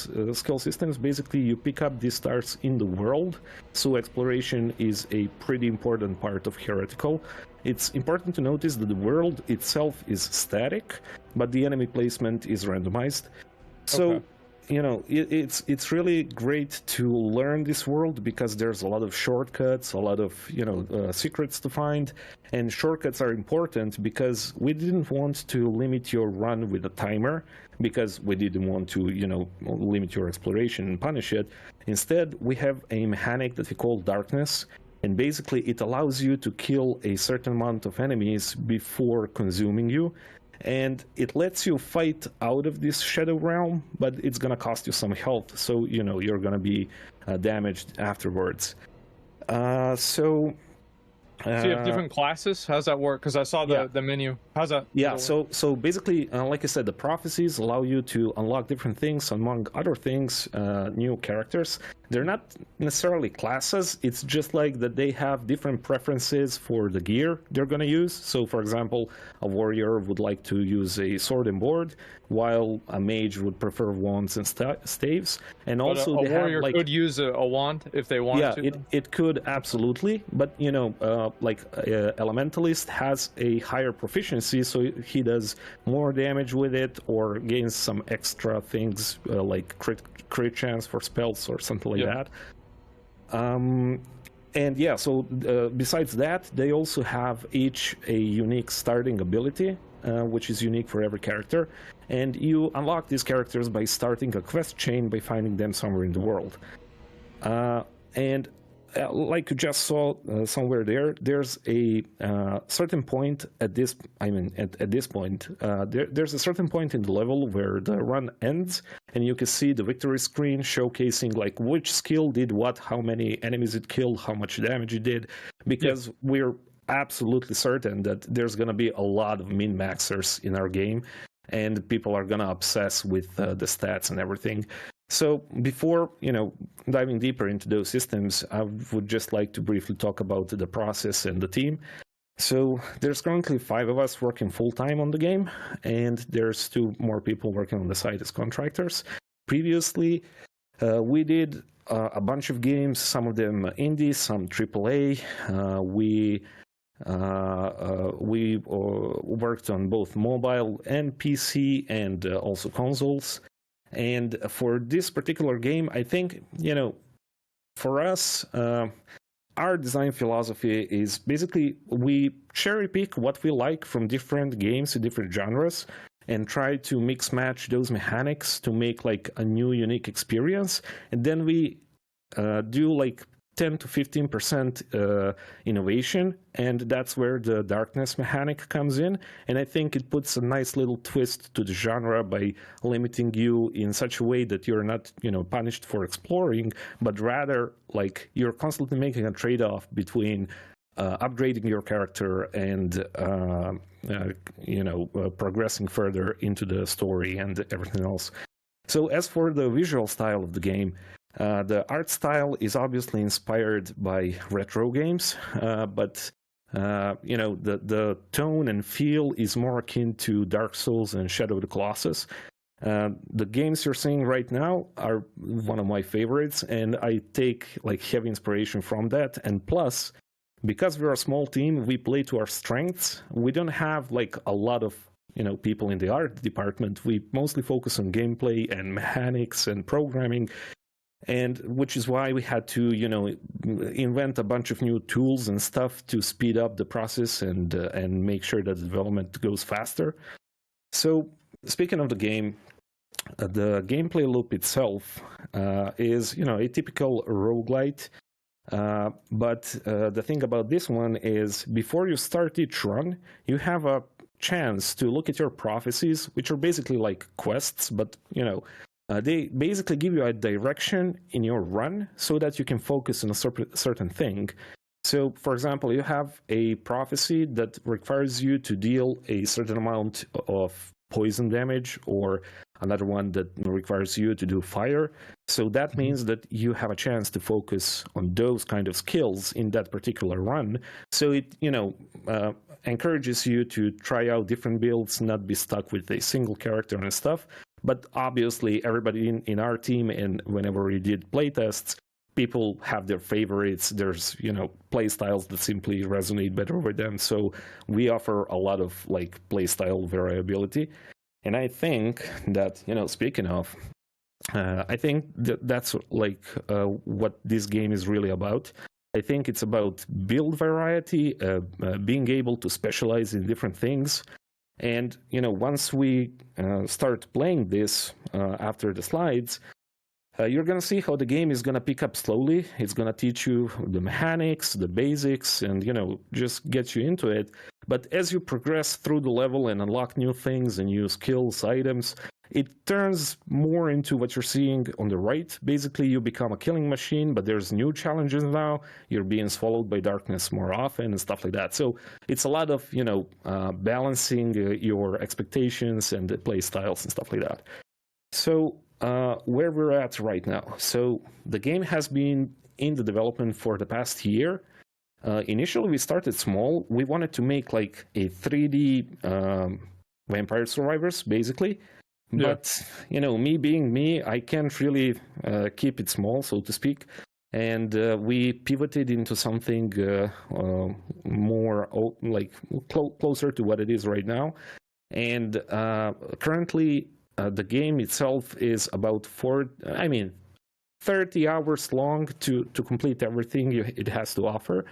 systems. Basically, you pick up these stars in the world, so exploration is a pretty important part of Heretical. It's important to notice that the world itself is static, but the enemy placement is randomized. So, you know, it's really great to learn this world because there's a lot of shortcuts, a lot of, you know, secrets to find. And shortcuts are important because we didn't want to limit your run with a timer, because we didn't want to, you know, limit your exploration and punish it. Instead, we have a mechanic that we call Darkness. And basically, it allows you to kill a certain amount of enemies before consuming you. And it lets you fight out of this shadow realm, but it's going to cost you some health. So, you know, you're going to be damaged afterwards. So you have different classes? How's that work? Because I saw the menu. How's that? Yeah, so basically, like I said, the prophecies allow you to unlock different things, among other things, new characters. They're not necessarily classes, it's just like that they have different preferences for the gear they're going to use. So, for example, a warrior would like to use a sword and board, while a mage would prefer wands and staves. And also, a they warrior have, like, could use a wand if they want to. Yeah, it could, absolutely. But, you know, Elementalist has a higher proficiency, so he does more damage with it or gains some extra things like crit chance for spells or something like that. And yeah, so besides that, they also have each a unique starting ability, which is unique for every character. And you unlock these characters by starting a quest chain by finding them somewhere in the world. And like you just saw somewhere there's a certain point at this, at this point, there's a certain point in the level where the run ends, and you can see the victory screen showcasing like which skill did what, how many enemies it killed, how much damage it did, because we're absolutely certain that there's going to be a lot of min-maxers in our game, and people are going to obsess with the stats and everything. So before, you know, diving deeper into those systems, I would just like to briefly talk about the process and the team. So there's currently 5 of us working full-time on the game, and there's 2 more people working on the site as contractors. Previously, we did a bunch of games, some of them indie, some AAA. We worked on both mobile and PC and also consoles. And for this particular game, I think, you know, for us, our design philosophy is basically we cherry pick what we like from different games in different genres and try to mix match those mechanics to make like a new unique experience. And then we do like 10 to 15% innovation, and that's where the darkness mechanic comes in. And I think it puts a nice little twist to the genre by limiting you in such a way that you're not, you know, punished for exploring, but rather like you're constantly making a trade-off between upgrading your character and progressing further into the story and everything else. So as for the visual style of the game, the art style is obviously inspired by retro games, but The tone and feel is more akin to Dark Souls and Shadow of the Colossus. The games you're seeing right now are one of my favorites, and I take heavy inspiration from that. And plus, because we're a small team, we play to our strengths. We don't have a lot of people in the art department. We mostly focus on gameplay and mechanics and programming, and which is why we had to invent a bunch of new tools and stuff to speed up the process and make sure that the development goes faster. So speaking of the game, the gameplay loop itself is a typical roguelite. But the thing about this one is, before you start each run, you have a chance to look at your prophecies, which are basically like quests, but they basically give you a direction in your run so that you can focus on a certain thing. So, for example, you have a prophecy that requires you to deal a certain amount of poison damage, or another one that requires you to do fire. So that means that you have a chance to focus on those kind of skills in that particular run. So it, encourages you to try out different builds, not be stuck with a single character and stuff. But obviously, everybody in our team, and whenever we did playtests, people have their favorites. There's, play styles that simply resonate better with them. So we offer a lot of play style variability. And I think that, speaking of, I think that's what this game is really about. I think it's about build variety, being able to specialize in different things. And, once we start playing this after the slides, you're going to see how the game is going to pick up slowly. It's going to teach you the mechanics, the basics, and, just get you into it. But as you progress through the level and unlock new things and new skills, items, it turns more into what you're seeing on the right. Basically, you become a killing machine, but there's new challenges now. You're being swallowed by darkness more often and stuff like that. So it's a lot of, balancing your expectations and the play styles and stuff like that. So where we're at right now. So the game has been in the development for the past year. Initially, we started small. We wanted to make a 3D Vampire Survivors, basically. Yeah. But, me being me, I can't really keep it small, so to speak. And we pivoted into something more closer to what it is right now. And currently, the game itself is about 30 hours long to complete everything it has to offer.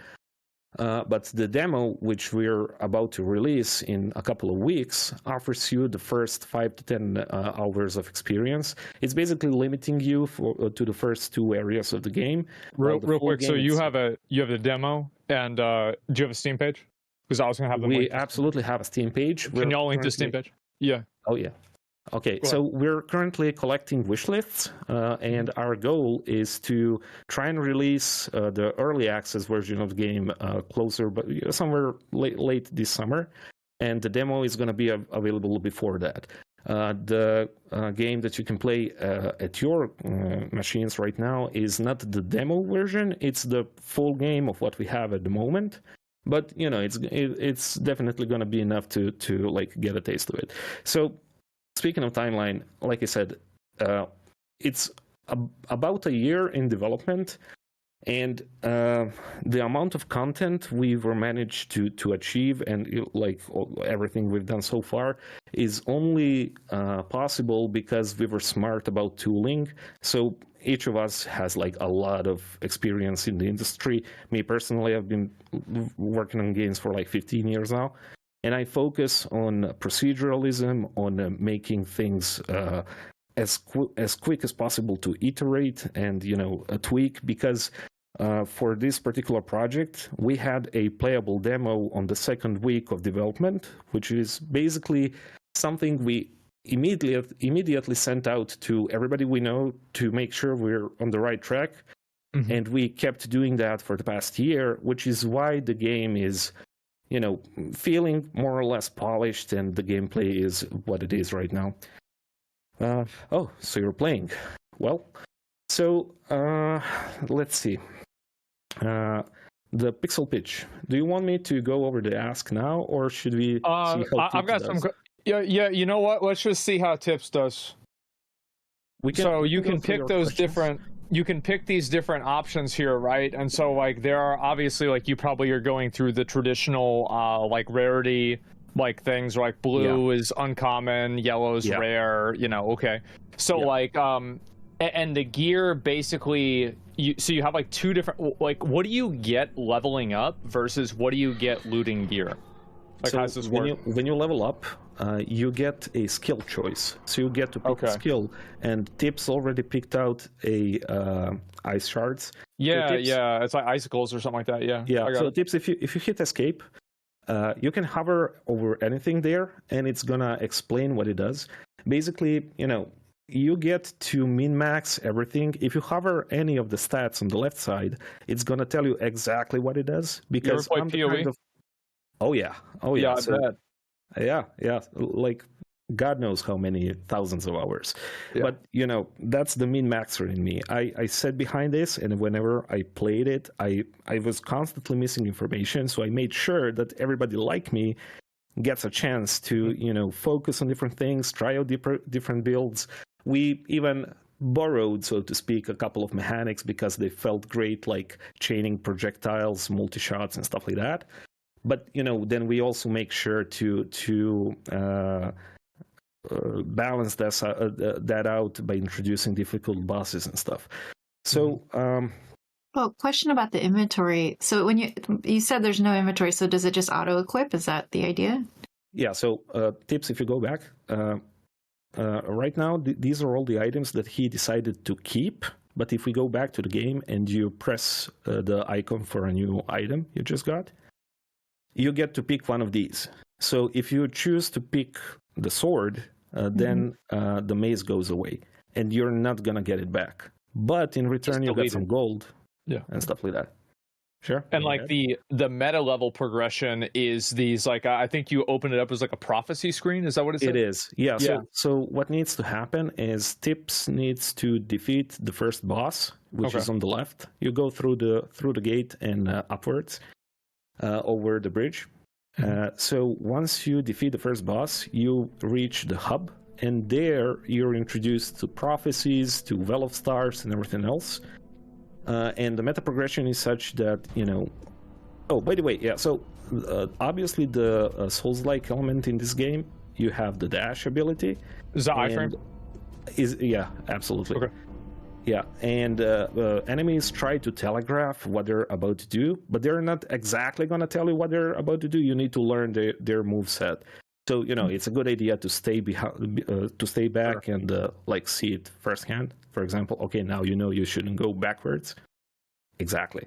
But the demo, which we're about to release in a couple of weeks, offers you the first 5 to 10 hours of experience. It's basically limiting you to the first 2 areas of the game. Real quick, so you have the demo, and do you have a Steam page? Because I was going to have them. We absolutely have a Steam page. Can y'all link the Steam page? Yeah. Oh, yeah. Okay, so we're currently collecting wish lists, and our goal is to try and release the early access version of the game but somewhere late this summer, and the demo is going to be available before that. The game that you can play at your machines right now is not the demo version; it's the full game of what we have at the moment. But it's definitely going to be enough to get a taste of it. So. Speaking of timeline, like I said, it's about a year in development, and the amount of content we've managed to achieve and everything we've done so far is only possible because we were smart about tooling. So each of us has a lot of experience in the industry. Me personally, I've been working on games for 15 years now. And I focus on proceduralism, on making things as quick as possible to iterate and tweak. Because for this particular project, we had a playable demo on the second week of development, which is basically something we immediately sent out to everybody we know to make sure we're on the right track. Mm-hmm. And we kept doing that for the past year, which is why the game is. Feeling more or less polished, and the gameplay is what it is right now. So you're playing. Well, so let's see. the pixel pitch. Do you want me to go over the ask now, or should we see how I've got Tips some. does? Yeah. You know what? Let's just see how Tips does. So you can pick those different. You can pick these different options here, right? And so like there are obviously like you probably are going through the traditional like rarity like things like blue is uncommon, yellow is rare. You know, okay. So like and the gear basically so you have like two different like what do you get leveling up versus what do you get looting gear? Like So how does this work? when you level up, you get a skill choice. So you get to pick a skill, and Tips already picked out a ice shards. Yeah, it's like icicles or something like that. Yeah. I got So it. Tips, if you hit escape, you can hover over anything there, and it's gonna explain what it does. Basically, you know, you get to min-max everything. If you hover any of the stats on the left side, it's gonna tell you exactly what it does. Because play I'm the PoE? kind of... Oh yeah. Yeah, I So, bet. yeah, like God knows how many thousands of hours. But you know, that's the min-maxer in me. I sat behind this, and whenever I played it, I was constantly missing information. So I made sure that everybody like me gets a chance to, you know, focus on different things, try out different builds. We even borrowed, so to speak, a couple of mechanics because they felt great, like chaining projectiles, multi-shots, and stuff like that. But you know, then we also make sure to balance that out by introducing difficult bosses and stuff. So, Oh, question about the inventory. So when you said there's no inventory, so does it just auto equip? Is that the idea? yeah. So Tips, if you go back, right now these are all the items that he decided to keep. But if we go back to the game and you press the icon for a new item you just got, you get to pick one of these. So if you choose to pick the sword, then the mace goes away, and you're not gonna get it back. But in return, you get some gold, and stuff like that. Sure. And like the meta level progression is these like I think you open it up as like a prophecy screen. Is that what it is? It is. Yeah. So what needs to happen is Tips needs to defeat the first boss, which is on the left. You go through the gate and upwards. Over the bridge. So once you defeat the first boss, you reach the hub, and there you're introduced to prophecies, to Well of Stars, and everything else. And the meta progression is such that, you know... Oh, by the way, so obviously the Souls-like element in this game, you have the dash ability. Is that iframe? Yeah, absolutely. Okay. Yeah, and enemies try to telegraph what they're about to do, but they're not exactly going to tell you what they're about to do. You need to learn their moveset. So, you know, it's a good idea to stay back and like see it firsthand. For example, okay, now you know you shouldn't go backwards. Exactly.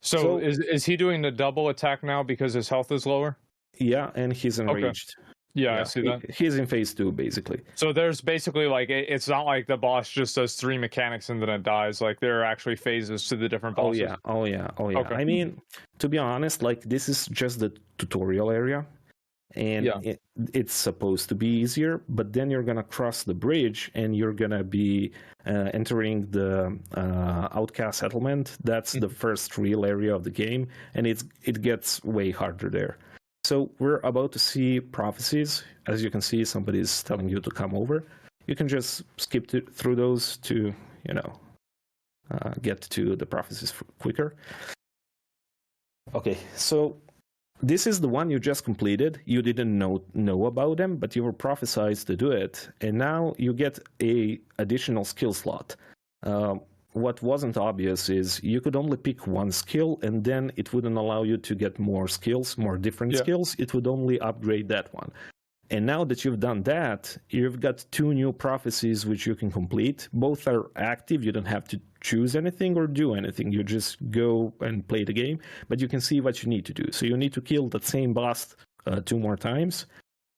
So is he doing the double attack now because his health is lower? Yeah, and he's enraged. Yeah, I see that. He's in phase 2, basically. So there's basically like it's not like the boss just does 3 mechanics and then it dies. Like there are actually phases to the different bosses. Oh yeah. Okay. I mean, to be honest, like this is just the tutorial area, and it's supposed to be easier. But then you're gonna cross the bridge and you're gonna be entering the outcast settlement. That's the first real area of the game, and it gets way harder there. So we're about to see prophecies. As you can see, somebody's telling you to come over. You can just skip through those to, you know, get to the prophecies quicker. Okay, so this is the one you just completed. You didn't know about them, but you were prophesied to do it, and now you get a additional skill slot. What wasn't obvious is you could only pick one skill, and then it wouldn't allow you to get more skills, more different skills. It would only upgrade that one. And now that you've done that, you've got 2 new prophecies which you can complete. Both are active. You don't have to choose anything or do anything. You just go and play the game, but you can see what you need to do. So you need to kill that same boss 2 more times,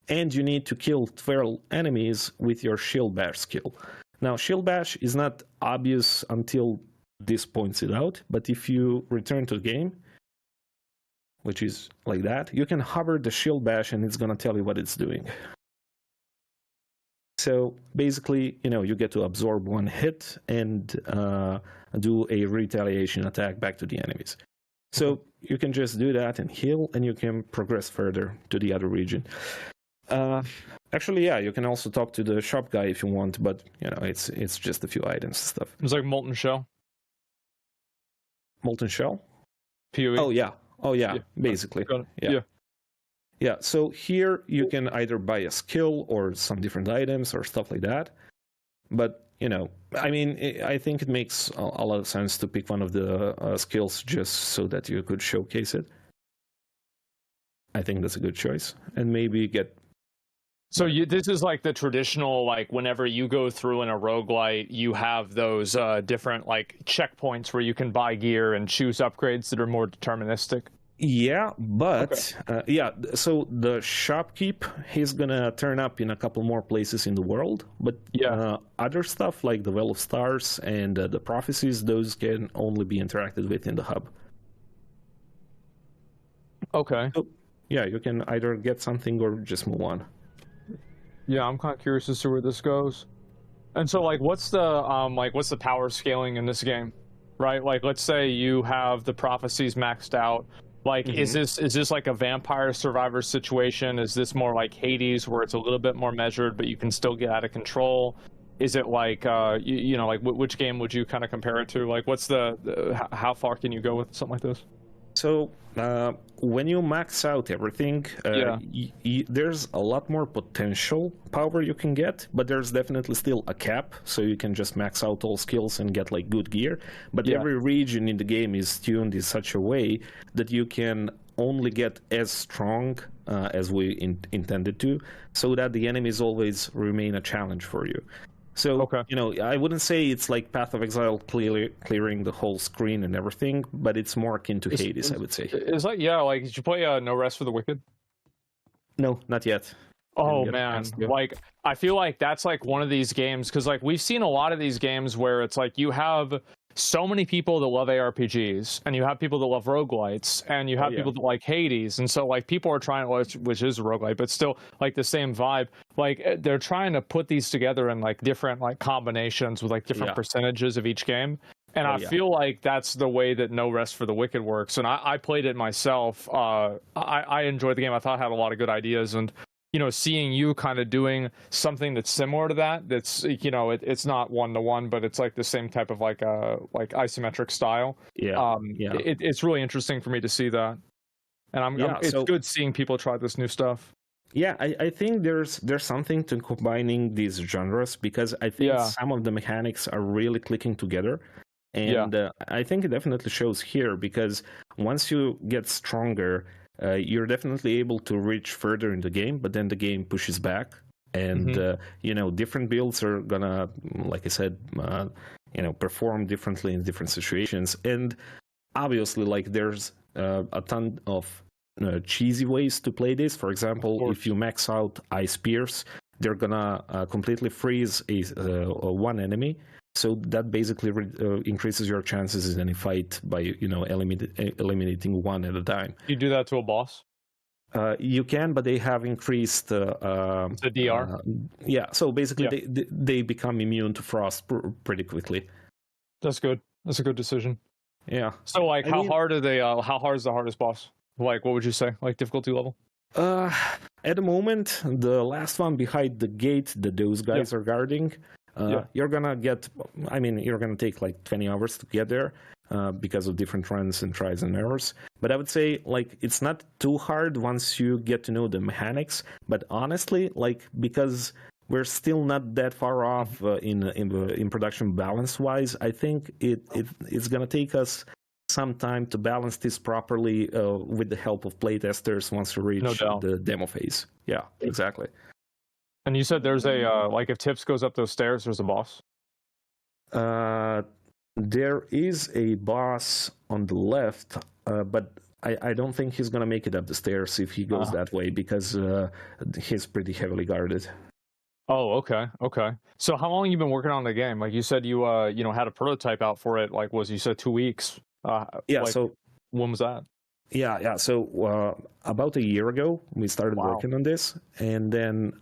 and you need to kill 12 enemies with your Shield Bash skill. Now, Shield Bash is not obvious until this points it out, but if you return to the game, which is like that, you can hover the Shield Bash and it's going to tell you what it's doing. So basically, you know, you get to absorb 1 hit and do a retaliation attack back to the enemies. So you can just do that and heal, and you can progress further to the other region. Actually, yeah, you can also talk to the shop guy if you want, but you know, it's just a few items and stuff. It's like Molten Shell. Molten Shell? PoE. Oh yeah, basically. Yeah, so here you can either buy a skill or some different items or stuff like that. But, you know, I mean, I think it makes a lot of sense to pick one of the skills just so that you could showcase it. I think that's a good choice. And maybe get... So this is like the traditional, like whenever you go through in a roguelite, you have those different like checkpoints where you can buy gear and choose upgrades that are more deterministic. Yeah, but so the shopkeep, he's gonna turn up in a couple more places in the world, but other stuff like the Well of Stars and the Prophecies, those can only be interacted with in the hub. Okay. So, yeah, you can either get something or just move on. Yeah, I'm kind of curious as to where this goes. And so, like, what's the power scaling in this game, right? Like, let's say you have the Prophecies maxed out. Like, is this like a Vampire Survivor situation? Is this more like Hades, where it's a little bit more measured, but you can still get out of control? Is it like, you know, like which game would you kind of compare it to? Like, what's how far can you go with something like this? So when you max out everything, there's a lot more potential power you can get, but there's definitely still a cap, so you can just max out all skills and get like good gear. But every region in the game is tuned in such a way that you can only get as strong as we intended to, so that the enemies always remain a challenge for you. So, you know, I wouldn't say it's like Path of Exile clearing the whole screen and everything, but it's more akin to Hades, I would say. It's like, like, did you play No Rest for the Wicked? No, not yet. Oh, man. Like, I feel like that's like one of these games, because like we've seen a lot of these games where it's like you have so many people that love ARPGs, and you have people that love roguelites, and you have people that like Hades, and so like people are trying, which is a roguelite, but still like the same vibe. Like they're trying to put these together in like different like combinations with like different percentages of each game. And I feel like that's the way that No Rest for the Wicked works. And I played it myself. I enjoyed the game. I thought it had a lot of good ideas, and you know, seeing you kind of doing something that's similar to that, that's, you know, it's not one-to-one, but it's like the same type of like isometric style. It's really interesting for me to see that, and it's good seeing people try this new stuff. Yeah, I think there's something to combining these genres, because I think some of the mechanics are really clicking together. And I think it definitely shows here, because once you get stronger, you're definitely able to reach further in the game, but then the game pushes back. And, you know, different builds are gonna, like I said, you know, perform differently in different situations. And obviously, like, there's a ton of cheesy ways to play this. For example, if you max out Ice Spears, they're gonna completely freeze one enemy. So that basically increases your chances in any fight by, you know, eliminating one at a time. You do that to a boss? You can, but they have increased the DR. So basically, they become immune to frost pretty quickly. That's good. That's a good decision. Yeah. So, like, how hard are they? How hard is the hardest boss? Like, what would you say? Like, difficulty level? At the moment, the last one behind the gate that those guys are guarding. You're gonna you're gonna take like 20 hours to get there because of different runs and tries and errors. But I would say, like, it's not too hard once you get to know the mechanics. But honestly, like, because we're still not that far off in production balance wise, I think it's gonna take us some time to balance this properly with the help of playtesters once we reach the demo phase. Yeah, exactly. And you said there's a, like, if Tips goes up those stairs, there's a boss? There is a boss on the left, but I don't think he's going to make it up the stairs if he goes that way, because he's pretty heavily guarded. Oh, okay. So how long have you been working on the game? Like, you said you had a prototype out for it, like, you said 2 weeks? So when was that? Yeah. So about a year ago, we started working on this, and then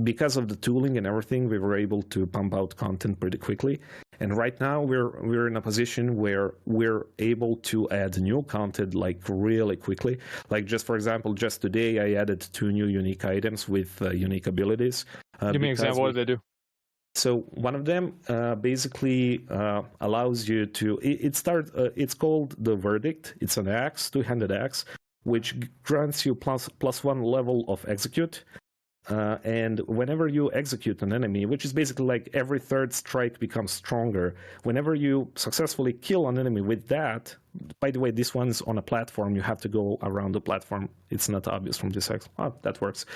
because of the tooling and everything, we were able to pump out content pretty quickly. And right now we're in a position where we're able to add new content like really quickly. Like just for example, just today I added 2 new unique items with unique abilities. Give me an example. What do they do? So one of them basically allows you to. It's called the Verdict. It's an axe, 2-handed axe, which grants you +1 level of execute. And whenever you execute an enemy, which is basically like every 3rd strike becomes stronger, whenever you successfully kill an enemy with that, by the way, this one's on a platform, you have to go around the platform. It's not obvious from this X. Oh, that works.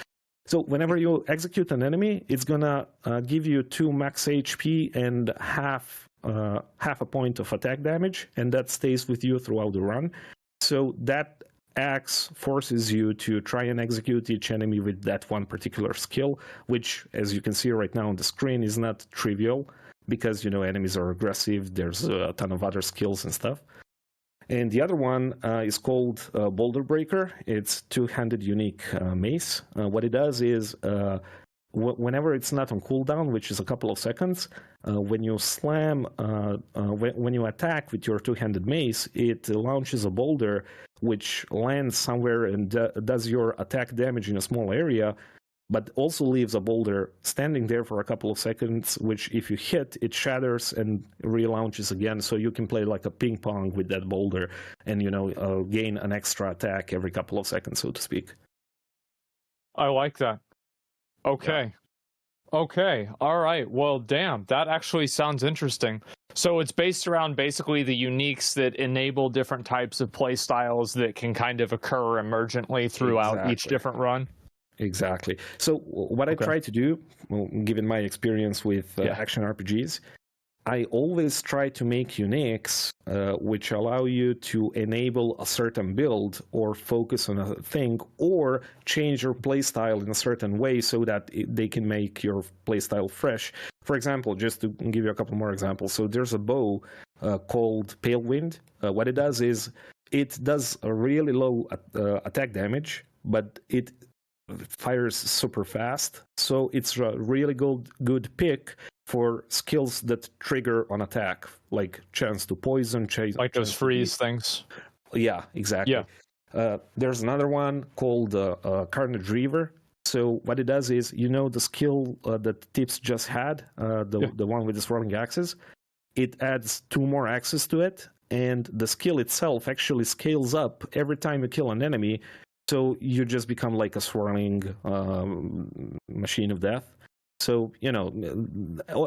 So whenever you execute an enemy, it's gonna give you 2 max HP and half a point of attack damage, and that stays with you throughout the run. So that axe forces you to try and execute each enemy with that one particular skill, which, as you can see right now on the screen, is not trivial because, you know, enemies are aggressive. There's a ton of other skills and stuff. And the other one is called Boulder Breaker. It's 2-handed unique mace. What it does is whenever it's not on cooldown, which is a couple of seconds, when you slam, when you attack with your 2-handed mace, it launches a boulder which lands somewhere and does your attack damage in a small area, but also leaves a boulder standing there for a couple of seconds, which if you hit, it shatters and relaunches again. So you can play like a ping pong with that boulder and, you know, gain an extra attack every couple of seconds, so to speak. I like that. Okay. Yeah. Okay. All right. Well, damn, that actually sounds interesting. So it's based around basically the uniques that enable different types of play styles that can kind of occur emergently throughout each different run. Exactly. So what I try to do, given my experience with action RPGs, I always try to make uniques which allow you to enable a certain build or focus on a thing or change your playstyle in a certain way so that they can make your playstyle fresh. For example, just to give you a couple more examples. So there's a bow called Pale Wind. What it does is it does a really low attack damage, but it fires super fast. So it's a really good pick for skills that trigger on attack, like chance to poison, like those freeze things. Yeah, exactly. Yeah. There's another one called Carnage Reaver. So what it does is, you know, the skill that Tips just had, the one with the swirling axes, it adds 2 more axes to it, and the skill itself actually scales up every time you kill an enemy. So you just become like a swirling machine of death. So, you know,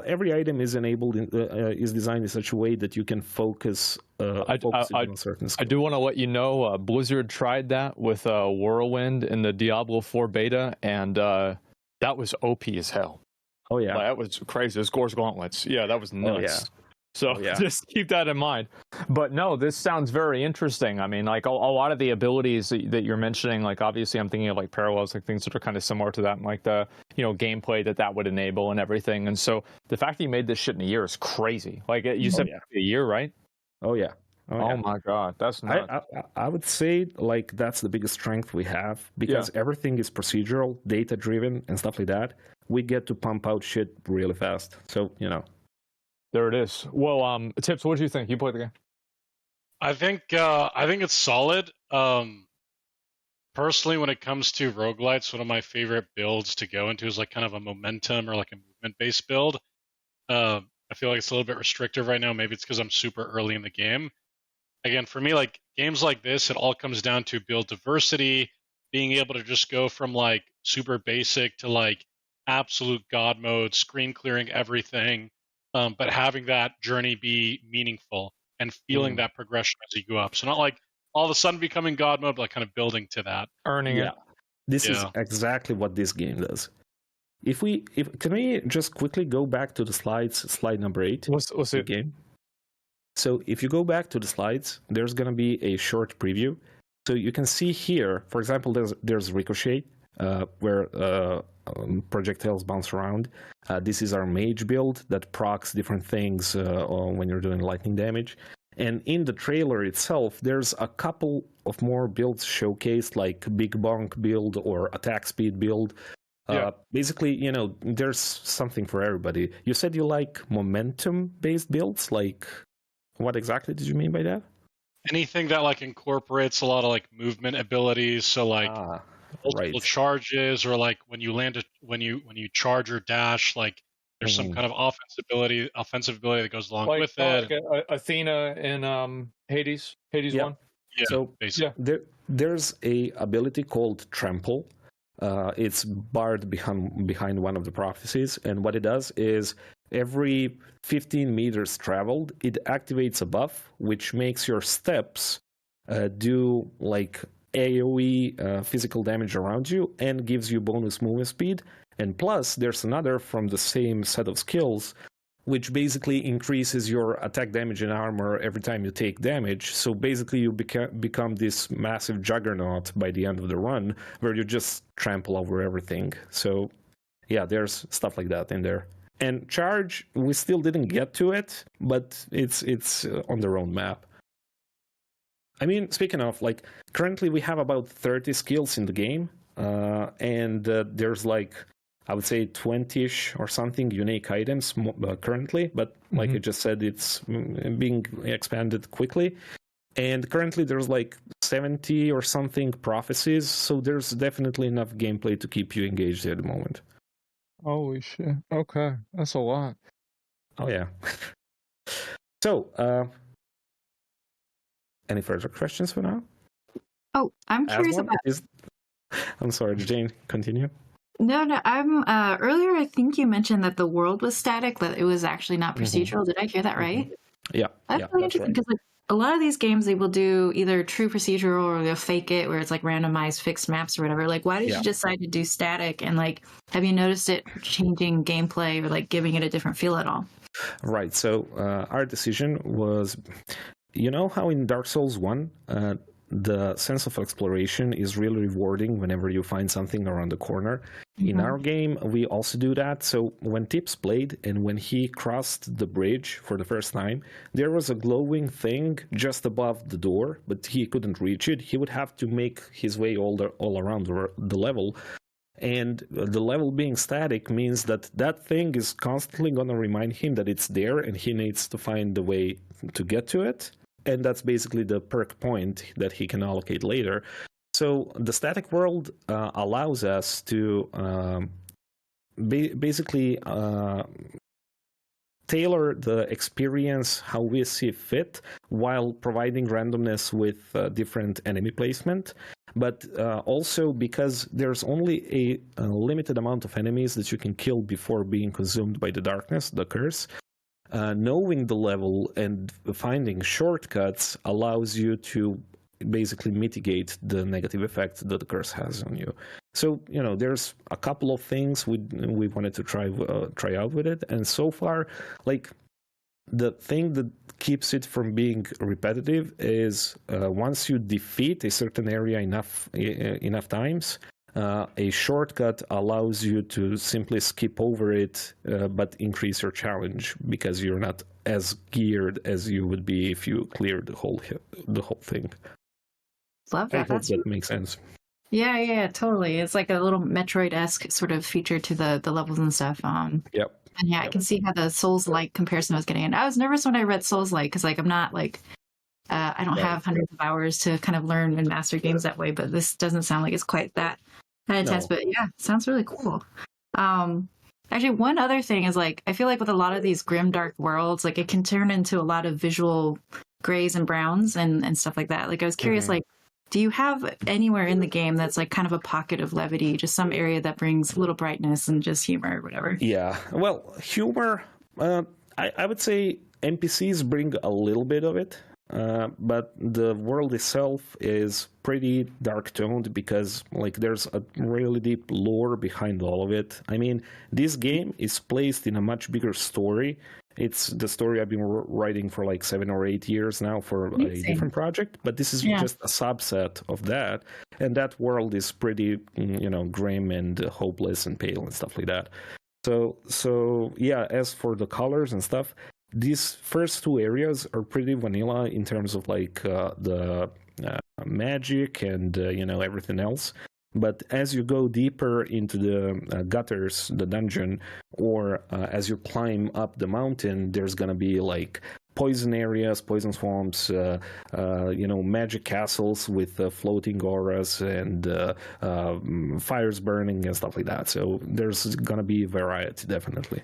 every item is enabled, is designed in such a way that you can focus on certain skills. I do want to let you know, Blizzard tried that with Whirlwind in the Diablo 4 beta, and that was OP as hell. Oh, yeah. That was crazy. Those Gor's Gauntlets. Yeah, that was nuts. Oh, yeah. So just keep that in mind. But no, this sounds very interesting. I mean, like a lot of the abilities that you're mentioning, like obviously I'm thinking of like parallels, like things that are kind of similar to that, and like the, you know, gameplay that would enable and everything. And so the fact that you made this shit in a year is crazy. Like you said, a year, right? Oh, yeah. Oh my God, that's nuts. I would say like that's the biggest strength we have because everything is procedural, data driven, and stuff like that. We get to pump out shit really fast. So, you know. There it is. Well, Tips, what do you think? You played the game. I think it's solid. Personally, when it comes to roguelites, one of my favorite builds to go into is like kind of a momentum or like a movement-based build. I feel like it's a little bit restrictive right now. Maybe it's because I'm super early in the game. Again, for me, like games like this, it all comes down to build diversity, being able to just go from like super basic to like absolute god mode, screen clearing everything. But having that journey be meaningful and feeling that progression as you go up. So not like all of a sudden becoming God mode, but like kind of building to that. Earning it. This is exactly what this game does. Can we just quickly go back to the slides, slide number 8? What's it? Game. So if you go back to the slides, there's going to be a short preview. So you can see here, for example, there's Ricochet, where projectiles bounce around. This is our mage build that procs different things when you're doing lightning damage. And in the trailer itself, there's a couple of more builds showcased, like Big Bonk build or Attack Speed build. Basically, there's something for everybody. You said you like momentum-based builds. Like, what exactly did you mean by that? Anything that like incorporates a lot of like movement abilities, so like multiple charges, or like when you land when you charge or dash, like there's some kind of offensive ability that goes along with it. Like Athena in Hades 1. Yeah, so there's a ability called Trample. It's barred behind one of the prophecies, and what it does is every 15 meters traveled, it activates a buff, which makes your steps do like AoE physical damage around you and gives you bonus movement speed. And plus, there's another from the same set of skills, which basically increases your attack damage and armor every time you take damage. So basically, you become this massive juggernaut by the end of the run, where you just trample over everything. So yeah, there's stuff like that in there. And charge, we still didn't get to it, but it's on the roadmap. I mean, speaking of, like, currently we have about 30 skills in the game, and there's like, I would say 20-ish or something unique items currently, but like I just said, it's being expanded quickly. And currently there's like 70 or something prophecies, so there's definitely enough gameplay to keep you engaged at the moment. Holy shit. Okay, that's a lot. Oh, yeah. So, any further questions for now? Oh, I'm curious about... I'm sorry, Jane, continue. No, I'm earlier I think you mentioned that the world was static, that it was actually not procedural. Did I hear that right? Yeah. That's really interesting because like a lot of these games they will do either true procedural or they'll fake it where it's like randomized fixed maps or whatever. Like why did you decide to do static, and like have you noticed it changing gameplay or like giving it a different feel at all? Right. So our decision was, how in Dark Souls 1 the sense of exploration is really rewarding whenever you find something around the corner. In our game, we also do that. So when Tips played and when he crossed the bridge for the first time, there was a glowing thing just above the door, but he couldn't reach it. He would have to make his way all around the level. And the level being static means that that thing is constantly going to remind him that it's there and he needs to find the way to get to it. And that's basically the perk point that he can allocate later. So the static world allows us to basically tailor the experience how we see fit while providing randomness with different enemy placement. But also because there's only a limited amount of enemies that you can kill before being consumed by the darkness, the curse. Knowing the level and finding shortcuts allows you to basically mitigate the negative effect that the curse has on you. So, there's a couple of things we wanted to try out with it. And so far, like, the thing that keeps it from being repetitive is once you defeat a certain area enough times, a shortcut allows you to simply skip over it, but increase your challenge because you're not as geared as you would be if you cleared the whole thing. Love that. I hope that makes sense. Yeah, totally. It's like a little Metroid-esque sort of feature to the levels and stuff. Yep. And yeah, I can see how the Souls-like comparison I was getting. And I was nervous when I read Souls-like because like I'm not like I don't have hundreds of hours to kind of learn and master games that way. But this doesn't sound like it's quite that intense. But yeah, sounds really cool. Actually, one other thing is like I feel like with a lot of these grimdark worlds, like it can turn into a lot of visual grays and browns and stuff like that. Like I was curious, like, do you have anywhere in the game that's like kind of a pocket of levity, just some area that brings a little brightness and just humor or whatever? Yeah, well, humor, I would say NPCs bring a little bit of it, but the world itself is pretty dark-toned because like there's a really deep lore behind all of it. I mean, this game is placed in a much bigger story. It's the story I've been writing for like 7 or 8 years now for a different project, but this is just a subset of that. And that world is pretty, grim and hopeless and pale and stuff like that. So yeah, as for the colors and stuff, these first two areas are pretty vanilla in terms of like the magic and, everything else. But as you go deeper into the gutters, the dungeon, or as you climb up the mountain, there's gonna be like poison areas, poison swamps, magic castles with floating auras and fires burning and stuff like that. So there's gonna be variety, definitely.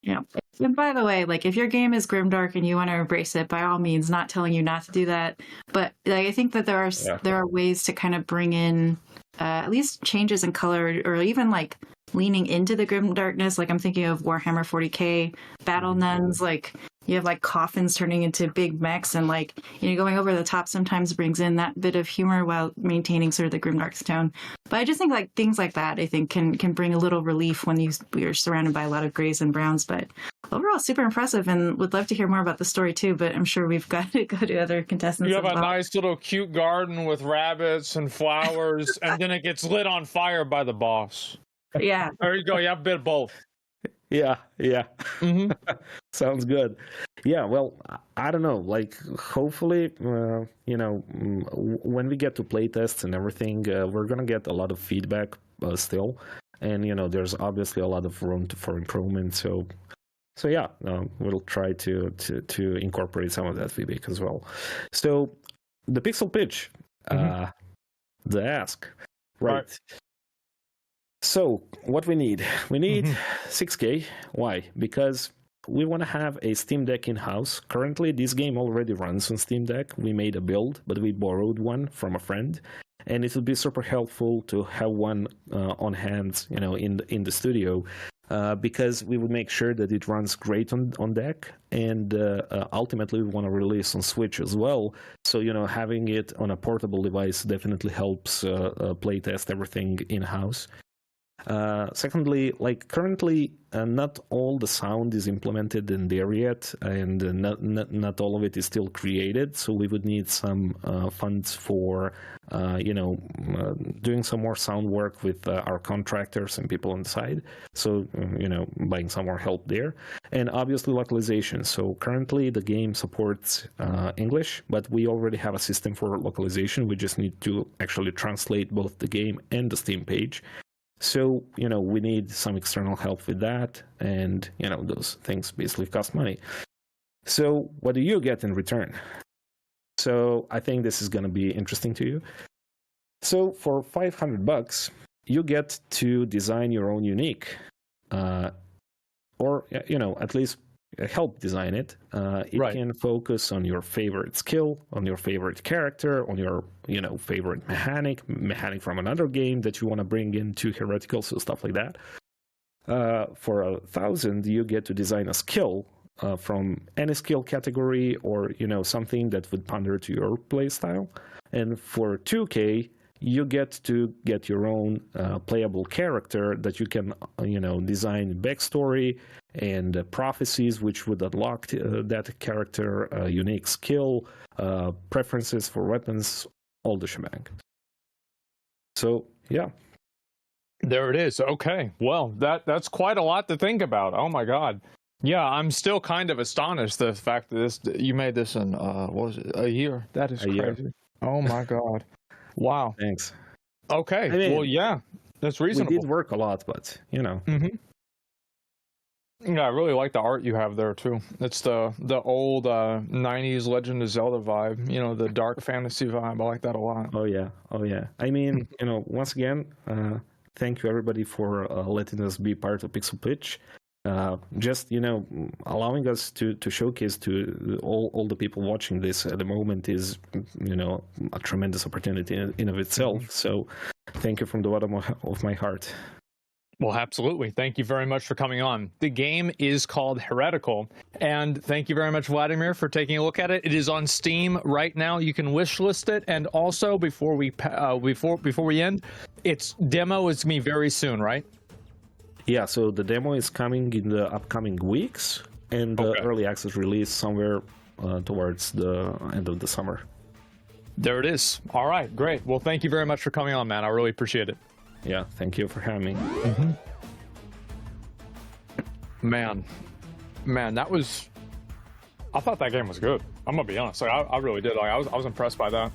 Yeah. And by the way, like if your game is grimdark and you want to embrace it, by all means, not telling you not to do that. But like, I think that there are ways to kind of bring in at least changes in color, or even like leaning into the grimdarkness. Like I'm thinking of Warhammer 40k battle nuns. Like you have like coffins turning into big mechs, and like going over the top sometimes brings in that bit of humor while maintaining sort of the grimdark tone. But I just think like things like that I think can bring a little relief when you're surrounded by a lot of grays and browns. But overall, super impressive, and would love to hear more about the story too. But I'm sure we've got to go to other contestants. You have as a well. nice little cute garden with rabbits and flowers, and then it gets lit on fire by the boss. Yeah. There you go. You have a bit of both. Yeah. Mm-hmm. Sounds good. Yeah, well, I don't know. Like, hopefully, when we get to play tests and everything, we're gonna get a lot of feedback still, and there's obviously a lot of room for improvement. So yeah, we'll try to incorporate some of that feedback as well. So the pixel pitch, the ask, right? So what we need 6K. Why? Because we want to have a Steam Deck in-house. Currently, this game already runs on Steam Deck. We made a build, but we borrowed one from a friend, and it would be super helpful to have one on hand, in the studio, because we would make sure that it runs great on deck, and ultimately we want to release on Switch as well. So having it on a portable device definitely helps playtest everything in-house. Secondly, like currently, not all the sound is implemented in there yet, and not all of it is still created. So we would need some funds for, doing some more sound work with our contractors and people on the side. So, buying some more help there, and obviously localization. So currently the game supports English, but we already have a system for localization. We just need to actually translate both the game and the Steam page. So, we need some external help with that, and, those things basically cost money. So, what do you get in return? So, I think this is going to be interesting to you. So, for $500, you get to design your own unique, or, at least help design it. It can focus on your favorite skill, on your favorite character, on your favorite mechanic from another game that you want to bring into Heretical, so stuff like that. For $1,000, you get to design a skill from any skill category, or something that would pander to your playstyle. And for $2K, you get to get your own playable character that you can, design backstory and prophecies, which would unlock that character, unique skill, preferences for weapons, all the shebang. So, yeah. There it is. Okay. Well, that's quite a lot to think about. Oh my God. Yeah, I'm still kind of astonished the fact that you made this in what was it, a year? That is crazy. Year. Oh my God. Wow. Thanks. Okay. Well, yeah, that's reasonable. We did work a lot, but Mm-hmm. Yeah, I really like the art you have there too. It's the old 90s Legend of Zelda vibe, the dark fantasy vibe. I like that a lot. Oh yeah. I mean, once again, thank you everybody for letting us be part of Pixel Pitch. Just allowing us to showcase to all the people watching this at the moment is a tremendous opportunity in of itself. So thank you from the bottom of my heart. Well, absolutely. Thank you very much for coming on. The game is called Heretical, and thank you very much, Vladimir, for taking a look at it. It is on Steam right now. You can wishlist it, and also before we end, its demo is going to be very soon, right? Yeah. So the demo is coming in the upcoming weeks, and the early access release somewhere towards the end of the summer. There it is. All right, great. Well, thank you very much for coming on, man. I really appreciate it. Yeah, thank you for having me. Mm-hmm. Man, that was. I thought that game was good. I'm gonna be honest. Like, I really did. Like, I was impressed by that.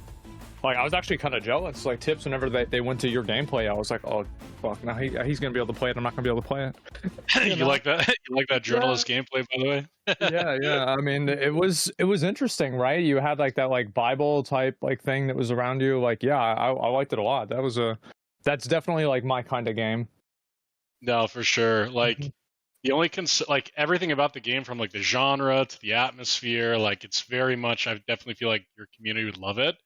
Like, I was actually kind of jealous. Like, Tips, whenever they went to your gameplay, I was like, oh, fuck, now he's going to be able to play it. I'm not going to be able to play it. You like that? You like that journalist gameplay, by the way? Yeah. I mean, it was interesting, right? You had like that like Bible type like thing that was around you. Like, yeah, I liked it a lot. That's definitely like my kind of game. No, for sure. Like, the only like everything about the game, from like the genre to the atmosphere, like it's very much. I definitely feel like your community would love it.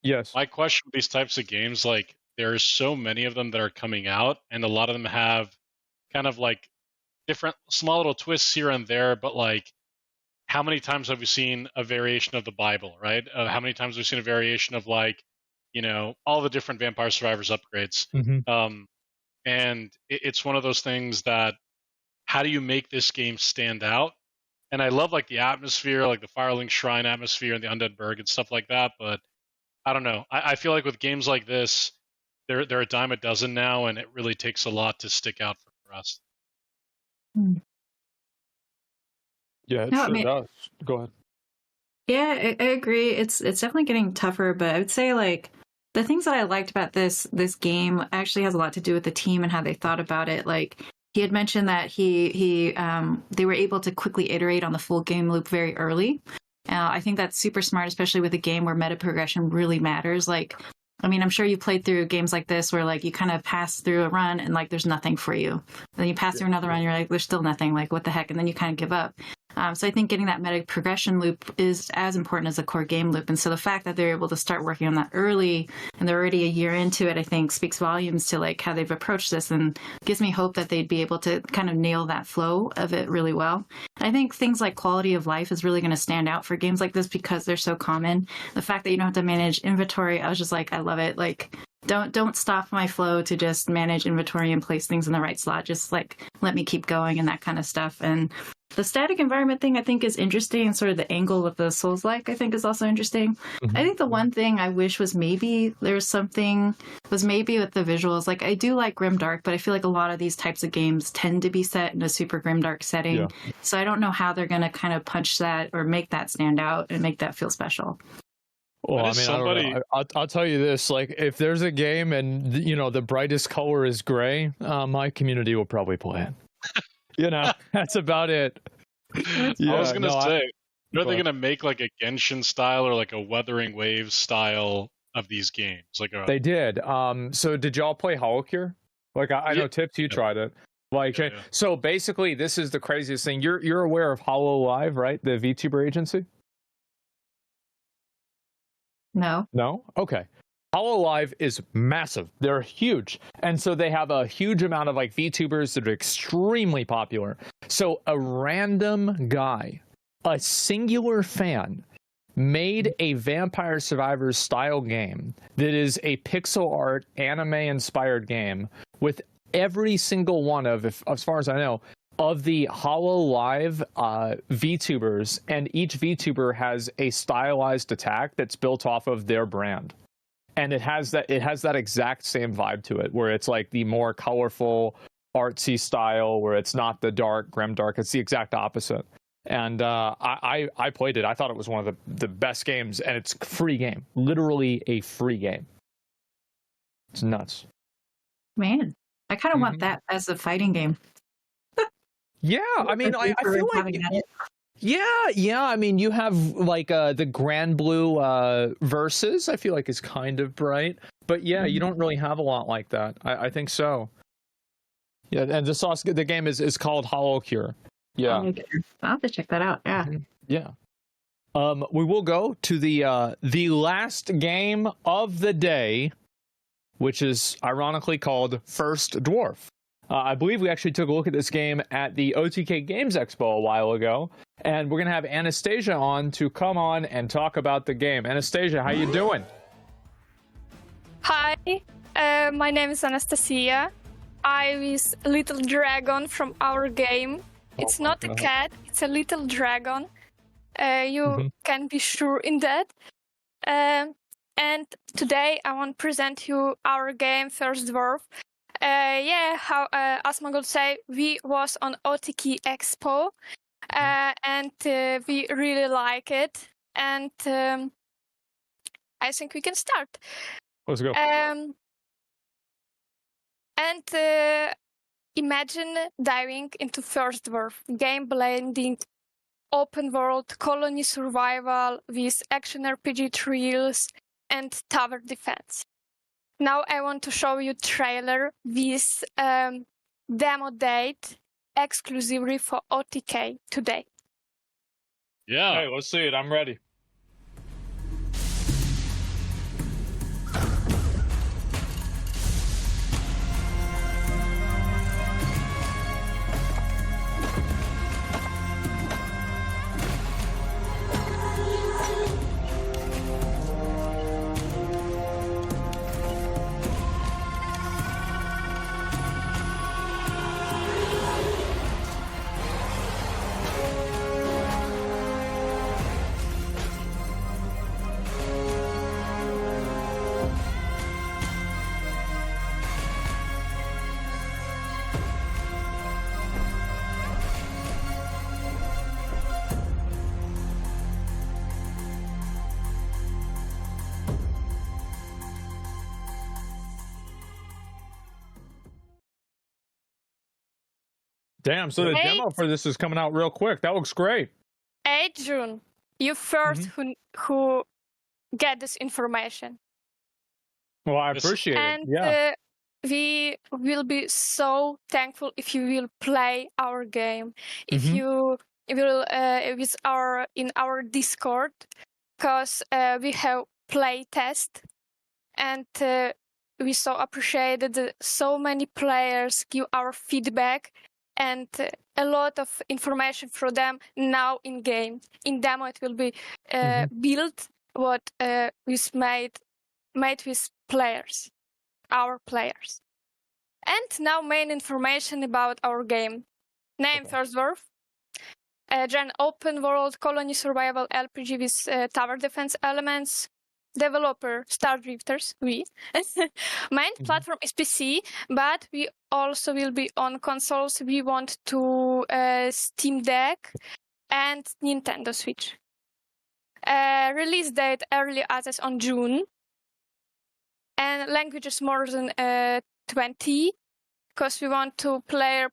Yes. My question with these types of games, like there's so many of them that are coming out, and a lot of them have kind of like different small little twists here and there, but like how many times have we seen a variation of the Bible, right? How many times have we seen a variation of like, all the different Vampire Survivors upgrades? And it's one of those things that, how do you make this game stand out? And I love like the atmosphere, like the Firelink Shrine atmosphere and the Undead Burg and stuff like that, but I don't know. I feel like with games like this, they're a dime a dozen now, and it really takes a lot to stick out for us. Yeah, it does. Go ahead. Yeah, I agree. It's definitely getting tougher, but I would say like the things that I liked about this game actually has a lot to do with the team and how they thought about it. Like, he had mentioned that they were able to quickly iterate on the full game loop very early. I think that's super smart, especially with a game where meta progression really matters. Like, I mean, I'm sure you played through games like this where like you kind of pass through a run and like there's nothing for you. Then you pass through another run, you're like, there's still nothing. Like, what the heck? And then you kind of give up. So I think getting that meta progression loop is as important as the core game loop. And so the fact that they're able to start working on that early and they're already a year into it, I think speaks volumes to like how they've approached this, and gives me hope that they'd be able to kind of nail that flow of it really well. And I think things like quality of life is really going to stand out for games like this because they're so common. The fact that you don't have to manage inventory, I was just like, I love it. Like, don't stop my flow to just manage inventory and place things in the right slot. Just like, let me keep going and that kind of stuff. And the static environment thing I think is interesting, and sort of the angle with the Souls-like I think is also interesting. I think the one thing I wish was maybe with the visuals. Like, I do like grimdark, but I feel like a lot of these types of games tend to be set in a super grimdark setting. Yeah. So I don't know how they're going to kind of punch that or make that stand out and make that feel special. Well, I mean, I don't know. I'll tell you this: like, if there's a game and the brightest color is gray, my community will probably play it. That's about it. I was gonna say, are they gonna make like a Genshin style or like a Wuthering Waves style of these games? They did. So did y'all play HoloCure? Like, I know Tips, you tried it. Like, so basically, this is the craziest thing. You're aware of HoloLive, right? The VTuber agency. No. Okay. HoloLive is massive. They're huge. And so they have a huge amount of like VTubers that are extremely popular. So a random guy, a singular fan, made a Vampire Survivors style game that is a pixel art anime inspired game with every single one of, as far as I know, of the HoloLive VTubers, and each VTuber has a stylized attack that's built off of their brand. And it has that exact same vibe to it, where it's like the more colorful, artsy style, where it's not the dark, grimdark. It's the exact opposite. And I played it. I thought it was one of the best games, and it's a free game. Literally a free game. It's nuts. Man, I kind of want that as a fighting game. Yeah, I mean, I feel like... Yeah. I mean, you have like the Grand Blue Versus, I feel like is kind of bright. But yeah, you don't really have a lot like that. I think so. Yeah, and the game is called HoloCure. Yeah. I'll have to check that out. Yeah. Yeah. We will go to the last game of the day, which is ironically called First Dwarf. I believe we actually took a look at this game at the OTK Games Expo a while ago, and we're going to have Anastasia on to come on and talk about the game. Anastasia, how you doing? Hi, my name is Anastasia. I was a little dragon from our game. It's not a cat, it's a little dragon. You can be sure in that. And today I want to present you our game, First Dwarf. How as Mongol say, we was on OTK Expo, and we really like it. And I think we can start. Let's go. Imagine diving into First Dwarf, game blending open world colony survival with action RPG thrills and tower defense. Now I want to show you trailer with demo date exclusively for OTK today. Yeah. Hey, let's see it. I'm ready. Damn, so the demo for this is coming out real quick. That looks great. 8 June, you first who get this information. Well, I appreciate and, it. Yeah. We will be so thankful if you will play our game. If you will in our Discord, because we have play test, and we so appreciated that so many players give our feedback. And a lot of information for them now in game. In demo, it will be built what is made with players, our players. And now main information about our game. Name First Dwarf. Gen open world colony survival RPG with tower defense elements. Developer Star Drifters, we. Main platform is PC, but we also will be on consoles. We want to Steam Deck and Nintendo Switch. Release date early access on June. And languages more than 20, because we want to play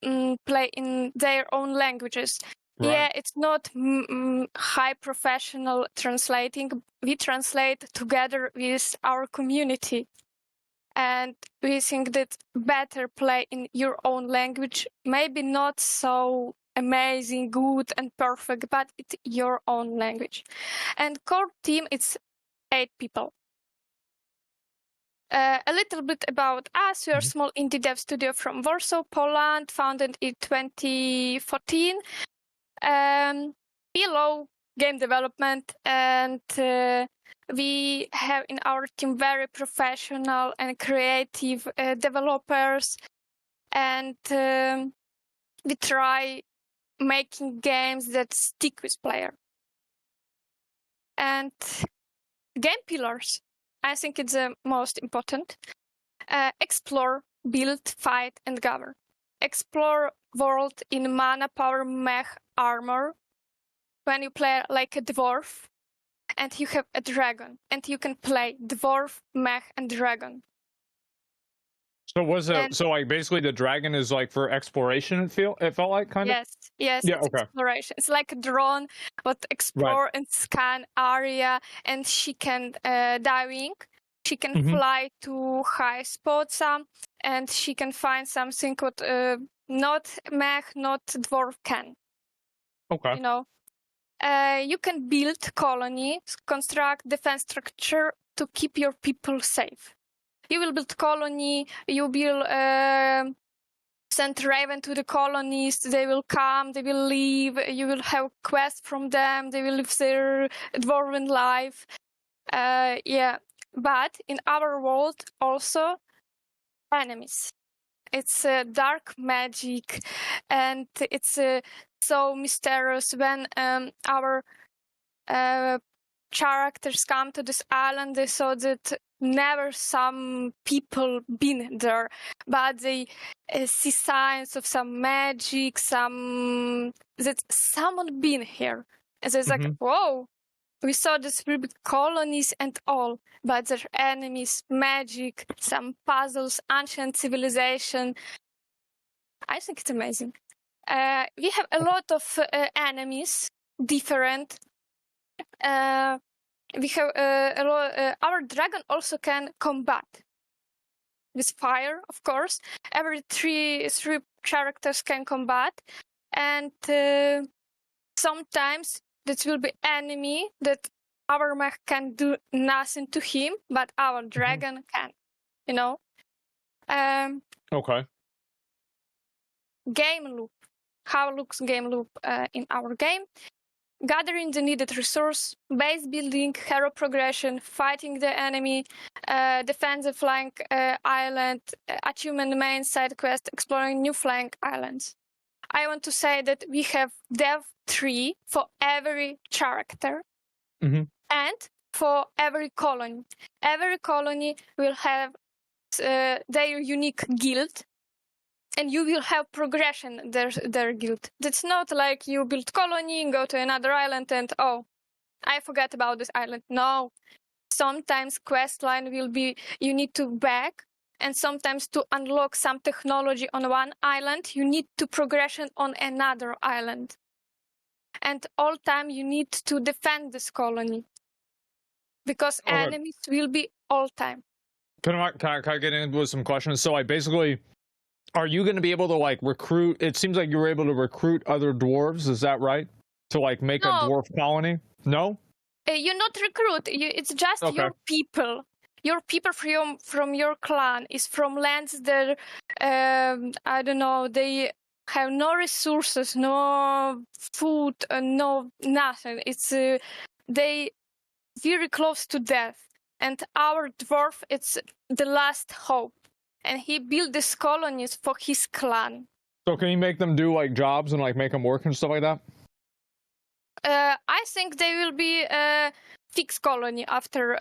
in their own languages. Right. Yeah, it's not high professional translating. We translate together with our community. And we think that better play in your own language, maybe not so amazing, good and perfect, but it's your own language. And core team, it's 8 people. A little bit about us. We are a small indie dev studio from Warsaw, Poland, founded in 2014. Below game development, and we have in our team very professional and creative developers, and we try making games that stick with player. And game pillars, I think it's the most important. Explore, build, fight, and govern. Explore world in mana, power, mech, armor. When you play like a dwarf, and you have a dragon, and you can play dwarf, mech, and dragon. So was it so like basically the dragon is like for exploration? It felt like kind of. Yes. Yeah. It's Okay. exploration. It's like a drone, but explore and scan area, and she can diving. She can fly to high spots, and she can find something what not mech, not dwarf can. Okay. You know, you can build colonies, construct defense structure to keep your people safe. You will build colony. You will send raven to the colonies. They will come. They will leave. You will have quests from them. They will live their dwarven life. Yeah. But in our world also enemies. It's dark magic, and it's so mysterious when our characters come to this island. They saw that never some people been there, but they see signs of some magic, that someone been here. And it's like, whoa, we saw this will be colonies and all, but there are enemies, magic, some puzzles, ancient civilization. I think it's amazing. We have a lot of enemies, different. We have a lot. Our dragon also can combat with fire, of course. Every three characters can combat, and sometimes that will be enemy that our mech can do nothing to him, but our dragon can. You know. Okay. Game loop. How looks game loop in our game? Gathering the needed resource, base building, hero progression, fighting the enemy, defend the flank island, achievement main side quest, exploring new flank islands. I want to say that we have dev 3 for every character and for every colony. Every colony will have their unique guild, and you will have progression their guild. It's not like you build colony and go to another island and, oh, I forgot about this island. No. Sometimes quest line will be you need to back, and sometimes to unlock some technology on one island, you need to progression on another island. And all time you need to defend this colony. Because enemies will be all time. Can I get in with some questions? So I basically... Are you going to be able to like recruit? It seems like you were able to recruit other dwarves. Is that right? To like make a dwarf colony? No. You not recruit. It's just your people. Your people from your clan is from lands that I don't know. They have no resources, no food, no nothing. It's they very close to death. And our dwarf, it's the last hope. And he built these colonies for his clan. So can you make them do like jobs and like make them work and stuff like that? I think they will be fixed colony after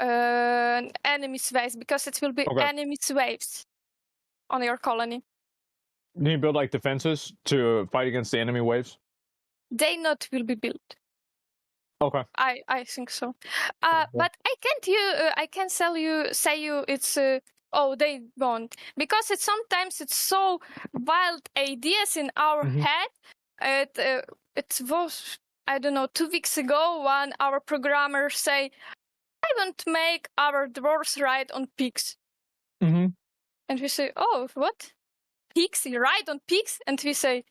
enemy's waves, because it will be enemy's waves on your colony. Can you build like defenses to fight against the enemy waves? They not will be built. Okay. I think so. But I can't say you it's. Oh, they won't, because sometimes it's so wild ideas in our head. It was, I don't know, 2 weeks ago when our programmer say, I want to make our dwarves ride on pigs. And we say, oh, what? Pigs? You ride on pigs? And we say,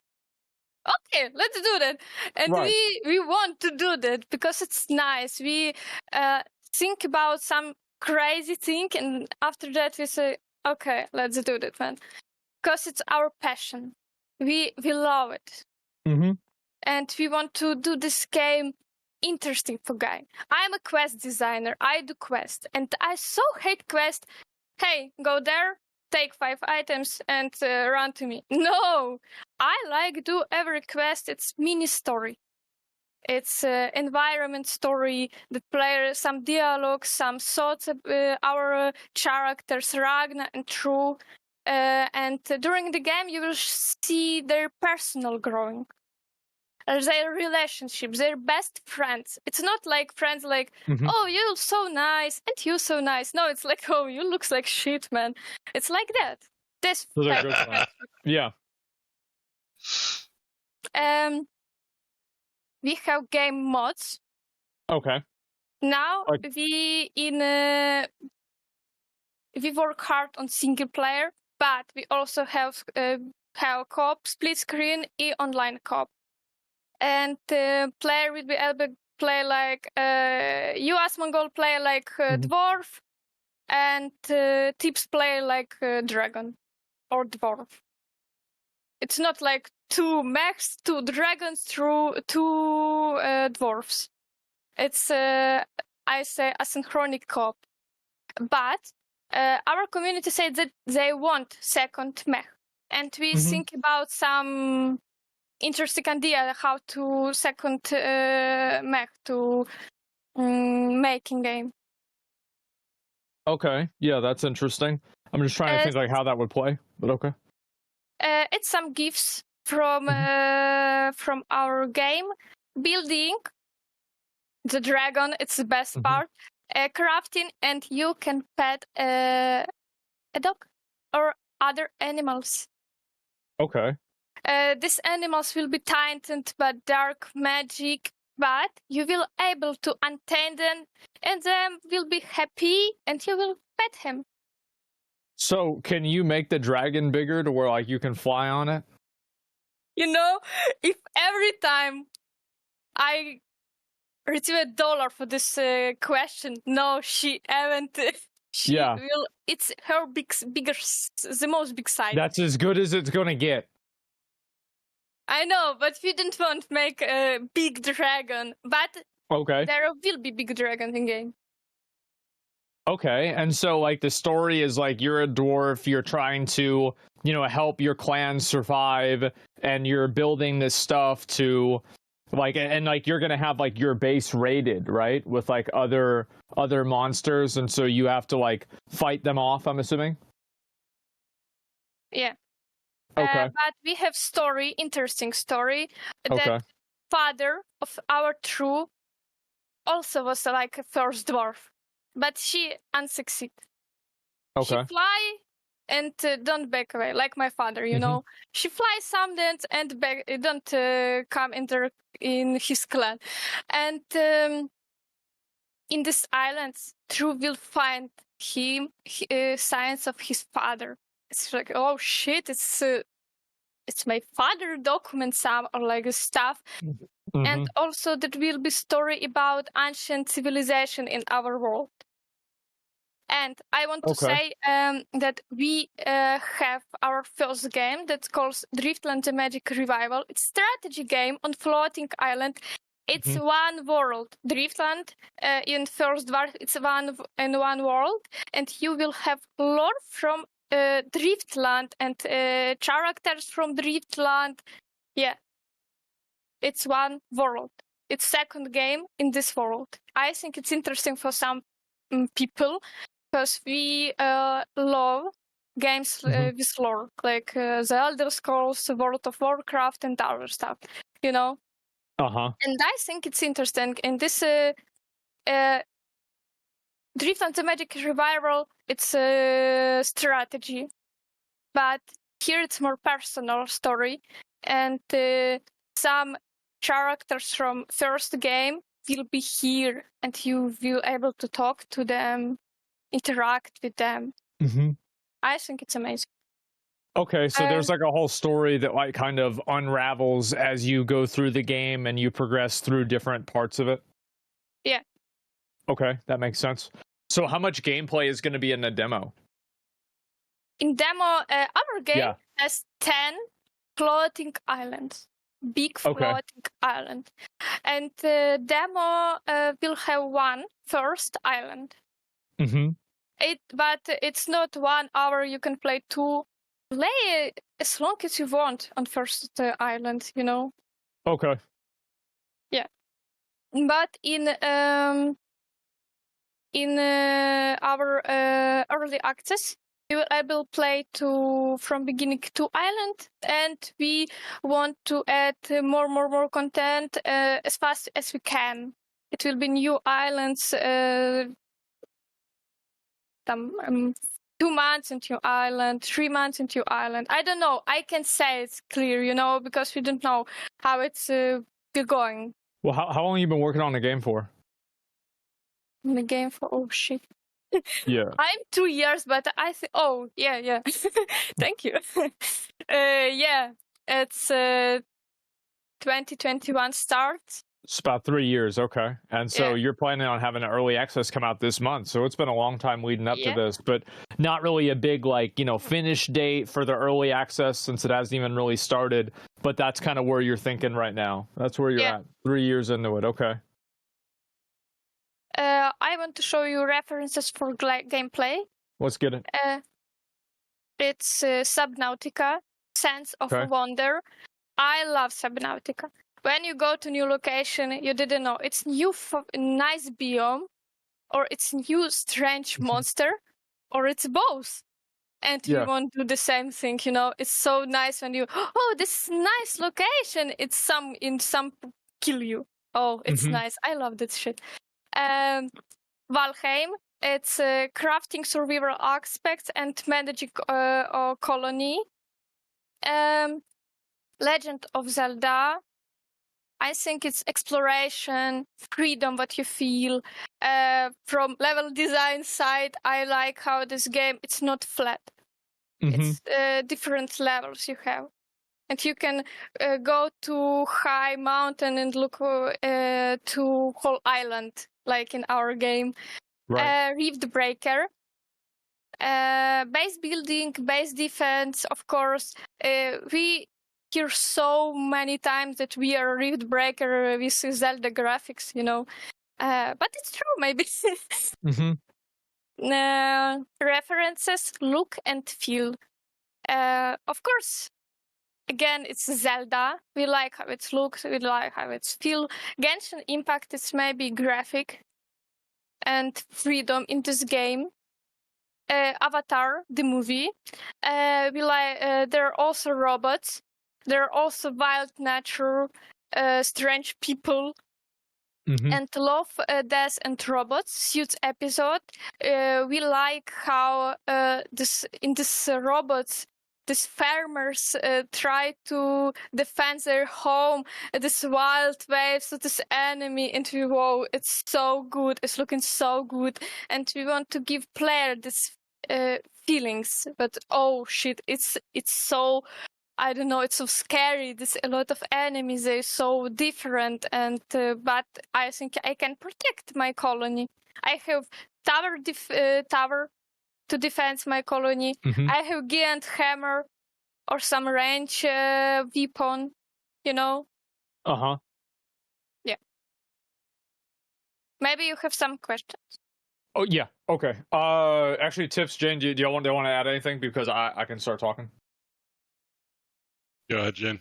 okay, let's do that. And we want to do that because it's nice. We think about some crazy thing, and after that we say, okay, let's do that, man, because it's our passion. We love it, and we want to do this game interesting for guy. I'm a quest designer. I do quest, and I so hate quest. Hey, go there, take 5 items, and run to me. No, I like do every quest. It's mini story. It's environment story, the player, some dialogue, some thoughts of our characters, Ragnar and True. And during the game, you will see their personal growing, their relationships, their best friends. It's not like friends like, oh, you're so nice, and you're so nice. No, it's like, oh, you looks like shit, man. It's like that. This. Yeah. We have game mods. Okay. Now we work hard on single player, but we also have co-op, split screen, and online co-op. And player will be able to play like US Mongol play like dwarf, and tips play like dragon or dwarf. It's not like 2 mechs, 2 dragons, through 2 dwarfs. It's I say asynchronic co-op. But our community said that they want second mech, and we think about some interesting idea how to second mech to making game. Okay, yeah, that's interesting. I'm just trying to think like how that would play, but okay. It's some gifts from our game building the dragon. It's the best part. Crafting, and you can pet a dog or other animals. Okay. These animals will be tainted by dark magic, but you will able to untain them, and them will be happy, and you will pet him. So, can you make the dragon bigger to where like you can fly on it? You know, if every time I receive $1 for this question, no, she haven't. She will. It's her the most big side. That's as good as it's gonna get. I know, but we didn't want to make a big dragon. But Okay. there will be big dragons in game. Okay, and so like the story is like you're a dwarf, you're trying to, help your clan survive, and you're building this stuff to like, and like you're gonna have like your base raided, right? With like other monsters, and so you have to like fight them off, I'm assuming? Yeah. Okay. But we have interesting story, Okay. that father of our true also was like a first dwarf, but she unsucceed. Okay. She fly and don't back away, like my father, you know. She flies sometimes and back, don't come in his clan. And in this islands, True will find him signs of his father. It's like, oh shit, it's my father document some or like stuff. And also there will be story about ancient civilization in our world. And I want to say that we have our first game that's called Driftland: The Magic Revival. It's a strategy game on floating island. It's one world. Driftland in First Dwarf, it's one world, and you will have lore from Driftland and characters from Driftland. Yeah, it's one world. It's second game in this world. I think it's interesting for some people because we love games with lore, like the Elder Scrolls, World of Warcraft, and other stuff. You know. And I think it's interesting. And this Driftland: The Magic Revival, it's a strategy, but here it's more personal story, and some characters from first game will be here, and you will able to talk to them, interact with them. I think it's amazing. Okay, so there's like a whole story that like kind of unravels as you go through the game and you progress through different parts of it. Yeah. Okay, that makes sense. So how much gameplay is going to be in the demo? In demo, our game has 10 floating islands. Big floating island. And the demo will have one first island. But it's not 1 hour, you can play 2. Play as long as you want on first island, you know. Okay. Yeah. But in our early access, you will able to play from beginning to island, and we want to add more content as fast as we can. It will be new islands. 2 months into island, 3 months into island. I don't know. I can say it's clear, you know, because we don't know how it's going. Well, how long have you been working on the game for? The game for shit. Yeah. I'm 2 years, but I think. Oh yeah. Thank you. Yeah, it's 2021 start. It's about 3 years, okay. And so you're planning on having an early access come out this month. So it's been a long time leading up to this, but not really a big, like, finish date for the early access since it hasn't even really started. But that's kind of where you're thinking right now. That's where you're at. 3 years into it, okay. I want to show you references for gameplay. Let's get it. It's Subnautica, Sense of Wonder. I love Subnautica. When you go to new location, you didn't know it's new nice biome, or it's new strange monster, or it's both. And you want to do the same thing, you know. It's so nice when you, this is nice location. It's some kill you. Oh, it's nice. I love that shit. Valheim, it's crafting survival aspects and managing a colony. Legend of Zelda, I think it's exploration, freedom, what you feel. From level design side, I like how this game, it's not flat. It's different levels you have. And you can go to high mountain and look to whole island, like in our game. Right. Rift Breaker. Base building, base defense, of course. We hear so many times that we are Rift Breaker with Zelda graphics, you know. But it's true, maybe. References, look and feel. Of course, again, it's Zelda. We like how it looks, we like how it feels. Genshin Impact is maybe graphic and freedom in this game. Avatar, the movie. We like. There are also robots. There are also wild nature, strange people, and Love, Death, and Robots Suits episode. We like how this robots, these farmers try to defend their home, this wild waves of this enemy, and wow, it's so good. It's looking so good, and we want to give player this feelings. But oh shit, it's so. I don't know, it's so scary. There's a lot of enemies, they're so different, and but I think I can protect my colony. I have tower to defend my colony. I have giant hammer or some range weapon, you know? Yeah. Maybe you have some questions. Oh, yeah. Okay. Actually, Tips, Jane, do you want to add anything? Because I can start talking. Go ahead, Jen.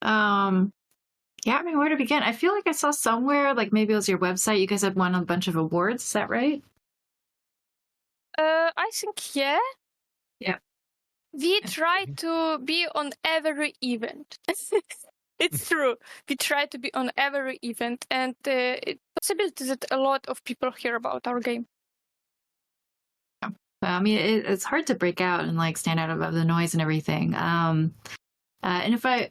Yeah, I mean, where to begin? I feel like I saw somewhere, like maybe it was your website, you guys had won a bunch of awards. Is that right? I think, yeah. Yeah. We try to be on every event. It's true. We try to be on every event, and it's possibility that a lot of people hear about our game. I mean, it's hard to break out and like stand out above the noise and everything. And if I,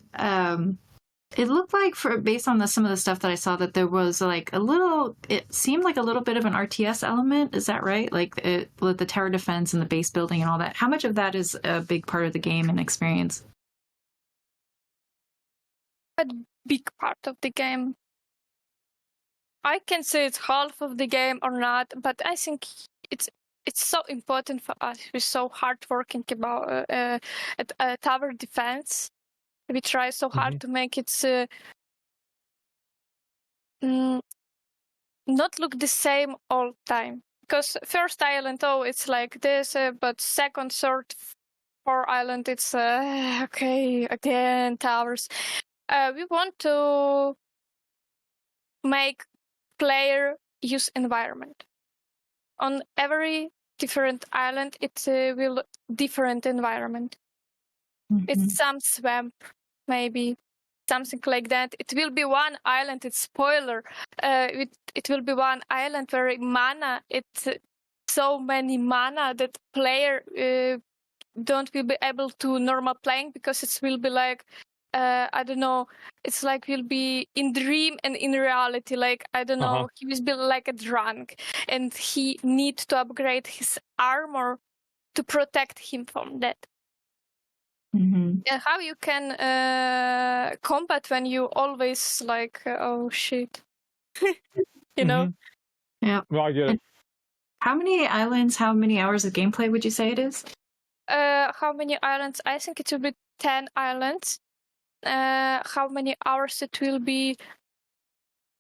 it looked like based on some of the stuff that I saw that there was like a little, it seemed like a little bit of an RTS element. Is that right? Like with the tower defense and the base building and all that. How much of that is a big part of the game and experience? A big part of the game. I can say it's half of the game or not, but I think it's so important for us. We're so hard working about at tower defense. We try so hard to make it not look the same all time. Because first island, it's like this, but second, third, fourth island, it's okay, again, towers. We want to make player use environment. On every different island, it will different environment. It's some swamp, maybe something like that. It will be one island. It's spoiler. It will be one island where mana. It's so many mana that player don't will be able to normal playing because it will be like. I don't know. It's like will be in dream and in reality. Like I don't know. He will be like a drunk, and he needs to upgrade his armor to protect him from that. And how you can combat when you always like oh shit, you know? Yeah. Well, I get it. How many islands? How many hours of gameplay would you say it is? How many islands? I think it will be 10 islands. How many hours it will be?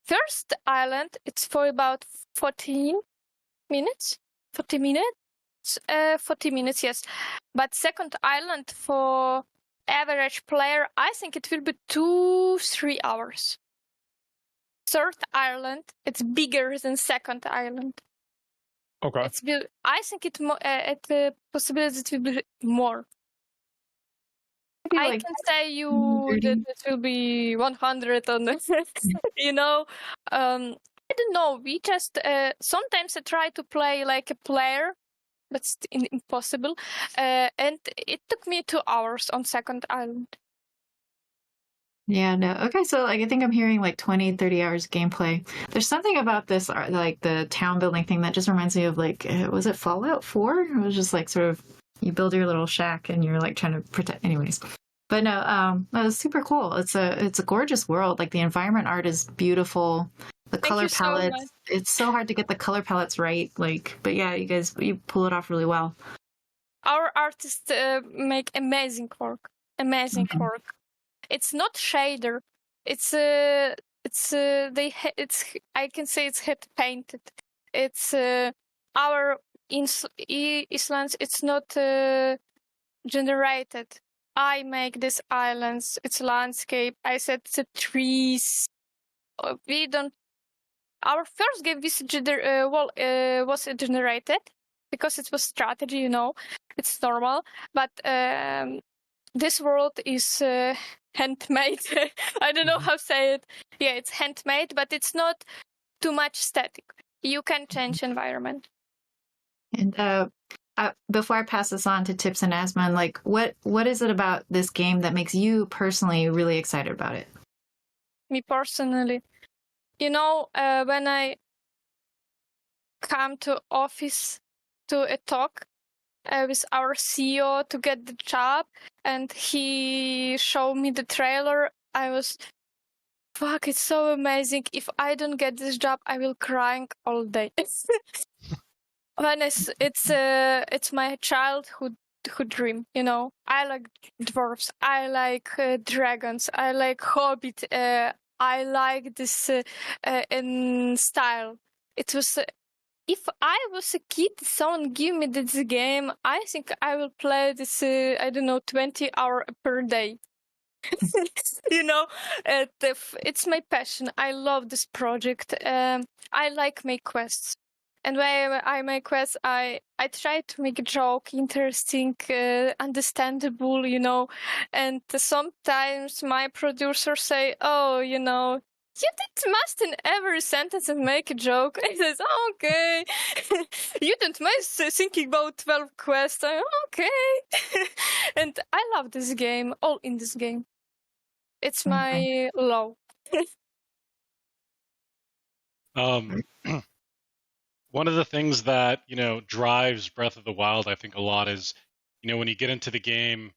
First island, it's for about 14 minutes. 40 minutes? 40 minutes, yes. But second island for average player, I think it will be 2-3 hours. Third island, it's bigger than second island. Okay. I think the possibility it will be more. I like can say you 30. that it will be 100 on the, you know. I don't know. We just sometimes I try to play like a player, but it's impossible. And it took me 2 hours on second island. Yeah, no. Okay, so like I think I'm hearing like 20, 30 hours gameplay. There's something about this, like the town building thing that just reminds me of like, was it Fallout 4? It was just like sort of, you build your little shack and you're like trying to protect, anyways. But no, that was super cool. It's a gorgeous world. Like the environment art is beautiful. The color palettes, it's so hard to get the color palettes right. Like, but yeah, you pull it off really well. Our artists make amazing work. Amazing work. It's not shader. It's I can say it's head painted. It's our islands. It's not generated. I make these islands. It's landscape. I set the trees. We don't. Our first game was generated because it was strategy. You know, it's normal. But this world is handmade. I don't know how to say it. Yeah, it's handmade, but it's not too much static. You can change environment. And before I pass this on to Tips and Asman, like what is it about this game that makes you personally really excited about it? Me personally, you know, when I come to office to a talk with our CEO to get the job, and he showed me the trailer, I was, fuck, it's so amazing. If I don't get this job, I will crying all day. When it's my childhood dream, you know. I like dwarfs, I like dragons, I like Hobbit, I like this in style. It was. If I was a kid, someone give me this game, I think I will play this, 20 hours per day. You know, it's my passion. I love this project. I like make quests. And when I make quests, I try to make a joke, interesting, understandable, you know. And sometimes my producers say, oh, you know, you must in every sentence and make a joke. I says, oh, okay. You don't mind thinking about 12 quests. Okay. And I love this game, all in this game. It's my love. One of the things that, you know, drives Breath of the Wild, I think, a lot is, you know, when you get into the game,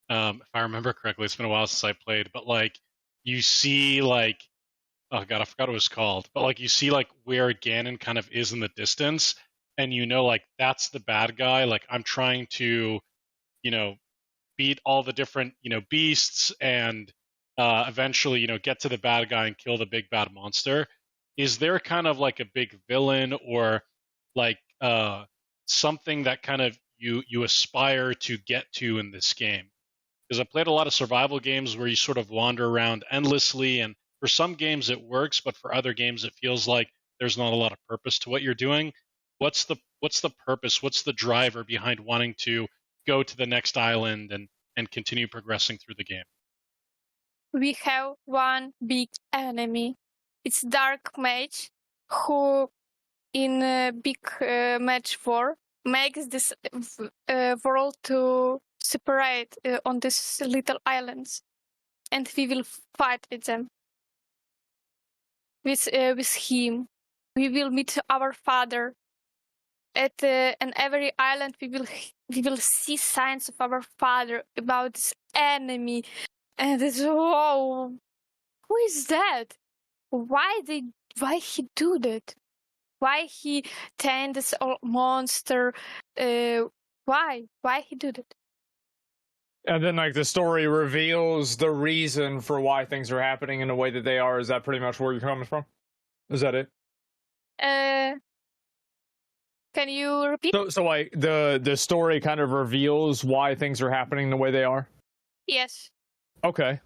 if I remember correctly, it's been a while since I played, but like you see like, oh god, I forgot what it was called, but like you see like where Ganon kind of is in the distance, and you know like that's the bad guy. Like I'm trying to, you know, beat all the different, you know, beasts and eventually, you know, get to the bad guy and kill the big bad monster. Is there kind of like a big villain or like something that kind of you aspire to get to in this game? Because I played a lot of survival games where you sort of wander around endlessly, and for some games it works, but for other games it feels like there's not a lot of purpose to what you're doing. What's the purpose? What's the driver behind wanting to go to the next island and continue progressing through the game? We have one big enemy. It's Dark Mage, who in a big match war makes this world to separate on these little islands, and we will fight with them. With him, we will meet our father. At every island, we will see signs of our father about this enemy, and it's whoa, who is that? Why he do that? Why he tend this old monster? Why he do that? And then, like, the story reveals the reason for why things are happening in the way that they are. Is that pretty much where you're coming from? Is that it? Can you repeat? So like, the story kind of reveals why things are happening the way they are? Yes. Okay.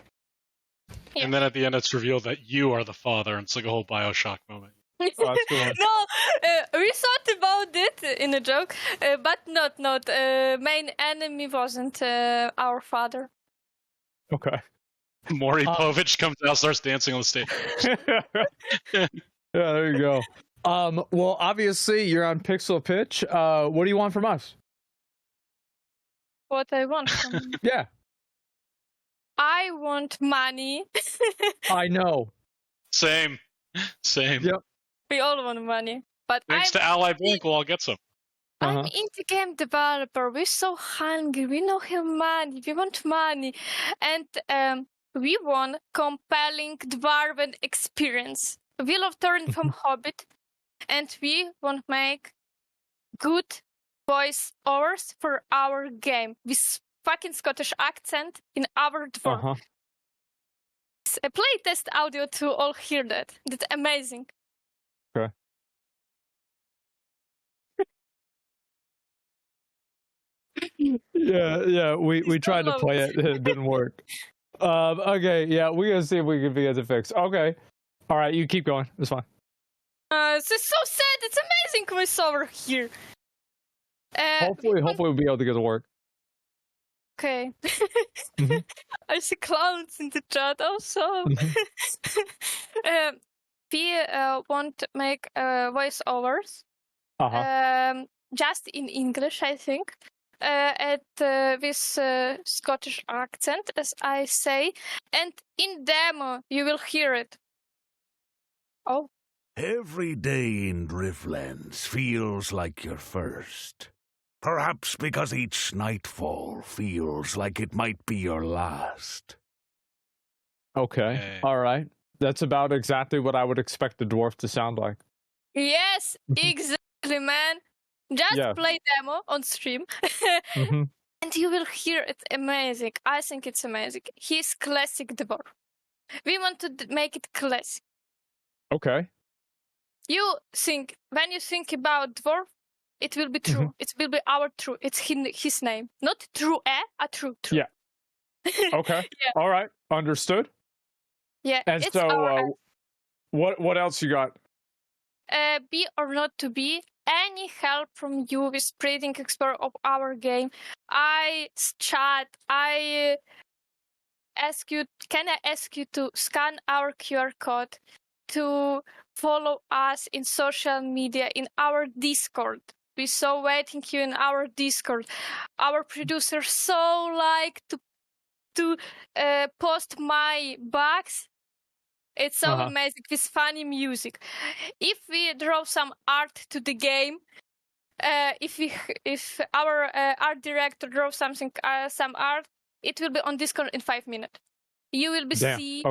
Yeah. And then at the end, it's revealed that you are the father, and it's like a whole Bioshock moment. Oh, that's cool. No, we thought about it in a joke, but not. Main enemy wasn't our father. Okay. Maury Povich comes out, starts dancing on the stage. Yeah, there you go. Well, obviously you're on Pixel Pitch. What do you want from us? What I want from you. Yeah. I want money. I know. Same. Yep. We all want money. But Thanks to Ally Bank, we'll all get some. I'm indie game developer. We're so hungry. We don't have money. We want money. And we want compelling dwarven experience. We love Thorin from Hobbit. And we want to make good voice overs for our game with fucking Scottish accent in our dwarf. Play test audio to all hear that. That's amazing. Okay. Yeah, we tried to play it. It didn't work. Okay, yeah, we're gonna see if we can get it fixed. Okay. All right, you keep going. It's fine. This is so sad. It's amazing voiceover here. Hopefully we'll be able to get it to work. Okay. I see clowns in the chat also. We want to make voiceovers. Just in English, I think. With Scottish accent, as I say. And in demo, you will hear it. Oh. Every day in Driftlands feels like your first. Perhaps because each nightfall feels like it might be your last. Okay. All right. That's about exactly what I would expect the dwarf to sound like. Yes, exactly, man. Just play demo on stream. And you will hear it amazing. I think it's amazing. He's classic dwarf. We want to make it classic. Okay. You think, when you think about dwarf, it will be true. It will be our true. It's his name. Not true, a true. Yeah. Okay. All right. Understood. Yeah. And it's so, what else you got? Be or not to be, any help from you with spreading explore of our game. I ask you, can I ask you to scan our QR code, to follow us in social media, in our Discord. We're so waiting you in our Discord. Our producer so like to post my bugs. It's so amazing with funny music. If we draw some art to the game, if our art director draws something, some art, it will be on Discord in 5 minutes. You will be see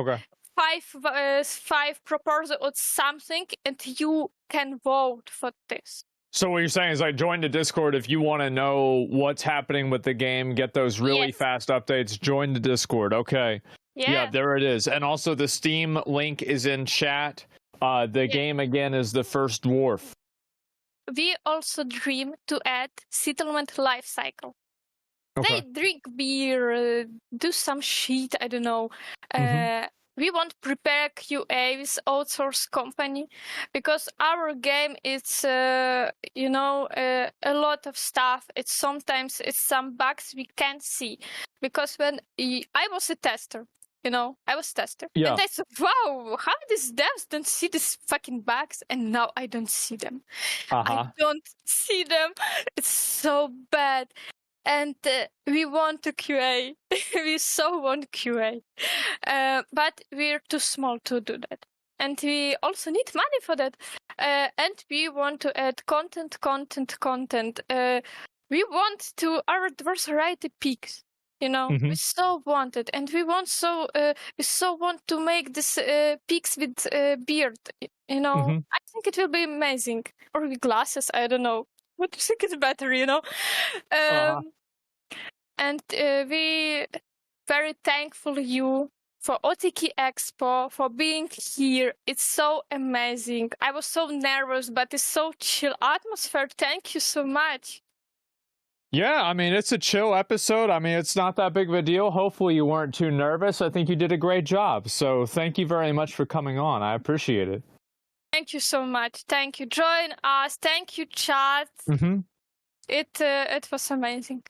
five proposals or something, and you can vote for this. So what you're saying is, join the Discord if you want to know what's happening with the game, get those really fast updates. Join the Discord. Okay. Yeah, there it is. And also the Steam link is in chat. The game again is The First Dwarf. We also dream to add settlement life cycle. They drink beer, do some shit, I don't know. We want to prepare QA with outsourced company because our game is, a lot of stuff. Sometimes it's some bugs we can't see because when I was a tester, I was a tester. Yeah. And I thought, wow, how these devs don't see these fucking bugs, and now I don't see them. I don't see them. It's so bad. And we want to QA. We so want QA. But we're too small to do that. And we also need money for that. And we want to add content. We want to our dwarves write the pics. We so want it. And we so want to make this pics with beard. I think it will be amazing. Or with glasses, I don't know. What do you think is better, And we very thankful you for OTK Expo, for being here. It's so amazing. I was so nervous, but it's so chill atmosphere. Thank you so much. Yeah, I mean, it's a chill episode. I mean, it's not that big of a deal. Hopefully you weren't too nervous. I think you did a great job. So thank you very much for coming on. I appreciate it. Thank you so much. Thank you. Join us. Thank you, chat. It was amazing.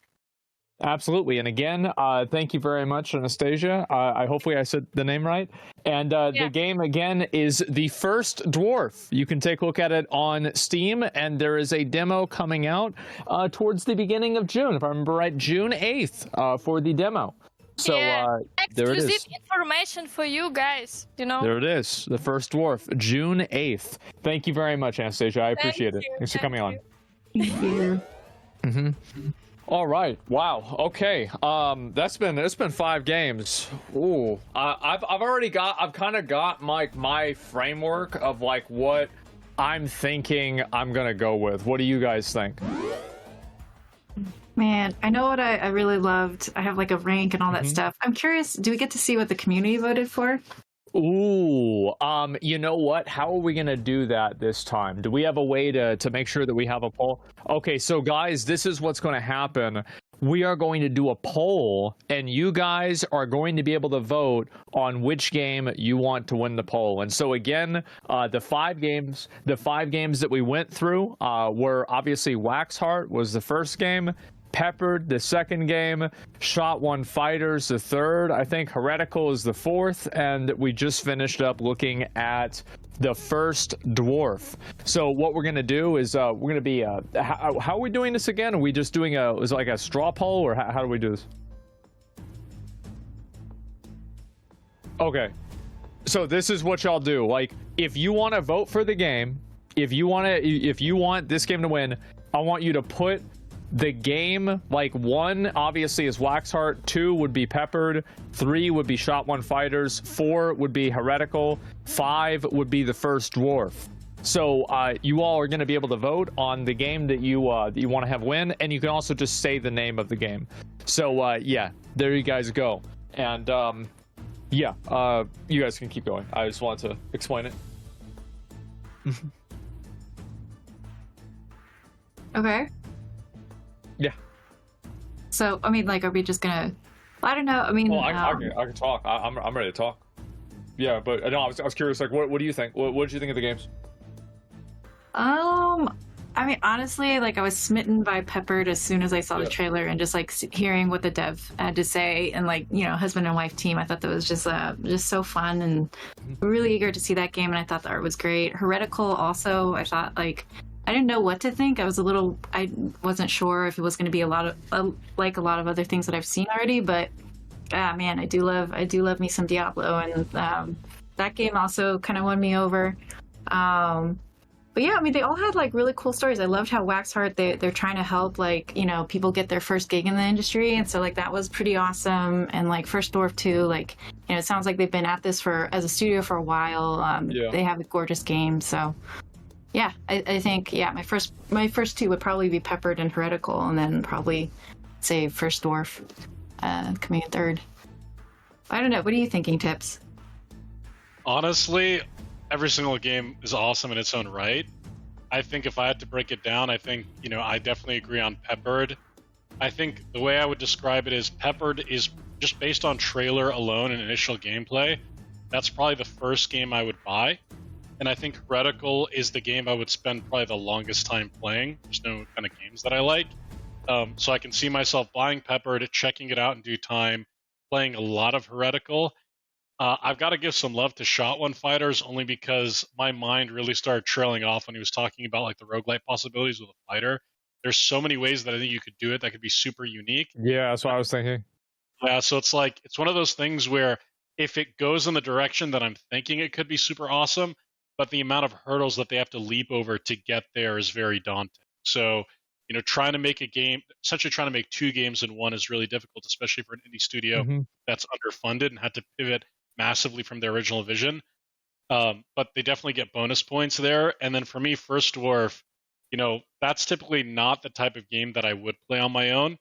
Absolutely. And again, thank you very much, Anastasia. I hopefully I said the name right. And the game again is The First Dwarf. You can take a look at it on Steam, and there is a demo coming out towards the beginning of June, if I remember right, June 8th for the demo. So there it is. Exclusive information for you guys, you know. There it is. The First Dwarf, June 8th. Thank you very much, Anastasia. I appreciate it. Thanks for coming on. Thank you. All right. Wow. Okay. It's been 5 games. Ooh. I've kind of got my framework of like what I'm thinking I'm gonna go with. What do you guys think? Man, I know what I really loved. I have like a rank and all that stuff. I'm curious, do we get to see what the community voted for? Ooh, you know what? How are we gonna do that this time? Do we have a way to make sure that we have a poll? Okay, so guys, this is what's going to happen. We are going to do a poll, and you guys are going to be able to vote on which game you want to win the poll. And so again, the five games that we went through were obviously Waxheart was the first game, Peppered the second game, Shot One Fighters the third, I think Heretical is the fourth, and we just finished up looking at the First Dwarf. So what we're gonna do is we're gonna be how are we doing this again? Are we just doing is it like a straw poll, or how do we do this? Okay, so this is what y'all do. Like, if you want to vote for the game, if you want this game to win, I want you to put the game, like 1 obviously is Waxheart, 2 would be Peppered, 3 would be Shot One Fighters, 4 would be Heretical, 5 would be the First Dwarf. So you all are going to be able to vote on the game that you want to have win, and you can also just say the name of the game. So yeah, there you guys go. And yeah, you guys can keep going. I just wanted to explain it. Okay. Yeah. So, I mean, like, are we just gonna? I don't know. I mean, I can talk. I'm ready to talk. Yeah, but no, I was curious. Like, what do you think? What did you think of the games? I mean, honestly, like, I was smitten by Peppered as soon as I saw the trailer, and just like hearing what the dev had to say, and like, you know, husband and wife team. I thought that was just so fun, and really eager to see that game. And I thought the art was great. Heretical also. I thought, like, I didn't know what to think. I wasn't sure if it was going to be a lot of like a lot of other things that I've seen already. But man, I do love me some Diablo, and that game also kind of won me over. But yeah, I mean, they all had like really cool stories. I loved how Waxheart they're trying to help, like, you know, people get their first gig in the industry, and so like that was pretty awesome. And like First Dwarf too, like, you know, it sounds like they've been at this as a studio for a while. They have a gorgeous game, so. Yeah, I think, yeah, my first 2 would probably be Peppered and Heretical, and then probably say First Dwarf coming in third. I don't know. What are you thinking, Tips? Honestly, every single game is awesome in its own right. I think if I had to break it down, I think, you know, I definitely agree on Peppered. I think the way I would describe it is Peppered is just based on trailer alone and initial gameplay. That's probably the first game I would buy. And I think Heretical is the game I would spend probably the longest time playing. There's no kind of games that I like. So I can see myself buying Peppered, checking it out in due time, playing a lot of Heretical. I've got to give some love to Shot One Fighters, only because my mind really started trailing off when he was talking about like the roguelite possibilities with a fighter. There's so many ways that I think you could do it that could be super unique. Yeah, that's what I was thinking. Yeah, so it's like, it's one of those things where if it goes in the direction that I'm thinking it could be super awesome, but the amount of hurdles that they have to leap over to get there is very daunting. So, you know, trying to make a game, essentially trying to make 2 games in one is really difficult, especially for an indie studio that's underfunded and had to pivot massively from their original vision. But they definitely get bonus points there. And then for me, First Dwarf, you know, that's typically not the type of game that I would play on my own.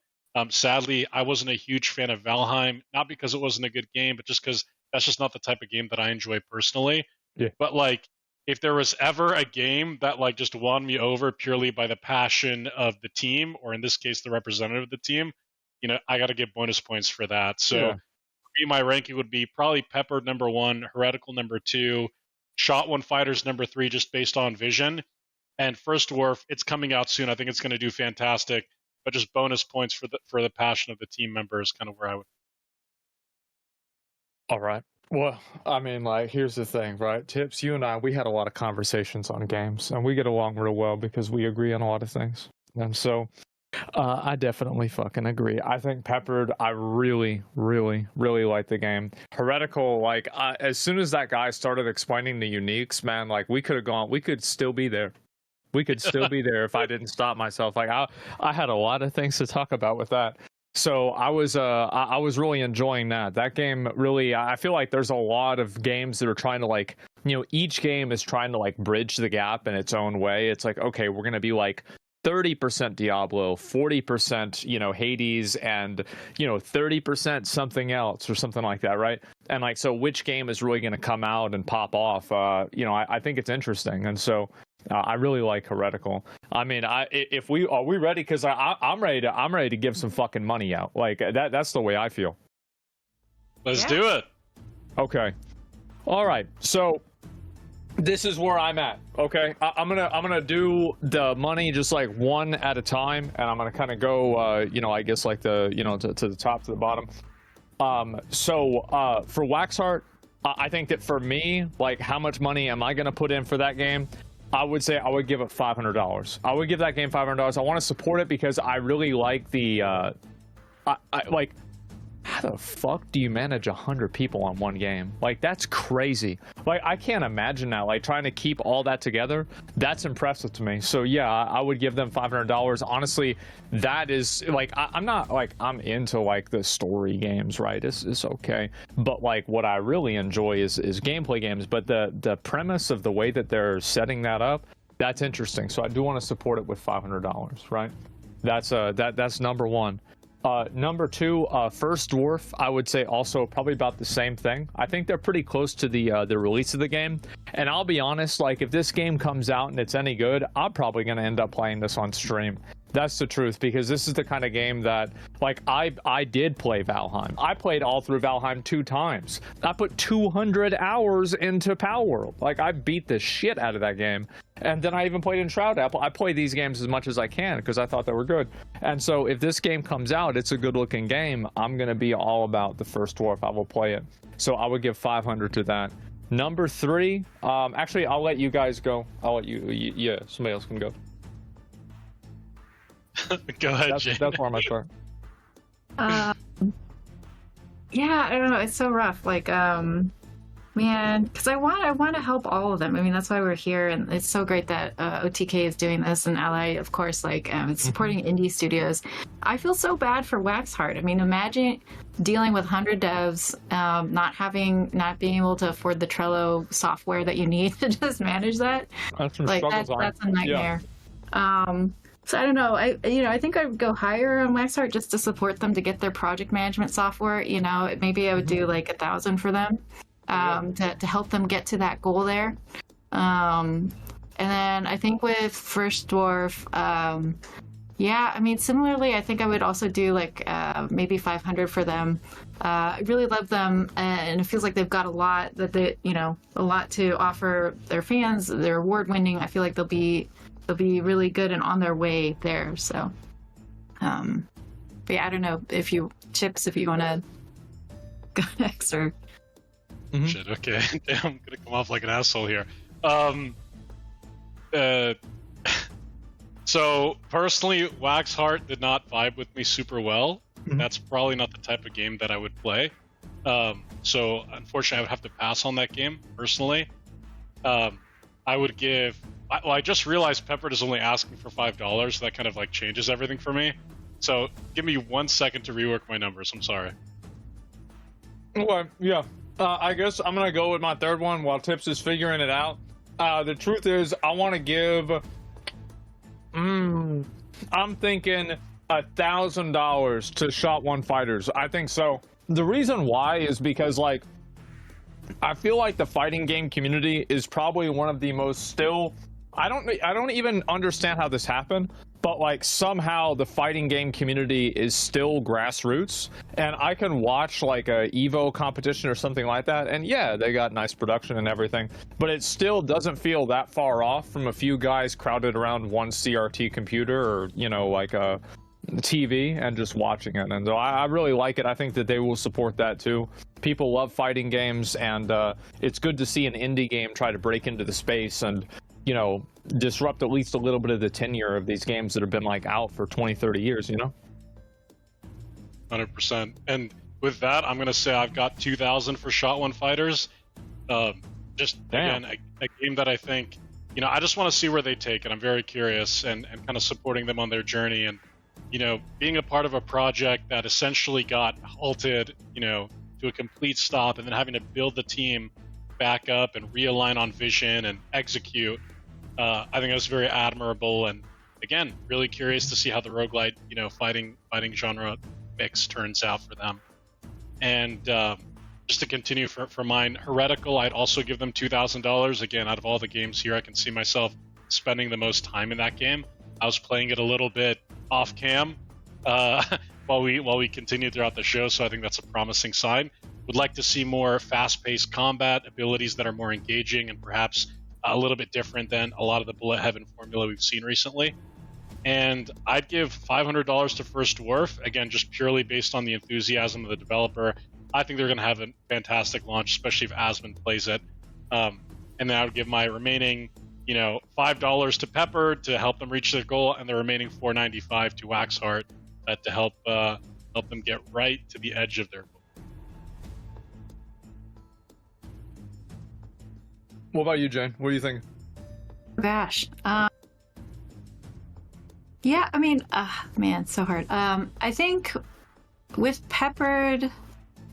Sadly, I wasn't a huge fan of Valheim, not because it wasn't a good game, but just because that's just not the type of game that I enjoy personally. Yeah. But like, if there was ever a game that like just won me over purely by the passion of the team, or in this case, the representative of the team, you know, I got to give bonus points for that. So for me, my ranking would be probably Peppered number 1, Heretical number 2, Shot One Fighters number 3, just based on vision, and First Dwarf. It's coming out soon. I think it's going to do fantastic. but just bonus points for the passion of the team member is kind of where I would. All right. Well, I mean, like, here's the thing, right? Tips, you and I, we had a lot of conversations on games, and we get along real well because we agree on a lot of things. And so, I definitely fucking agree. I think Peppered, I really, really, really like the game. Heretical, like, as soon as that guy started explaining the uniques, man, like, we could still be there. We could still be there if I didn't stop myself. Like, I had a lot of things to talk about with that. So I was really enjoying that. That game really, I feel like there's a lot of games that are trying to, like, you know, each game is trying to, like, bridge the gap in its own way. It's like, okay, we're going to be like 30% Diablo, 40%, you know, Hades, and, you know, 30% something else or something like that, right? And, like, so which game is really going to come out and pop off? You know, I think it's interesting. And so I really like Heretical. I mean, are we ready? Because I'm ready to give some fucking money out. Like, that's the way I feel. Let's do it. Okay. All right. So this is where I'm at. Okay. I'm gonna do the money just like one at a time, and I'm gonna kind of go, you know, I guess like to the top to the bottom. So for Waxheart, I think that for me, like, how much money am I gonna put in for that game? I would say I would give it $500. I would give that game $500. I want to support it because I really like the, like, how the fuck do you manage 100 people on one game? Like, that's crazy. Like, I can't imagine that. Like, trying to keep all that together, that's impressive to me. So yeah, I would give them $500. Honestly, that is, like, I'm not, like, I'm into, like, the story games, right? It's okay. But, like, what I really enjoy is gameplay games. But the premise of the way that they're setting that up, that's interesting. So I do want to support it with $500, right? That's number one. Number two, First Dwarf, I would say also probably about the same thing. I think they're pretty close to the release of the game. And I'll be honest, like, if this game comes out and it's any good, I'm probably going to end up playing this on stream. That's the truth, because this is the kind of game that, like, I did play Valheim. I played all through Valheim 2 times. I put 200 hours into Palworld. Like, I beat the shit out of that game. And then I even played Enshrouded. I play these games as much as I can because I thought they were good. And so if this game comes out, it's a good looking game, I'm going to be all about the First Dwarf. I will play it. So I would give 500 to that. Number three, actually, I'll let you guys go. I'll let yeah, somebody else can go. Go ahead, Jane. That's where I'm at. Yeah, I don't know. It's so rough. Like, man, because I want to help all of them. I mean, that's why we're here, and it's so great that OTK is doing this, and Ally, of course, like, supporting indie studios. I feel so bad for Waxheart. I mean, imagine dealing with 100 devs, not being able to afford the Trello software that you need to just manage that. That's some like that's a nightmare. Yeah. So I don't know. I think I would go higher on Waxheart just to support them to get their project management software. You know, maybe I would do like 1,000 for them. To help them get to that goal there. And then I think with First Dwarf, yeah, I mean, similarly, I think I would also do like maybe 500 for them. I really love them, and it feels like they've got a lot a lot to offer their fans. They're award-winning. I feel like they'll be really good and on their way there. So, but yeah, I don't know if you want to go next or. Shit, okay. Damn, I'm gonna come off like an asshole here. So, personally, Waxheart did not vibe with me super well. That's probably not the type of game that I would play. So, unfortunately, I would have to pass on that game, personally. I would give... Well, I just realized Peppered is only asking for $5, so that kind of, like, changes everything for me. So, give me 1 second to rework my numbers. I'm sorry. Okay, yeah. I guess I'm gonna go with my third one while Tips is figuring it out. The truth is, I want to give. I'm thinking $1,000 to Shot One Fighters. I think so. The reason why is because, like, I feel like the fighting game community is probably one of the most still. I don't even understand how this happened, but, like, somehow the fighting game community is still grassroots, and I can watch like a Evo competition or something like that, and yeah, they got nice production and everything, but it still doesn't feel that far off from a few guys crowded around one CRT computer, or, you know, like a TV and just watching it. And so I really like it. I think that they will support that too. People love fighting games, and it's good to see an indie game try to break into the space and, you know, disrupt at least a little bit of the tenure of these games that have been like out for 20, 30 years, you know? 100%. And with that, I'm going to say I've got 2,000 for Shot One Fighters. Just, again, a game that I think, you know, I just want to see where they take it. I'm very curious and kind of supporting them on their journey. And, you know, being a part of a project that essentially got halted, you know, to a complete stop, and then having to build the team back up and realign on vision and execute, I think that's very admirable. And again, really curious to see how the roguelite, you know, fighting genre mix turns out for them. And just to continue for mine, Heretical, I'd also give them $2,000. Again, out of all the games here, I can see myself spending the most time in that game. I was playing it a little bit off cam while we continue throughout the show, so I think that's a promising sign. Would like to see more fast-paced combat, abilities that are more engaging and perhaps a little bit different than a lot of the bullet heaven formula we've seen recently. And I'd give $500 to First Dwarf, again, just purely based on the enthusiasm of the developer. I think they're going to have a fantastic launch, especially if Asmund plays it. And then I would give my remaining, you know, $5 to Pepper to help them reach their goal, and the remaining $4.95 to Waxheart to help them get right to the edge of their goal. What about you, Jane? What do you think? Gosh. Yeah, I mean, man, it's so hard. I think with Peppered,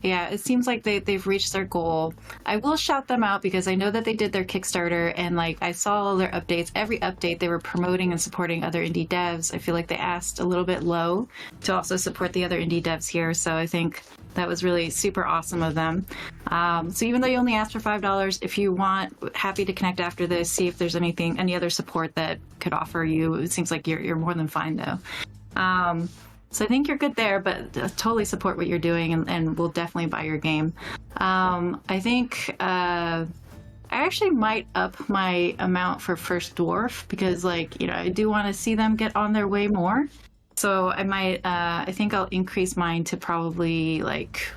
yeah, it seems like they've reached their goal. I will shout them out because I know that they did their Kickstarter, and like I saw all their updates. Every update they were promoting and supporting other indie devs. I feel like they asked a little bit low to also support the other indie devs here. So I think that was really super awesome of them. So even though you only asked for $5, if you want, happy to connect after this, see if there's any other support that could offer you. It seems like you're more than fine though. So I think you're good there, but totally support what you're doing, and we'll definitely buy your game. I think I actually might up my amount for First Dwarf because, like, you know, I do want to see them get on their way more. So I might, I think I'll increase mine to probably like,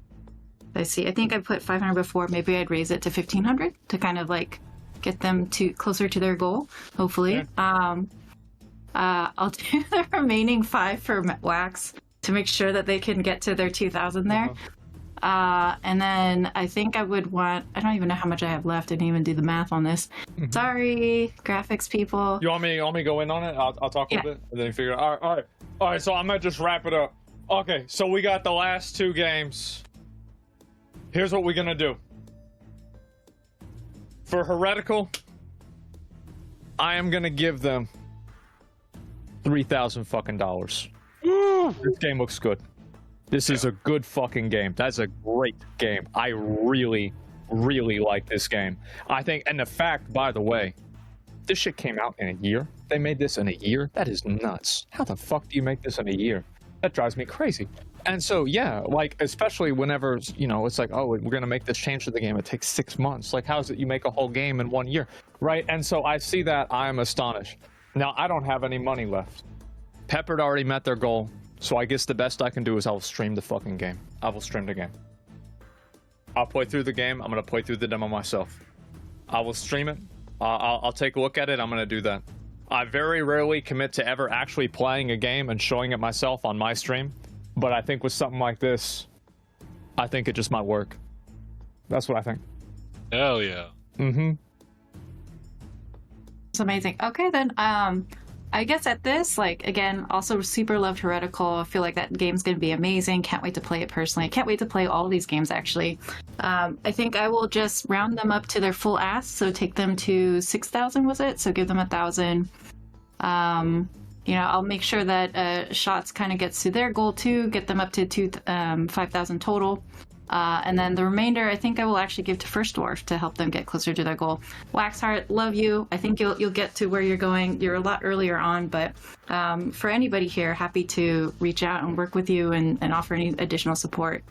let's see, I think I put 500 before. Maybe I'd raise it to 1,500 to kind of like get them to closer to their goal, hopefully. Yeah. I'll do the remaining 5 for Wax to make sure that they can get to their 2,000 there. And then I think I would want, I don't even know how much I have left. I didn't even do the math on this. Sorry, graphics people. You want me to go in on it? I'll talk a little bit and then figure it out. All right, so I'm gonna just wrap it up. Okay, so we got the last 2 games. Here's what we're gonna do. For Heretical, I am gonna give them $3,000 fucking dollars. This game looks good. This is a good fucking game. That's a great game. I really, really like this game. I think, and the fact, by the way, this shit came out in a year. They made this in a year. That is nuts. How the fuck do you make this in a year? That drives me crazy. And so, yeah, like, especially whenever, you know, it's like, oh, we're going to make this change to the game. It takes 6 months. Like, how is it you make a whole game in 1 year? Right? And so I see that. I am astonished. Now, I don't have any money left. Peppered already met their goal. So I guess the best I can do is I will stream the fucking game. I will stream the game. I'll play through the game. I'm going to play through the demo myself. I will stream it. I'll take a look at it. I'm going to do that. I very rarely commit to ever actually playing a game and showing it myself on my stream. But I think with something like this, I think it just might work. That's what I think. Hell yeah. Mm-hmm. It's amazing. Okay, then, I guess at this, like, again, also super loved Heretical. I feel like that game's going to be amazing. Can't wait to play it personally. I can't wait to play all these games, actually. I think I will just round them up to their full ask. So take them to 6,000, was it? So give them 1,000. You know, I'll make sure that Shots kind of gets to their goal, too. Get them up to 5,000 total. And then the remainder, I think I will actually give to First Dwarf to help them get closer to their goal. Waxheart, love you. I think you'll get to where you're going. You're a lot earlier on, but for anybody here, happy to reach out and work with you and offer any additional support.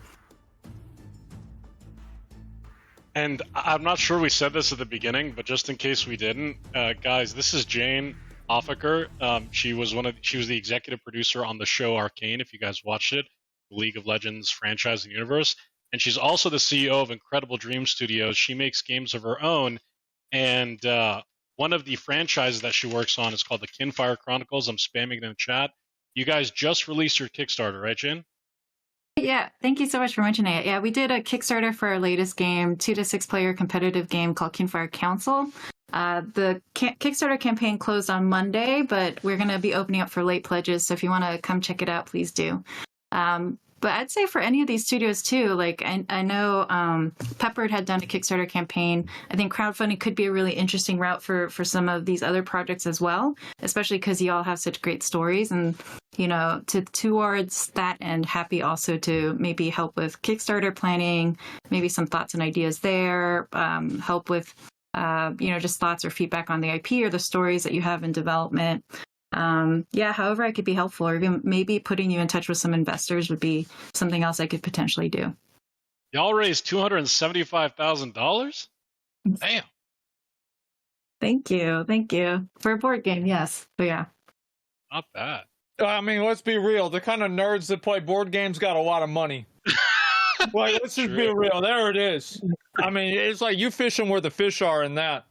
And I'm not sure we said this at the beginning, but just in case we didn't, guys, this is Jane. Offiker. She was the executive producer on the show Arcane, if you guys watched it, the League of Legends franchise and universe. And she's also the CEO of Incredible Dream Studios. She makes games of her own, and one of the franchises that she works on is called the Kinfire Chronicles. I'm spamming it in the chat. You guys just released your Kickstarter, right, Jen? Yeah, thank you so much for mentioning it. Yeah, we did a Kickstarter for our latest game, 2 to 6 player competitive game called Kinfire Council. The Kickstarter campaign closed on Monday, but we're going to be opening up for late pledges. So if you want to come check it out, please do. But I'd say for any of these studios too, like I know Peppered had done a Kickstarter campaign. I think crowdfunding could be a really interesting route for some of these other projects as well, especially because you all have such great stories. And, you know, towards that end, happy also to maybe help with Kickstarter planning, maybe some thoughts and ideas there, help with, you know, just thoughts or feedback on the IP or the stories that you have in development. Yeah, however I could be helpful, or even maybe putting you in touch with some investors would be something else I could potentially do. Y'all raised $275,000? Damn. Thank you. For a board game, yes. But yeah. Not bad. I mean, let's be real. The kind of nerds that play board games got a lot of money. Like, let's just be real. There it is. I mean, it's like you fishing where the fish are in that.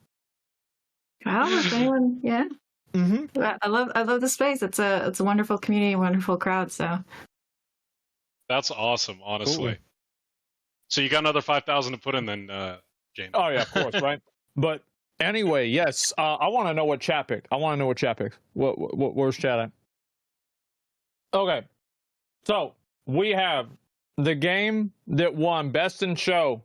Oh, yeah. Mm-hmm. I love the space. It's a wonderful community, wonderful crowd. So that's awesome, honestly. Ooh. So you got another 5,000 to put in, then, Jane. Oh yeah, of course, right. But anyway, yes, I want to know what chat picked. Where's chat at? Okay, so we have the game that won Best in Show.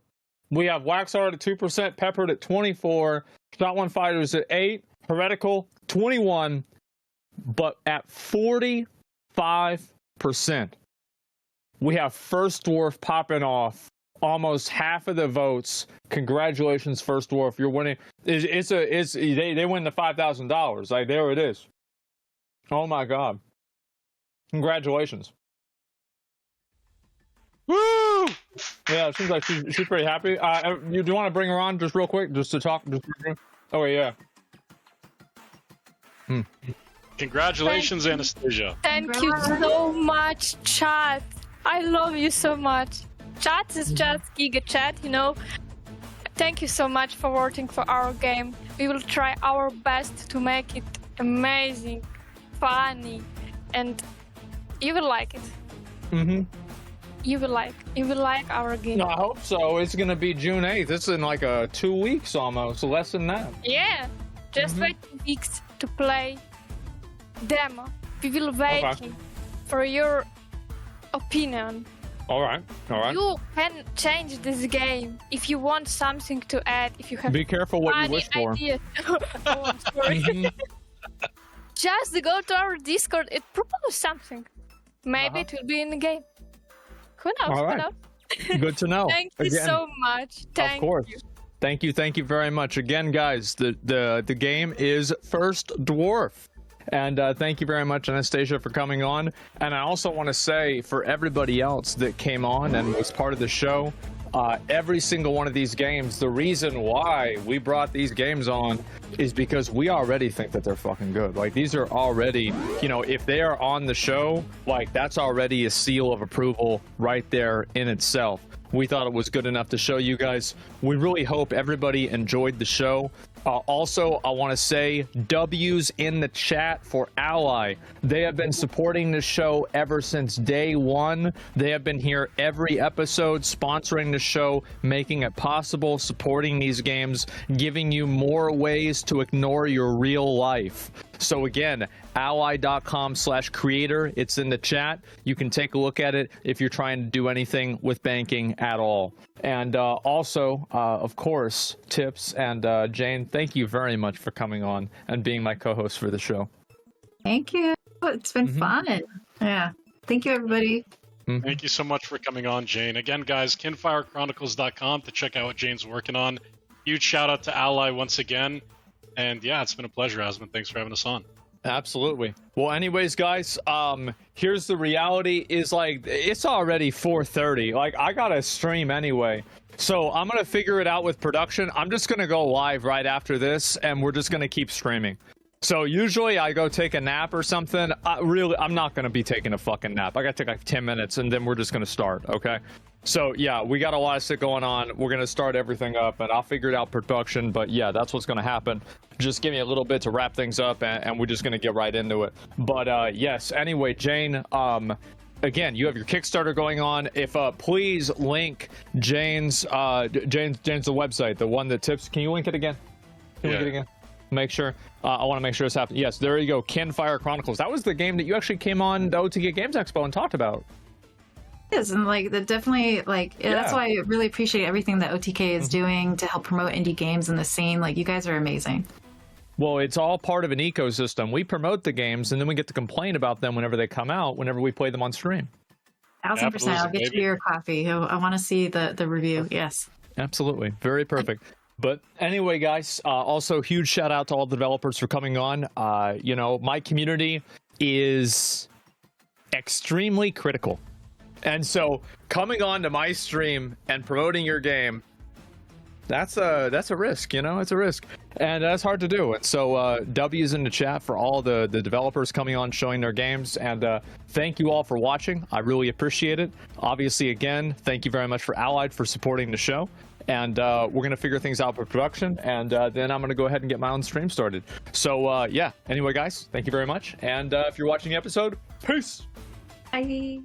We have Waxhard at 2%, Peppered at 24%, Shotgun Fighters at 8%. Heretical 21%, but at 45%, we have First Dwarf popping off almost half of the votes. Congratulations, First Dwarf, you're winning. They win the $5,000. Like, there it is. Oh my God! Congratulations. Woo! Yeah, it seems like she's pretty happy. Do you want to bring her on just real quick, just to talk? Oh yeah. Congratulations, Anastasia. Thank you so much, chat. I love you so much. Chat is just Giga Chat, you know. Thank you so much for voting for our game. We will try our best to make it amazing, funny, and you will like it. Mm-hmm. You will like our game. No, I hope so. It's gonna be June 8th. It's in like 2 weeks almost, less than that. Yeah, just wait 2 weeks to play demo. We will wait for your opinion. All right. You can change this game if you want something to add. If you have be careful what you wish for. Ideas. Oh, I'm sorry. Just go to our Discord. It proposes something. Maybe it will be in the game. Who knows? All right. Who knows? Good to know. Thank you so much. Of course. Thank you very much. Again, guys, the game is First Dwarf. And thank you very much, Anastasia, for coming on. And I also want to say, for everybody else that came on and was part of the show, every single one of these games, the reason why we brought these games on is because we already think that they're fucking good. Like, these are already, you know, if they are on the show, like, that's already a seal of approval right there in itself. We thought it was good enough to show you guys. We really hope everybody enjoyed the show. Also, I want to say W's in the chat for Ally. They have been supporting this show ever since day one. They have been here every episode, sponsoring the show, making it possible, supporting these games, giving you more ways to ignore your real life. So again, ally.com/creator. It's in the chat. You can take a look at it if you're trying to do anything with banking at all. And also, of course, Tips and Jane, thank you very much for coming on and being my co-host for the show. Thank you. It's been fun. Yeah. Thank you, everybody. Thank you so much for coming on, Jane. Again, guys, kinfirechronicles.com to check out what Jane's working on. Huge shout out to Ally once again. And yeah, it's been a pleasure, Asmund. Thanks for having us on. Absolutely. Well, anyways, guys, here's the reality is, like, it's already 4:30. Like, I gotta stream anyway. So I'm gonna figure it out with production. I'm just gonna go live right after this, and we're just gonna keep streaming. So usually I go take a nap or something. I'm not going to be taking a fucking nap. I got to take like 10 minutes and then we're just going to start, okay? So yeah, we got a lot of shit going on. We're going to start everything up and I'll figure it out production, but yeah, that's what's going to happen. Just give me a little bit to wrap things up and we're just going to get right into it. But yes, anyway, Jane, again, you have your Kickstarter going on. If please link Jane's the website, the one that tips. Can you link it again? Link it again? Make sure. I want to make sure it's happening. Yes, there you go. Kinfire Chronicles. That was the game that you actually came on the OTK Games Expo and talked about. Yes, and like that definitely that's why I really appreciate everything that OTK is doing to help promote indie games in the scene. Like, you guys are amazing. Well, it's all part of an ecosystem. We promote the games and then we get to complain about them whenever they come out, whenever we play them on stream. 1000%. I'll get you your coffee. I want to see the review. Yes. Absolutely. Very perfect. But anyway, guys, also huge shout out to all the developers for coming on. You know, my community is extremely critical. And so coming on to my stream and promoting your game, that's a risk, you know, it's a risk. And that's hard to do. And so W's in the chat for all the developers coming on, showing their games. And thank you all for watching. I really appreciate it. Obviously, again, thank you very much for Allied for supporting the show. And we're going to figure things out for production. And then I'm going to go ahead and get my own stream started. So yeah, anyway, guys, thank you very much. And if you're watching the episode, peace. Bye.